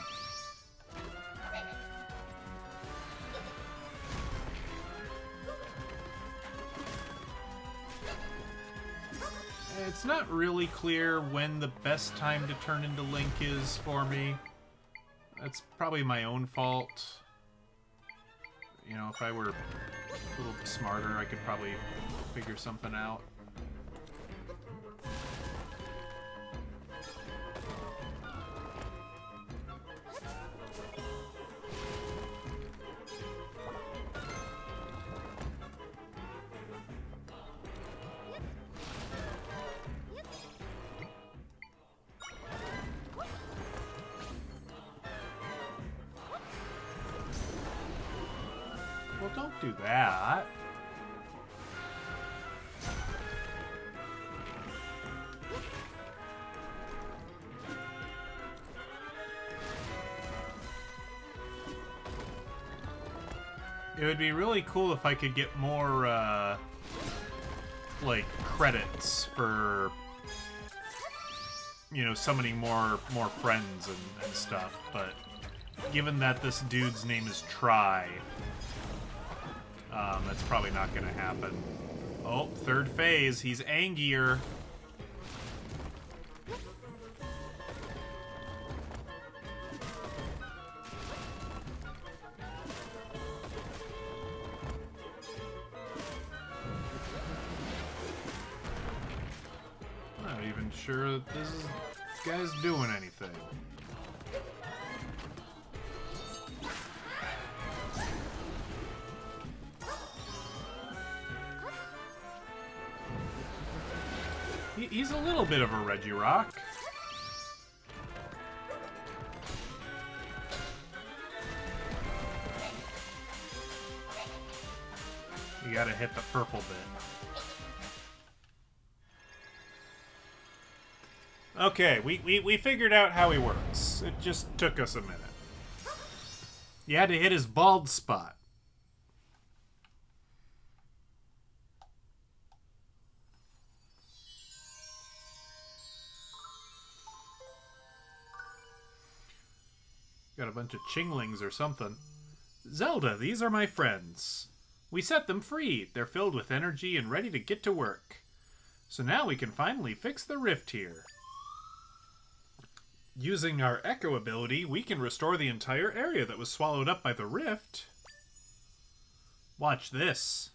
It's not really clear when the best time to turn into Link is for me. That's probably my own fault. You know, if I were a little smarter, I could probably figure something out. Well, don't do that. It would be really cool if I could get more, like, credits for, you know, summoning more friends and stuff, but given that this dude's name is Try, that's probably not gonna happen. Oh, third phase, he's Angier. Not even sure that this guy's doing anything. He's a little bit of a Regirock. You gotta hit the purple bit. Okay, we figured out how he works. It just took us a minute. You had to hit his bald spot. Got a bunch of chinglings or something. Zelda, these are my friends. We set them free. They're filled with energy and ready to get to work. So now we can finally fix the rift here. Using our Echo ability, we can restore the entire area that was swallowed up by the rift. Watch this.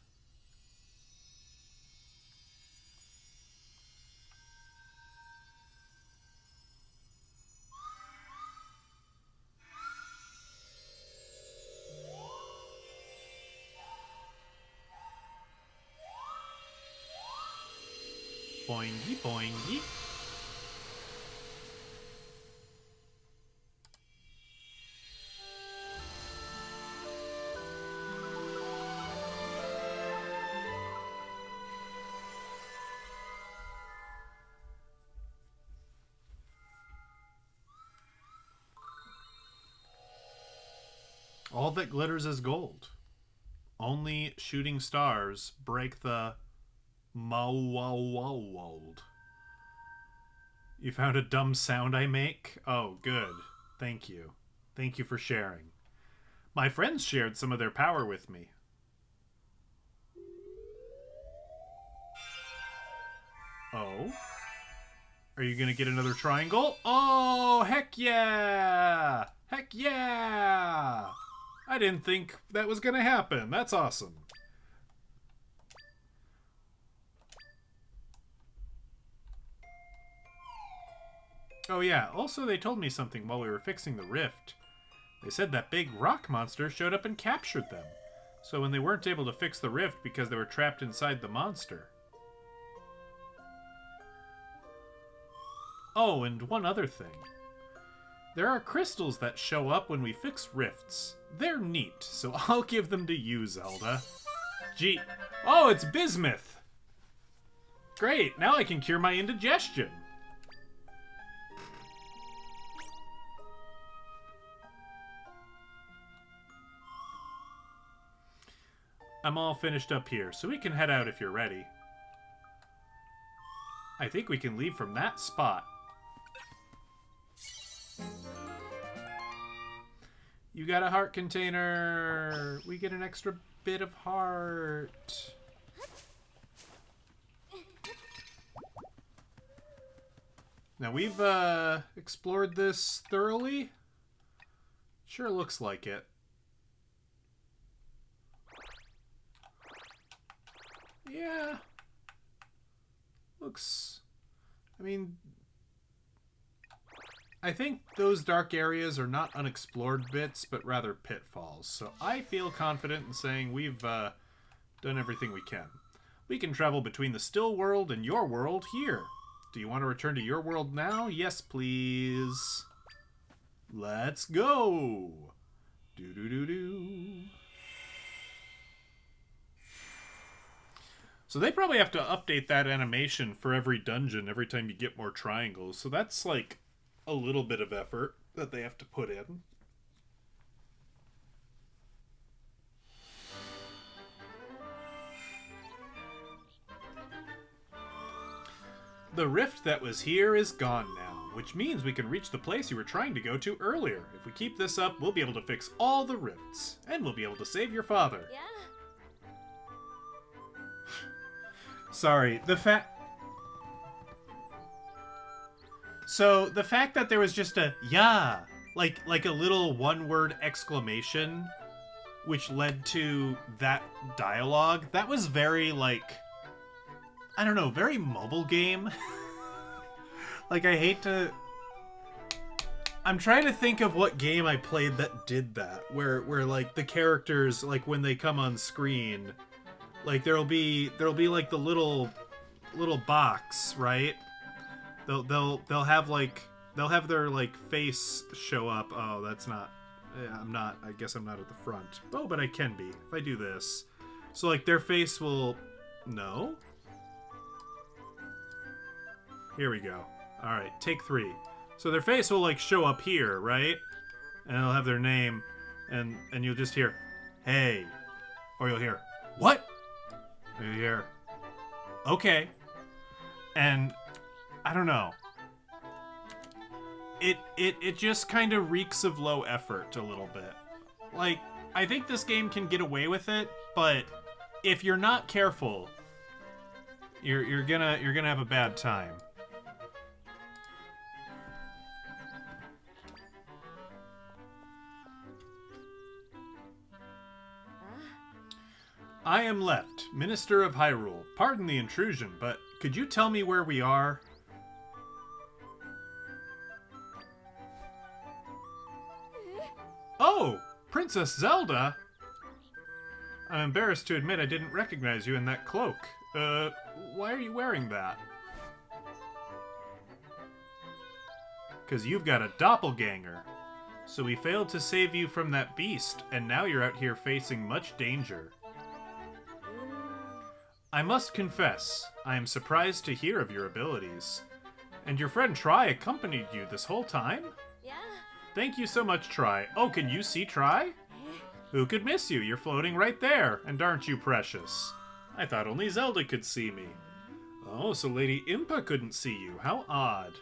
Boingy, boingy. All that glitters is gold. Only shooting stars break the world. You found a dumb sound I make? Oh, good. Thank you. Thank you for sharing. My friends shared some of their power with me. Oh? Are you gonna get another triangle? Oh, heck yeah! Heck yeah! I didn't think that was gonna happen. That's awesome. Oh yeah, also they told me something while we were fixing the rift. They said that big rock monster showed up and captured them. So when they weren't able to fix the rift because they were trapped inside the monster. Oh, and one other thing. There are crystals that show up when we fix rifts. They're neat, so I'll give them to you, Zelda. Gee. Oh, it's bismuth! Great, now I can cure my indigestion. I'm all finished up here, so we can head out if you're ready. I think we can leave from that spot. You got a heart container. We get an extra bit of heart. Now we've explored this thoroughly. Sure looks like it. Yeah. Looks... I mean... I think those dark areas are not unexplored bits, but rather pitfalls. So I feel confident in saying we've done everything we can. We can travel between the still world and your world here. Do you want to return to your world now? Yes, please. Let's go. Do-do-do-do. So they probably have to update that animation for every dungeon every time you get more triangles. So that's like a little bit of effort that they have to put in. The rift that was here is gone now, which means we can reach the place you were trying to go to earlier. If we keep this up, we'll be able to fix all the rifts, and we'll be able to save your father. Yeah. Sorry, So, the fact that there was just a yeah, like a little one-word exclamation, which led to that dialogue, that was very, like, I don't know, very mobile game. Like, I hate to... I'm trying to think of what game I played that did that, where like, the characters, like, when they come on screen, like, there'll be like, the little box, right? They'll have their like face show up. Oh, that's not. Yeah, I'm not. I guess I'm not at the front. Oh, but I can be if I do this. So like their face will. No. Here we go. All right, take 3. So their face will like show up here, right? And they'll have their name, and you'll just hear, "Hey," or you'll hear, "What?" Or you'll hear, "Okay," and I don't know. It just kind of reeks of low effort a little bit. Like, I think this game can get away with it, but if you're not careful, you're gonna have a bad time. I am Left, Minister of Hyrule. Pardon the intrusion, but could you tell me where we are? Oh, Princess Zelda! I'm embarrassed to admit I didn't recognize you in that cloak. Why are you wearing that? 'Cause you've got a doppelganger. So we failed to save you from that beast, and now you're out here facing much danger. I must confess, I am surprised to hear of your abilities. And your friend Tri accompanied you this whole time? Yeah. Thank you so much, Tri. Oh, can you see Tri? Who could miss you? You're floating right there, and aren't you precious? I thought only Zelda could see me. Oh, so Lady Impa couldn't see you. How odd.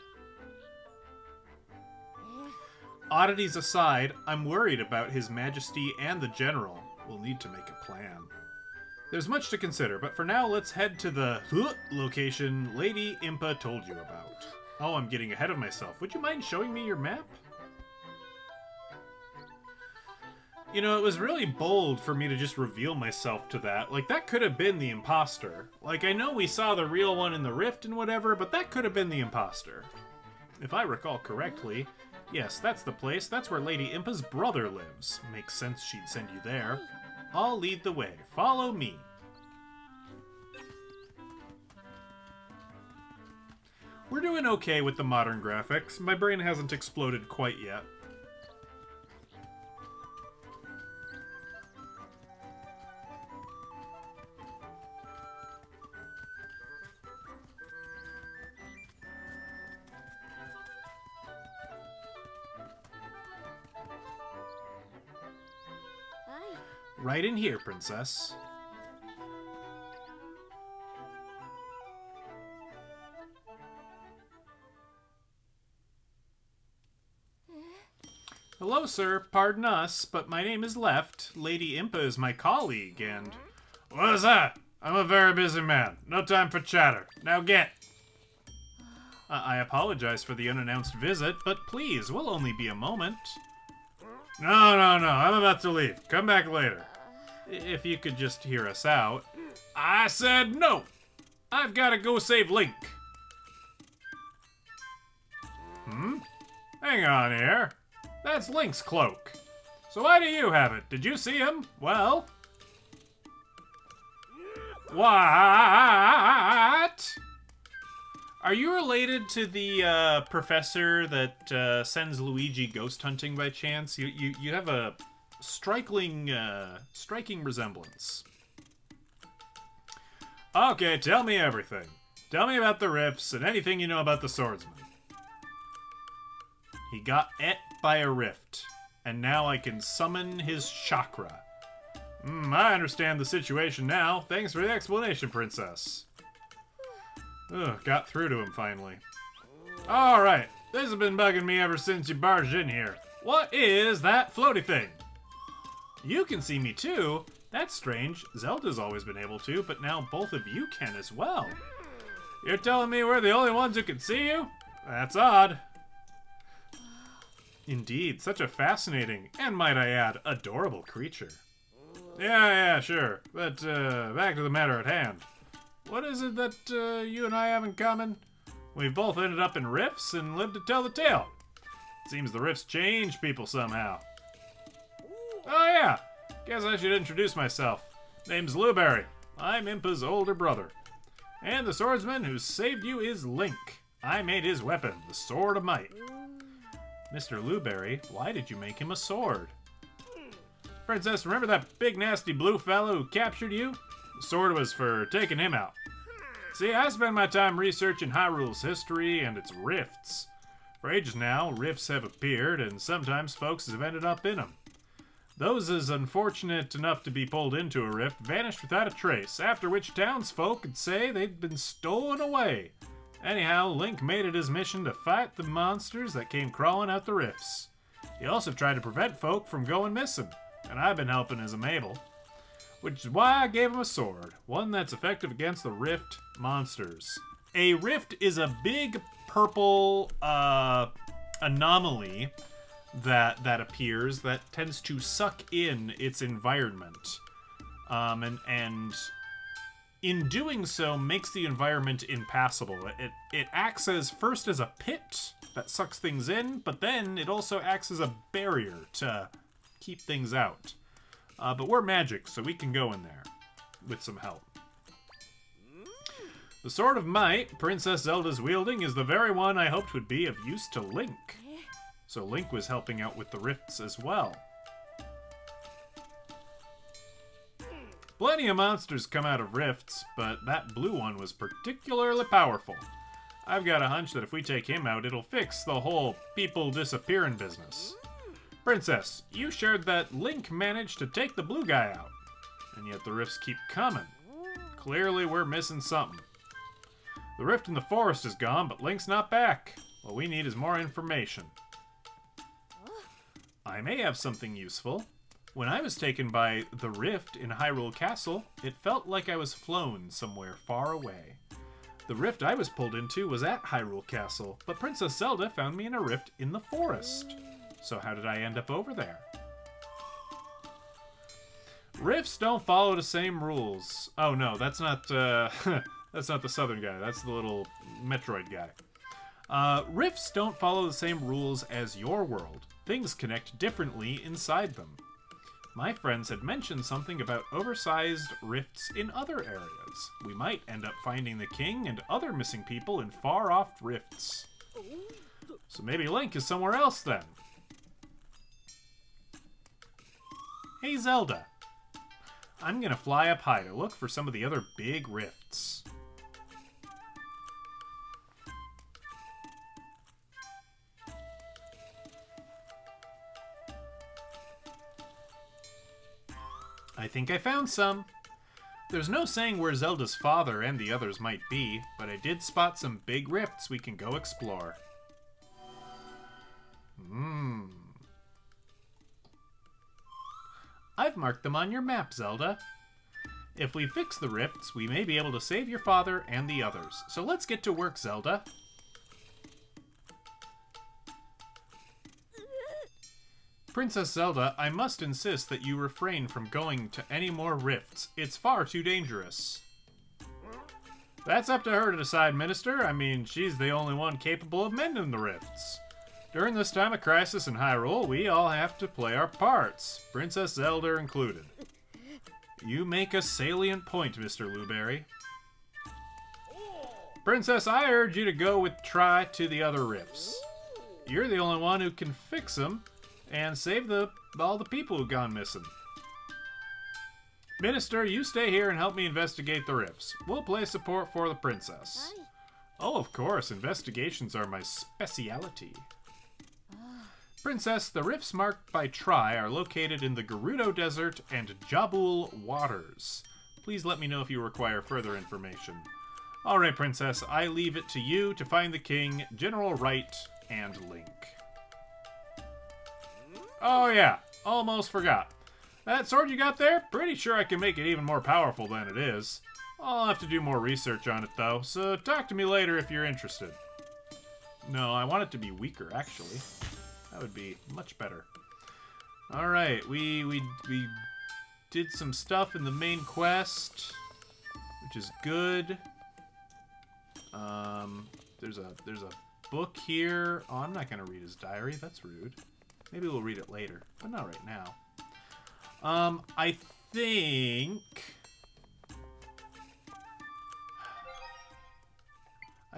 Oddities aside, I'm worried about His Majesty and the General. We'll need to make a plan. There's much to consider, but for now, let's head to the location Lady Impa told you about. Oh, I'm getting ahead of myself. Would you mind showing me your map? You know, it was really bold for me to just reveal myself to that. Like, that could have been the imposter. Like, I know we saw the real one in the rift and whatever, but that could have been the imposter. If I recall correctly, yes, that's the place. That's where Lady Impa's brother lives. Makes sense she'd send you there. I'll lead the way. Follow me. We're doing okay with the modern graphics. My brain hasn't exploded quite yet. Hi. Right in here, princess. Hello, sir. Pardon us, but my name is Left. Lady Impa is my colleague, and... What is that? I'm a very busy man. No time for chatter. Now get. I apologize for the unannounced visit, but please, we'll only be a moment. No. I'm about to leave. Come back later. If you could just hear us out. I said no. I've got to go save Link. Hang on here. That's Link's cloak. So why do you have it? Did you see him? Well... What? Are you related to the professor that sends Luigi ghost hunting by chance? You have a striking resemblance. Okay, tell me everything. Tell me about the rifts and anything you know about the swordsman. He got et by a rift, and now I can summon his chakra. I understand the situation now. Thanks for the explanation, Princess. Got through to him finally. Alright, this has been bugging me ever since you barged in here. What is that floaty thing? You can see me too. That's strange. Zelda's always been able to, but now both of you can as well. You're telling me we're the only ones who can see you? That's odd. Indeed, such a fascinating, and might I add, adorable creature. Yeah, sure. But, back to the matter at hand. What is it that, you and I have in common? We've both ended up in rifts and lived to tell the tale. Seems the rifts change people somehow. Oh yeah, guess I should introduce myself. Name's Luberry. I'm Impa's older brother. And the swordsman who saved you is Link. I made his weapon, the Sword of Might. Mr. Luberry, why did you make him a sword? Princess, remember that big nasty blue fellow who captured you? The sword was for taking him out. See, I spend my time researching Hyrule's history and its rifts. For ages now, rifts have appeared, and sometimes folks have ended up in them. Those as unfortunate enough to be pulled into a rift vanished without a trace, after which townsfolk could say they'd been stolen away. Anyhow, Link made it his mission to fight the monsters that came crawling out the rifts. He also tried to prevent folk from going missing, and I've been helping as I'm able. Which is why I gave him a sword, one that's effective against the rift monsters. A rift is a big purple anomaly that appears that tends to suck in its environment, and in doing so makes the environment impassable. It acts first as a pit that sucks things in, but then it also acts as a barrier to keep things out. But we're magic, so we can go in there with some help. The Sword of Might Princess Zelda's wielding is the very one I hoped would be of use to Link. So Link was helping out with the rifts as well. Plenty of monsters come out of rifts, but that blue one was particularly powerful. I've got a hunch that if we take him out, it'll fix the whole people disappearing business. Princess, you shared that Link managed to take the blue guy out, and yet the rifts keep coming. Clearly we're missing something. The rift in the forest is gone, but Link's not back. What we need is more information. I may have something useful. When I was taken by the rift in Hyrule Castle, it felt like I was flown somewhere far away. The rift I was pulled into was at Hyrule Castle, but Princess Zelda found me in a rift in the forest. So how did I end up over there? Rifts don't follow the same rules. Oh no, that's not that's not the southern guy. That's the little Metroid guy. Rifts don't follow the same rules as your world. Things connect differently inside them. My friends had mentioned something about oversized rifts in other areas. We might end up finding the king and other missing people in far-off rifts. So maybe Link is somewhere else then. Hey Zelda. I'm gonna fly up high to look for some of the other big rifts. I think I found some. There's no saying where Zelda's father and the others might be, but I did spot some big rifts we can go explore. I've marked them on your map, Zelda. If we fix the rifts, we may be able to save your father and the others. So let's get to work, Zelda. Princess Zelda, I must insist that you refrain from going to any more rifts. It's far too dangerous. That's up to her to decide, Minister. I mean, she's the only one capable of mending the rifts. During this time of crisis in Hyrule, we all have to play our parts, Princess Zelda included. You make a salient point, Mr. Luberry. Princess, I urge you to go with Tri to the other rifts. You're the only one who can fix them and save all the people who've gone missing. Minister, you stay here and help me investigate the rifts. We'll play support for the princess. Oh, of course, investigations are my speciality. Princess, the rifts marked by Tri are located in the Gerudo Desert and Jabul Waters. Please let me know if you require further information. Alright, Princess, I leave it to you to find the king, General Wright, and Link. Oh yeah, almost forgot. That sword you got there? Pretty sure I can make it even more powerful than it is. I'll have to do more research on it though, so talk to me later if you're interested. No, I want it to be weaker, actually. That would be much better. Alright, we did some stuff in the main quest, which is good. There's a book here. Oh, I'm not gonna read his diary. That's rude. Maybe we'll read it later, but not right now. I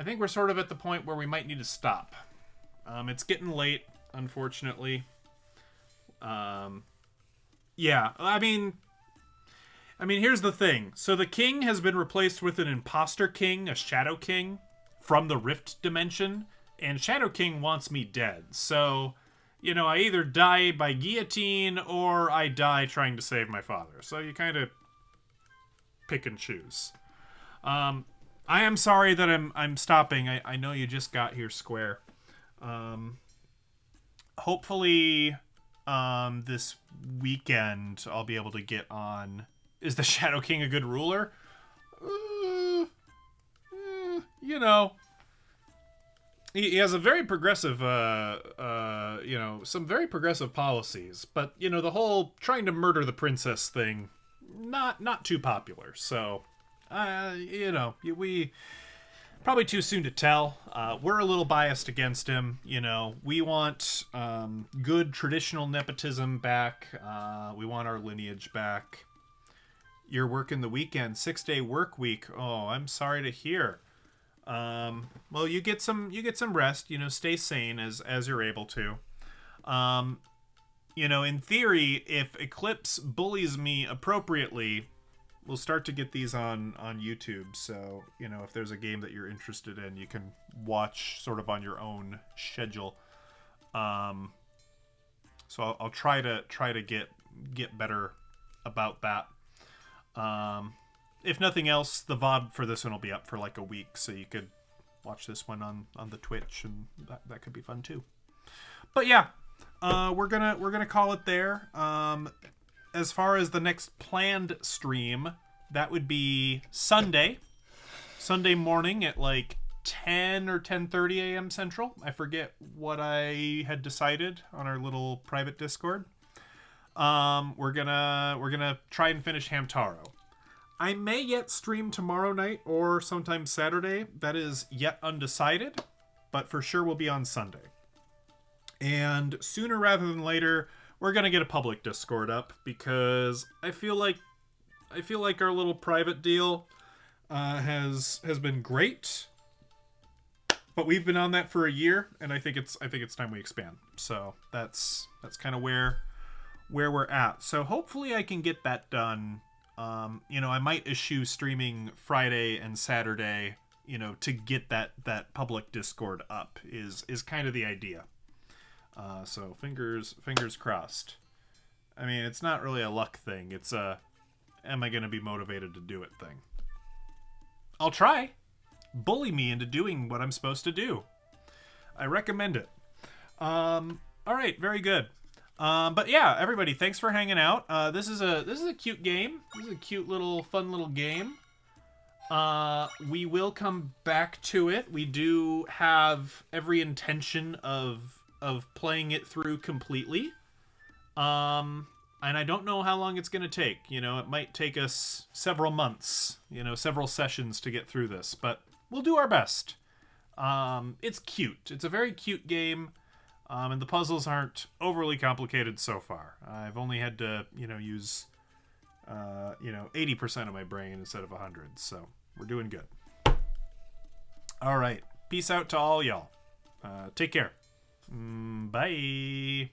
think we're sort of at the point where we might need to stop. It's getting late, unfortunately. Yeah, I mean, here's the thing. So the king has been replaced with an imposter king, a shadow king, from the Rift dimension, and Shadow King wants me dead. So, you know, I either die by guillotine or I die trying to save my father. So you kind of pick and choose. I am sorry that I'm stopping. I know you just got here, Square. Hopefully, this weekend I'll be able to get on. Is the Shadow King a good ruler? You know, he has a very progressive, you know, some very progressive policies. But, you know, the whole trying to murder the princess thing, not too popular. So, you know, we probably too soon to tell. We're a little biased against him. You know, we want good traditional nepotism back. We want our lineage back. You're working the weekend, 6-day work week. Oh, I'm sorry to hear. Well, you get some rest, you know, stay sane as you're able to. You know, in theory, if Eclipse bullies me appropriately, we'll start to get these on YouTube. So, you know, if there's a game that you're interested in, you can watch sort of on your own schedule. So I'll try to get better about that. If nothing else, the VOD for this one will be up for like a week, so you could watch this one on the Twitch, and that could be fun too. But yeah, we're gonna call it there. As far as the next planned stream, that would be Sunday morning at like 10 or 10:30 a.m. Central. I forget what I had decided on our little private Discord. We're gonna try and finish Hamtaro. I may yet stream tomorrow night or sometime Saturday. That is yet undecided, but for sure will be on Sunday. And sooner rather than later, we're gonna get a public Discord up, because I feel like our little private deal has been great, but we've been on that for a year, and I think it's time we expand. So that's kind of where we're at. So hopefully I can get that done. You know, I might eschew streaming Friday and Saturday, you know, to get that public Discord up is kind of the idea. So fingers crossed. I mean, it's not really a luck thing. It's a, am I going to be motivated to do it thing. I'll try. Bully me into doing what I'm supposed to do. I recommend it. All right, very good. But yeah, everybody, thanks for hanging out. This is a cute game. This is a cute little fun little game. We will come back to it. We do have every intention of playing it through completely. And I don't know how long it's going to take. You know, it might take us several months, you know, several sessions to get through this, but we'll do our best. It's cute. It's a very cute game. And the puzzles aren't overly complicated so far. I've only had to, you know, use, 80% of my brain instead of 100. So we're doing good. All right. Peace out to all y'all. Take care. Bye.